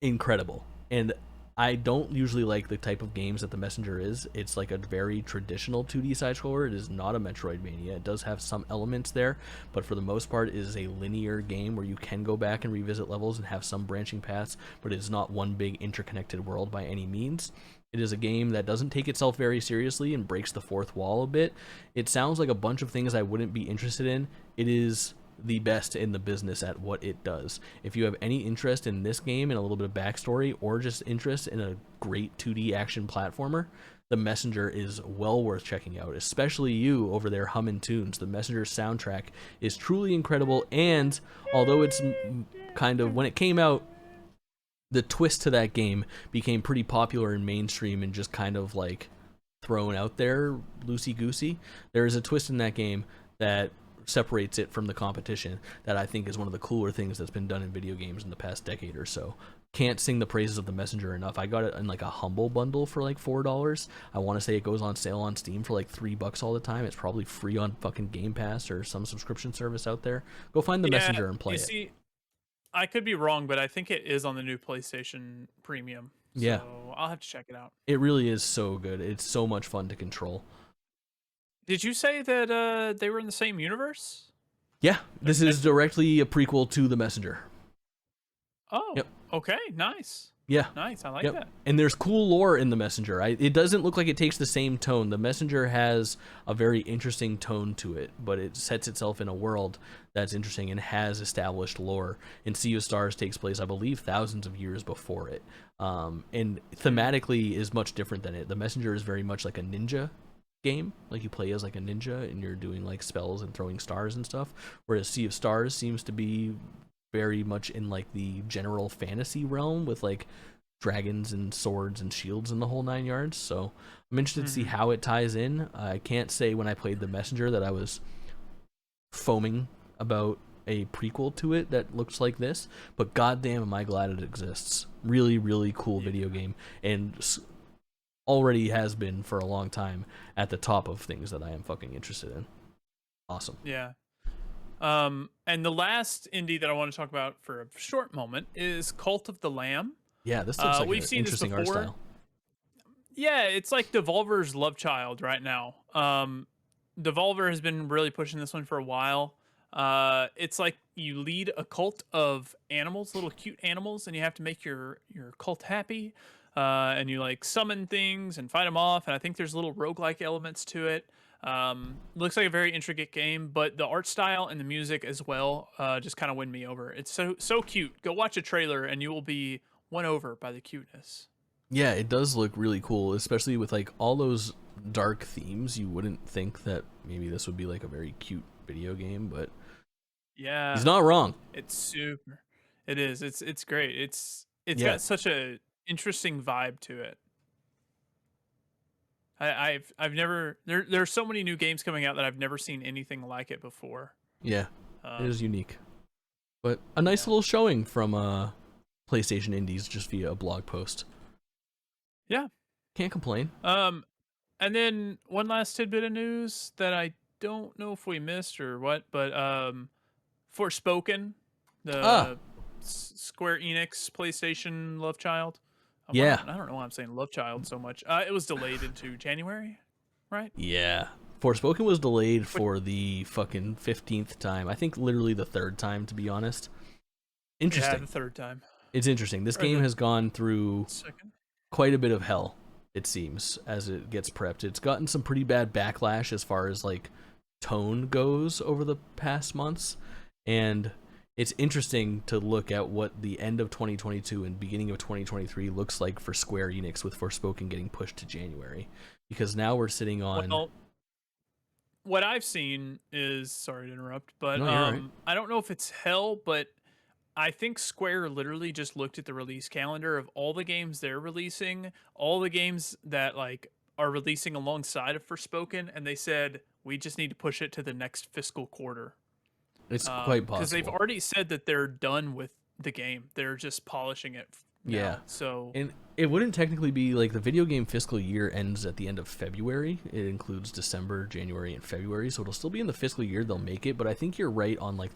Speaker 1: incredible. And I don't usually like the type of games that The Messenger is. It's like a very traditional 2D side scroller. It is not a Metroidvania. It does have some elements there, but for the most part it is a linear game where you can go back and revisit levels and have some branching paths, but it is not one big interconnected world by any means. It is a game that doesn't take itself very seriously and breaks the fourth wall a bit. It sounds like a bunch of things I wouldn't be interested in. It is the best in the business at what it does. If you have any interest in this game and a little bit of backstory, or just interest in a great 2D action platformer, The Messenger is well worth checking out, especially you over there humming tunes. The Messenger soundtrack is truly incredible, and although it's kind of, when it came out, the twist to that game became pretty popular and mainstream and just kind of like thrown out there loosey-goosey. There is a twist in that game that separates it from the competition that I think is one of the cooler things that's been done in video games in the past decade or so. Can't sing the praises of The Messenger enough. I got it in like a humble bundle for like $4. I want to say it goes on sale on Steam for like $3 all the time. It's probably free on fucking Game Pass or some subscription service out there. Go find The Messenger and play it.
Speaker 2: See, I could be wrong, but I think it is on the new PlayStation Premium.
Speaker 1: Yeah.
Speaker 2: So I'll have to check it out.
Speaker 1: It really is so good. It's so much fun to control.
Speaker 2: Did you say that they were in the same universe?
Speaker 1: Yeah, this is directly a prequel to The Messenger.
Speaker 2: Oh, yep. Okay, nice.
Speaker 1: Yeah.
Speaker 2: Nice, I like that.
Speaker 1: And there's cool lore in The Messenger. It doesn't look like it takes the same tone. The Messenger has a very interesting tone to it, but it sets itself in a world that's interesting and has established lore. And Sea of Stars takes place, I believe, thousands of years before it. And thematically is much different than it. The Messenger is very much like a ninja game, like you play as like a ninja and you're doing like spells and throwing stars and stuff, whereas Sea of Stars seems to be very much in like the general fantasy realm with like dragons and swords and shields and the whole 9 yards. So I'm interested to see how it ties in. I can't say when I played The Messenger that I was foaming about a prequel to it that looks like this, but goddamn am I glad it exists. Really, really cool video game, and already has been for a long time at the top of things that I am fucking interested in. Awesome.
Speaker 2: Yeah. And the last indie that I want to talk about for a short moment is Cult of the Lamb.
Speaker 1: Yeah, this looks like
Speaker 2: we've
Speaker 1: an
Speaker 2: seen
Speaker 1: interesting
Speaker 2: this
Speaker 1: art
Speaker 2: before.
Speaker 1: style.
Speaker 2: Yeah, it's like Devolver's love child right now. Devolver has been really pushing this one for a while. It's like you lead a cult of animals, little cute animals, and you have to make your cult happy. And you like summon things and fight them off. And I think there's little roguelike elements to it. Looks like a very intricate game, but the art style and the music as well just kind of win me over. It's so cute. Go watch a trailer and you will be won over by the cuteness.
Speaker 1: Yeah, it does look really cool, especially with like all those dark themes. You wouldn't think that maybe this would be like a very cute video game, but
Speaker 2: yeah,
Speaker 1: he's not wrong.
Speaker 2: It's super. It is. It's great. It's
Speaker 1: Yeah.
Speaker 2: got such a interesting vibe to it. I've never there's so many new games coming out that I've never seen anything like it before.
Speaker 1: Yeah, it is unique. But a nice little showing from PlayStation Indies just via a blog post.
Speaker 2: Yeah.
Speaker 1: Can't complain.
Speaker 2: And then one last tidbit of news that I don't know if we missed or what, but Forspoken, the Square Enix PlayStation love child. I don't know why I'm saying love child so much. It was delayed into January, right?
Speaker 1: Yeah. Forspoken was delayed for the fucking 15th time. I think literally the third time, to be honest. Interesting.
Speaker 2: Yeah, the third time.
Speaker 1: It's interesting. This game has gone through quite a bit of hell, it seems, as it gets prepped. It's gotten some pretty bad backlash as far as like tone goes over the past months, and it's interesting to look at what the end of 2022 and beginning of 2023 looks like for Square Enix with Forspoken getting pushed to January, because now we're sitting on...
Speaker 2: Well, what I've seen is, sorry to interrupt, but
Speaker 1: right.
Speaker 2: I don't know if it's hell, but I think Square literally just looked at the release calendar of all the games they're releasing, all the games that like are releasing alongside of Forspoken, and they said, we just need to push it to the next fiscal quarter.
Speaker 1: It's quite possible.
Speaker 2: Because they've already said that they're done with the game. They're just polishing it now.
Speaker 1: Yeah.
Speaker 2: So...
Speaker 1: And it wouldn't technically be like the video game fiscal year ends at the end of February. It includes December, January, and February, so it'll still be in the fiscal year they'll make it, but I think you're right on like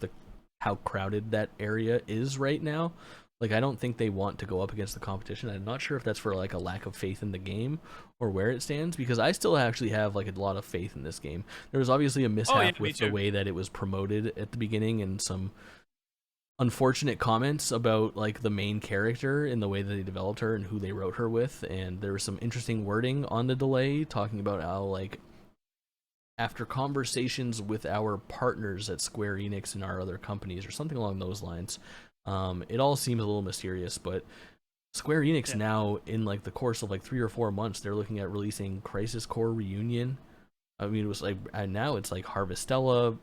Speaker 1: how crowded that area is right now. Like, I don't think they want to go up against the competition. I'm not sure if that's for like a lack of faith in the game or where it stands, because I still actually have like a lot of faith in this game. There was obviously a mishap with the way that it was promoted at the beginning and some unfortunate comments about like the main character and the way that they developed her and who they wrote her with, and there was some interesting wording on the delay talking about how like after conversations with our partners at Square Enix and our other companies or something along those lines, it all seems a little mysterious, but Square Enix now, in like the course of like 3 or 4 months, they're looking at releasing Crisis Core Reunion. I mean, it was like, and now it's like Harvestella,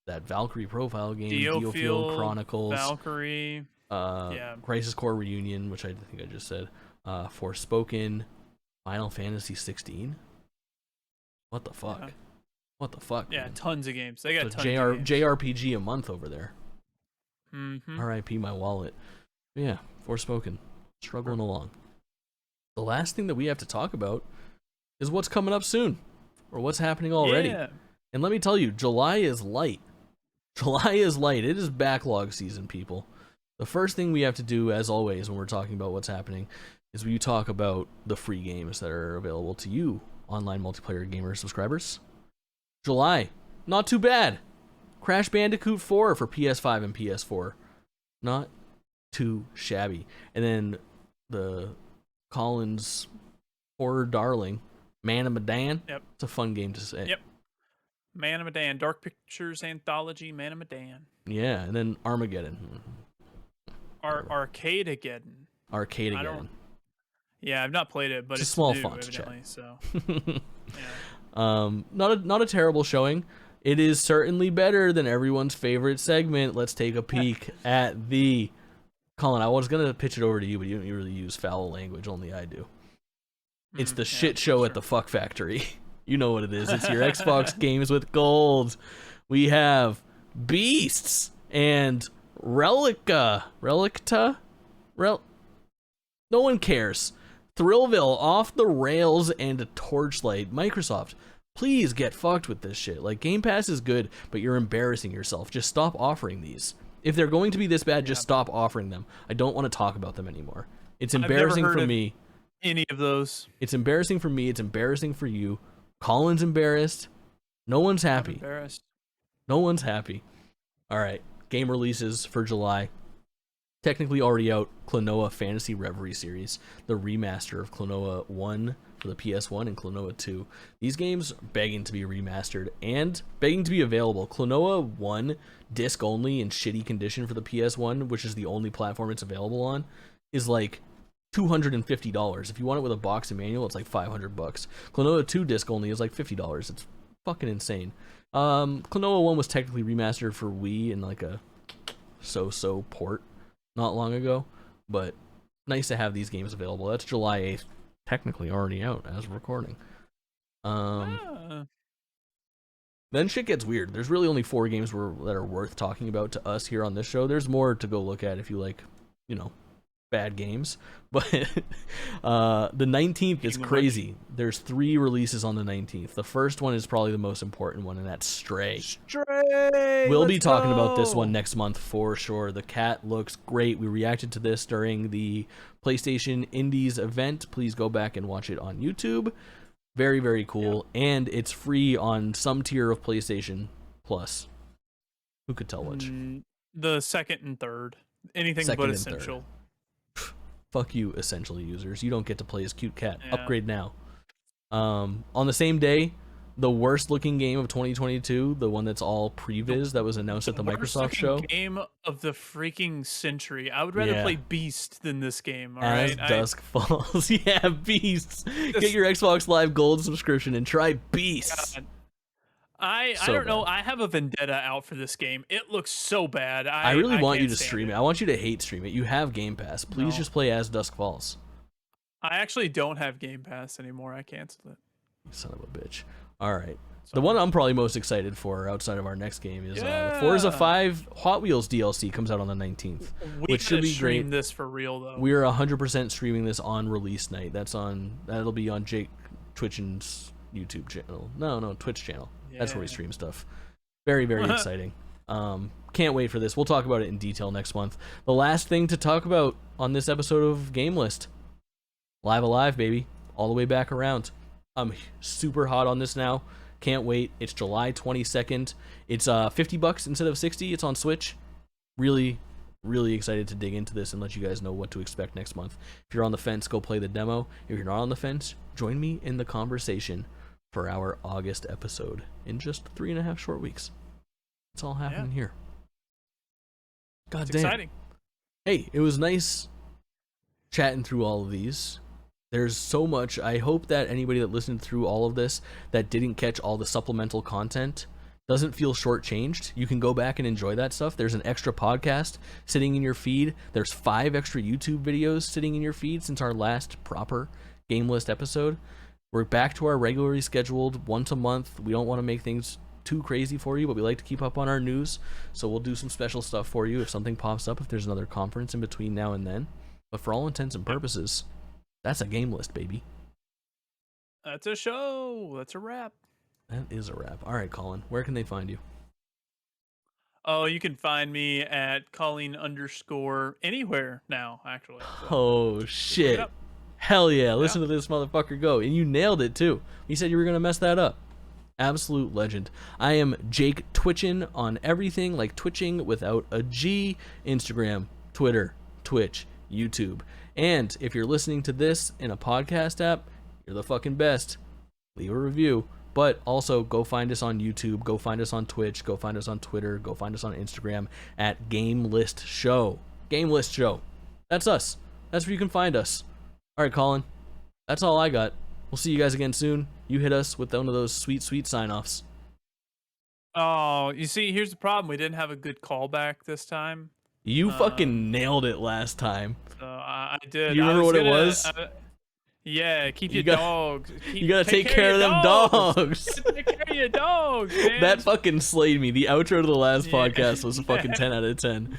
Speaker 1: that Valkyrie profile game, Diofield Chronicles,
Speaker 2: Valkyrie,
Speaker 1: Crisis Core Reunion, which I think I just said, Forspoken, Final Fantasy 16. What the fuck? What the fuck?
Speaker 2: Yeah,
Speaker 1: man?
Speaker 2: tons of games. They got tons of games.
Speaker 1: JRPG a month over there.
Speaker 2: Mm-hmm.
Speaker 1: R.I.P. my wallet. Yeah, Forspoken, struggling along. The last thing that we have to talk about is what's coming up soon, or what's happening already.
Speaker 2: Yeah.
Speaker 1: And let me tell you, July is light. July is light. It is backlog season, people. The first thing we have to do, as always, when we're talking about what's happening, is we talk about the free games that are available to you, online multiplayer gamer subscribers. July, not too bad. Crash Bandicoot 4 for PS5 and PS4. Not too shabby. And then the Kaulin's horror darling, Man of Medan.
Speaker 2: Yep.
Speaker 1: It's a fun game to say.
Speaker 2: Yep. Man of Medan, Dark Pictures Anthology, Man of Medan.
Speaker 1: Yeah, and then Armageddon.
Speaker 2: Arcade-ageddon.
Speaker 1: Arcade-ageddon.
Speaker 2: Yeah, I've not played it, but it's
Speaker 1: a small
Speaker 2: new,
Speaker 1: font
Speaker 2: evidently,
Speaker 1: check.
Speaker 2: so.
Speaker 1: Not a terrible showing. It is certainly better than everyone's favorite segment. Let's take a peek at the... Colin, I was going to pitch it over to you, but you don't really use foul language. Only I do. It's the shit show at the Fuck Factory. You know what it is. It's your Xbox games with gold. We have Beasts and Relicta. No one cares. Thrillville, Off the Rails, and Torchlight. Microsoft, please get fucked with this shit. Like, Game Pass is good, but you're embarrassing yourself. Just stop offering these. If they're going to be this bad, just stop offering them. I don't want to talk about them anymore. It's embarrassing for me.
Speaker 2: Any of those.
Speaker 1: It's embarrassing for me. It's embarrassing for you. Colin's embarrassed. No one's happy.
Speaker 2: I'm embarrassed.
Speaker 1: No one's happy. All right. Game releases for July. Technically already out, Klonoa Fantasy Reverie series, the remaster of Klonoa 1 for the PS1 and Klonoa 2. These games begging to be remastered and begging to be available. Klonoa 1, disc only in shitty condition for the PS1, which is the only platform it's available on, is like $250. If you want it with a box and manual, it's like $500. Klonoa 2 disc only is like $50. It's fucking insane. Klonoa 1 was technically remastered for Wii in like a so-so port not long ago, but nice to have these games available. That's July 8th, technically already out as we're recording. Then shit gets weird. There's really only 4 games that are worth talking about to us here on this show. There's more to go look at if you like, bad games. But the 19th is crazy. There's 3 releases on the 19th. The first one is probably the most important one, and that's Stray. We'll be talking about this one next month for sure. The cat looks great. We reacted to this during the PlayStation Indies event. Please go back and watch it on YouTube. Very, very cool. Yeah. And it's free on some tier of PlayStation Plus. Who could tell which?
Speaker 2: The second and third. Anything but Essential.
Speaker 1: Fuck you, Essential users. You don't get to play as cute cat. Yeah. Upgrade now. On the same day, the worst looking game of 2022, the one that's all previs that was announced at the Microsoft show.
Speaker 2: Game of the freaking century. I would rather play Beast than this game. All
Speaker 1: As
Speaker 2: right?
Speaker 1: Dusk Falls. Yeah, Beasts. Get your Xbox Live Gold subscription and try Beasts.
Speaker 2: God. I don't know. I have a vendetta out for this game. It looks so bad.
Speaker 1: I really want you to stream it. I want you to hate stream it. You have Game Pass. Please just play As Dusk Falls.
Speaker 2: I actually don't have Game Pass anymore. I canceled it.
Speaker 1: You son of a bitch. All right. The one I'm probably most excited for outside of our next game is Forza 5 Hot Wheels DLC comes out on the 19th, which should be great.
Speaker 2: This for real though.
Speaker 1: We are 100% streaming this on release night. That'll be on Jake Twitchin's YouTube channel. No, Twitch channel. Yeah. That's where we stream stuff. Very, very exciting. Can't wait for this. We'll talk about it in detail next month. The last thing to talk about on this episode of GameList. Live Alive, baby. All the way back around. I'm super hot on this now. Can't wait. It's July 22nd. It's $50 instead of $60. It's on Switch. Really, really excited to dig into this and let you guys know what to expect next month. If you're on the fence, go play the demo. If you're not on the fence, join me in the conversation for our August episode in just 3.5 short weeks. It's all happening here. God damn. Exciting. Hey, it was nice chatting through all of these. There's so much. I hope that anybody that listened through all of this that didn't catch all the supplemental content doesn't feel shortchanged. You can go back and enjoy that stuff. There's an extra podcast sitting in your feed. There's 5 extra YouTube videos sitting in your feed since our last proper GameList episode. We're back to our regularly scheduled once a month. We don't want to make things too crazy for you, but we like to keep up on our news. So we'll do some special stuff for you if something pops up, if there's another conference in between now and then. But for all intents and purposes, that's a GameList, baby.
Speaker 2: That's a show. That's a wrap.
Speaker 1: That is a wrap. All right, Kaulin, where can they find you?
Speaker 2: Oh, you can find me at Kaulin _ anywhere now, actually. So.
Speaker 1: Oh, shit. Hell yeah. Listen to this motherfucker go. And you nailed it, too. You said you were going to mess that up. Absolute legend. I am Jake Twitchin on everything, like twitching without a G. Instagram, Twitter, Twitch, YouTube. And if you're listening to this in a podcast app, you're the fucking best. Leave a review. But also, go find us on YouTube. Go find us on Twitch. Go find us on Twitter. Go find us on Instagram at GameList Show. GameList Show. That's us. That's where you can find us. All right, Kaulin. That's all I got. We'll see you guys again soon. You hit us with one of those sweet, sweet sign-offs.
Speaker 2: Oh, you see, here's the problem. We didn't have a good callback this time.
Speaker 1: You fucking nailed it last time.
Speaker 2: So I did.
Speaker 1: You remember what it was?
Speaker 2: Yeah, keep your dogs.
Speaker 1: You gotta take care of them dogs.
Speaker 2: Take care of your dogs, man.
Speaker 1: That fucking slayed me. The outro to the last podcast was a fucking 10 out of 10.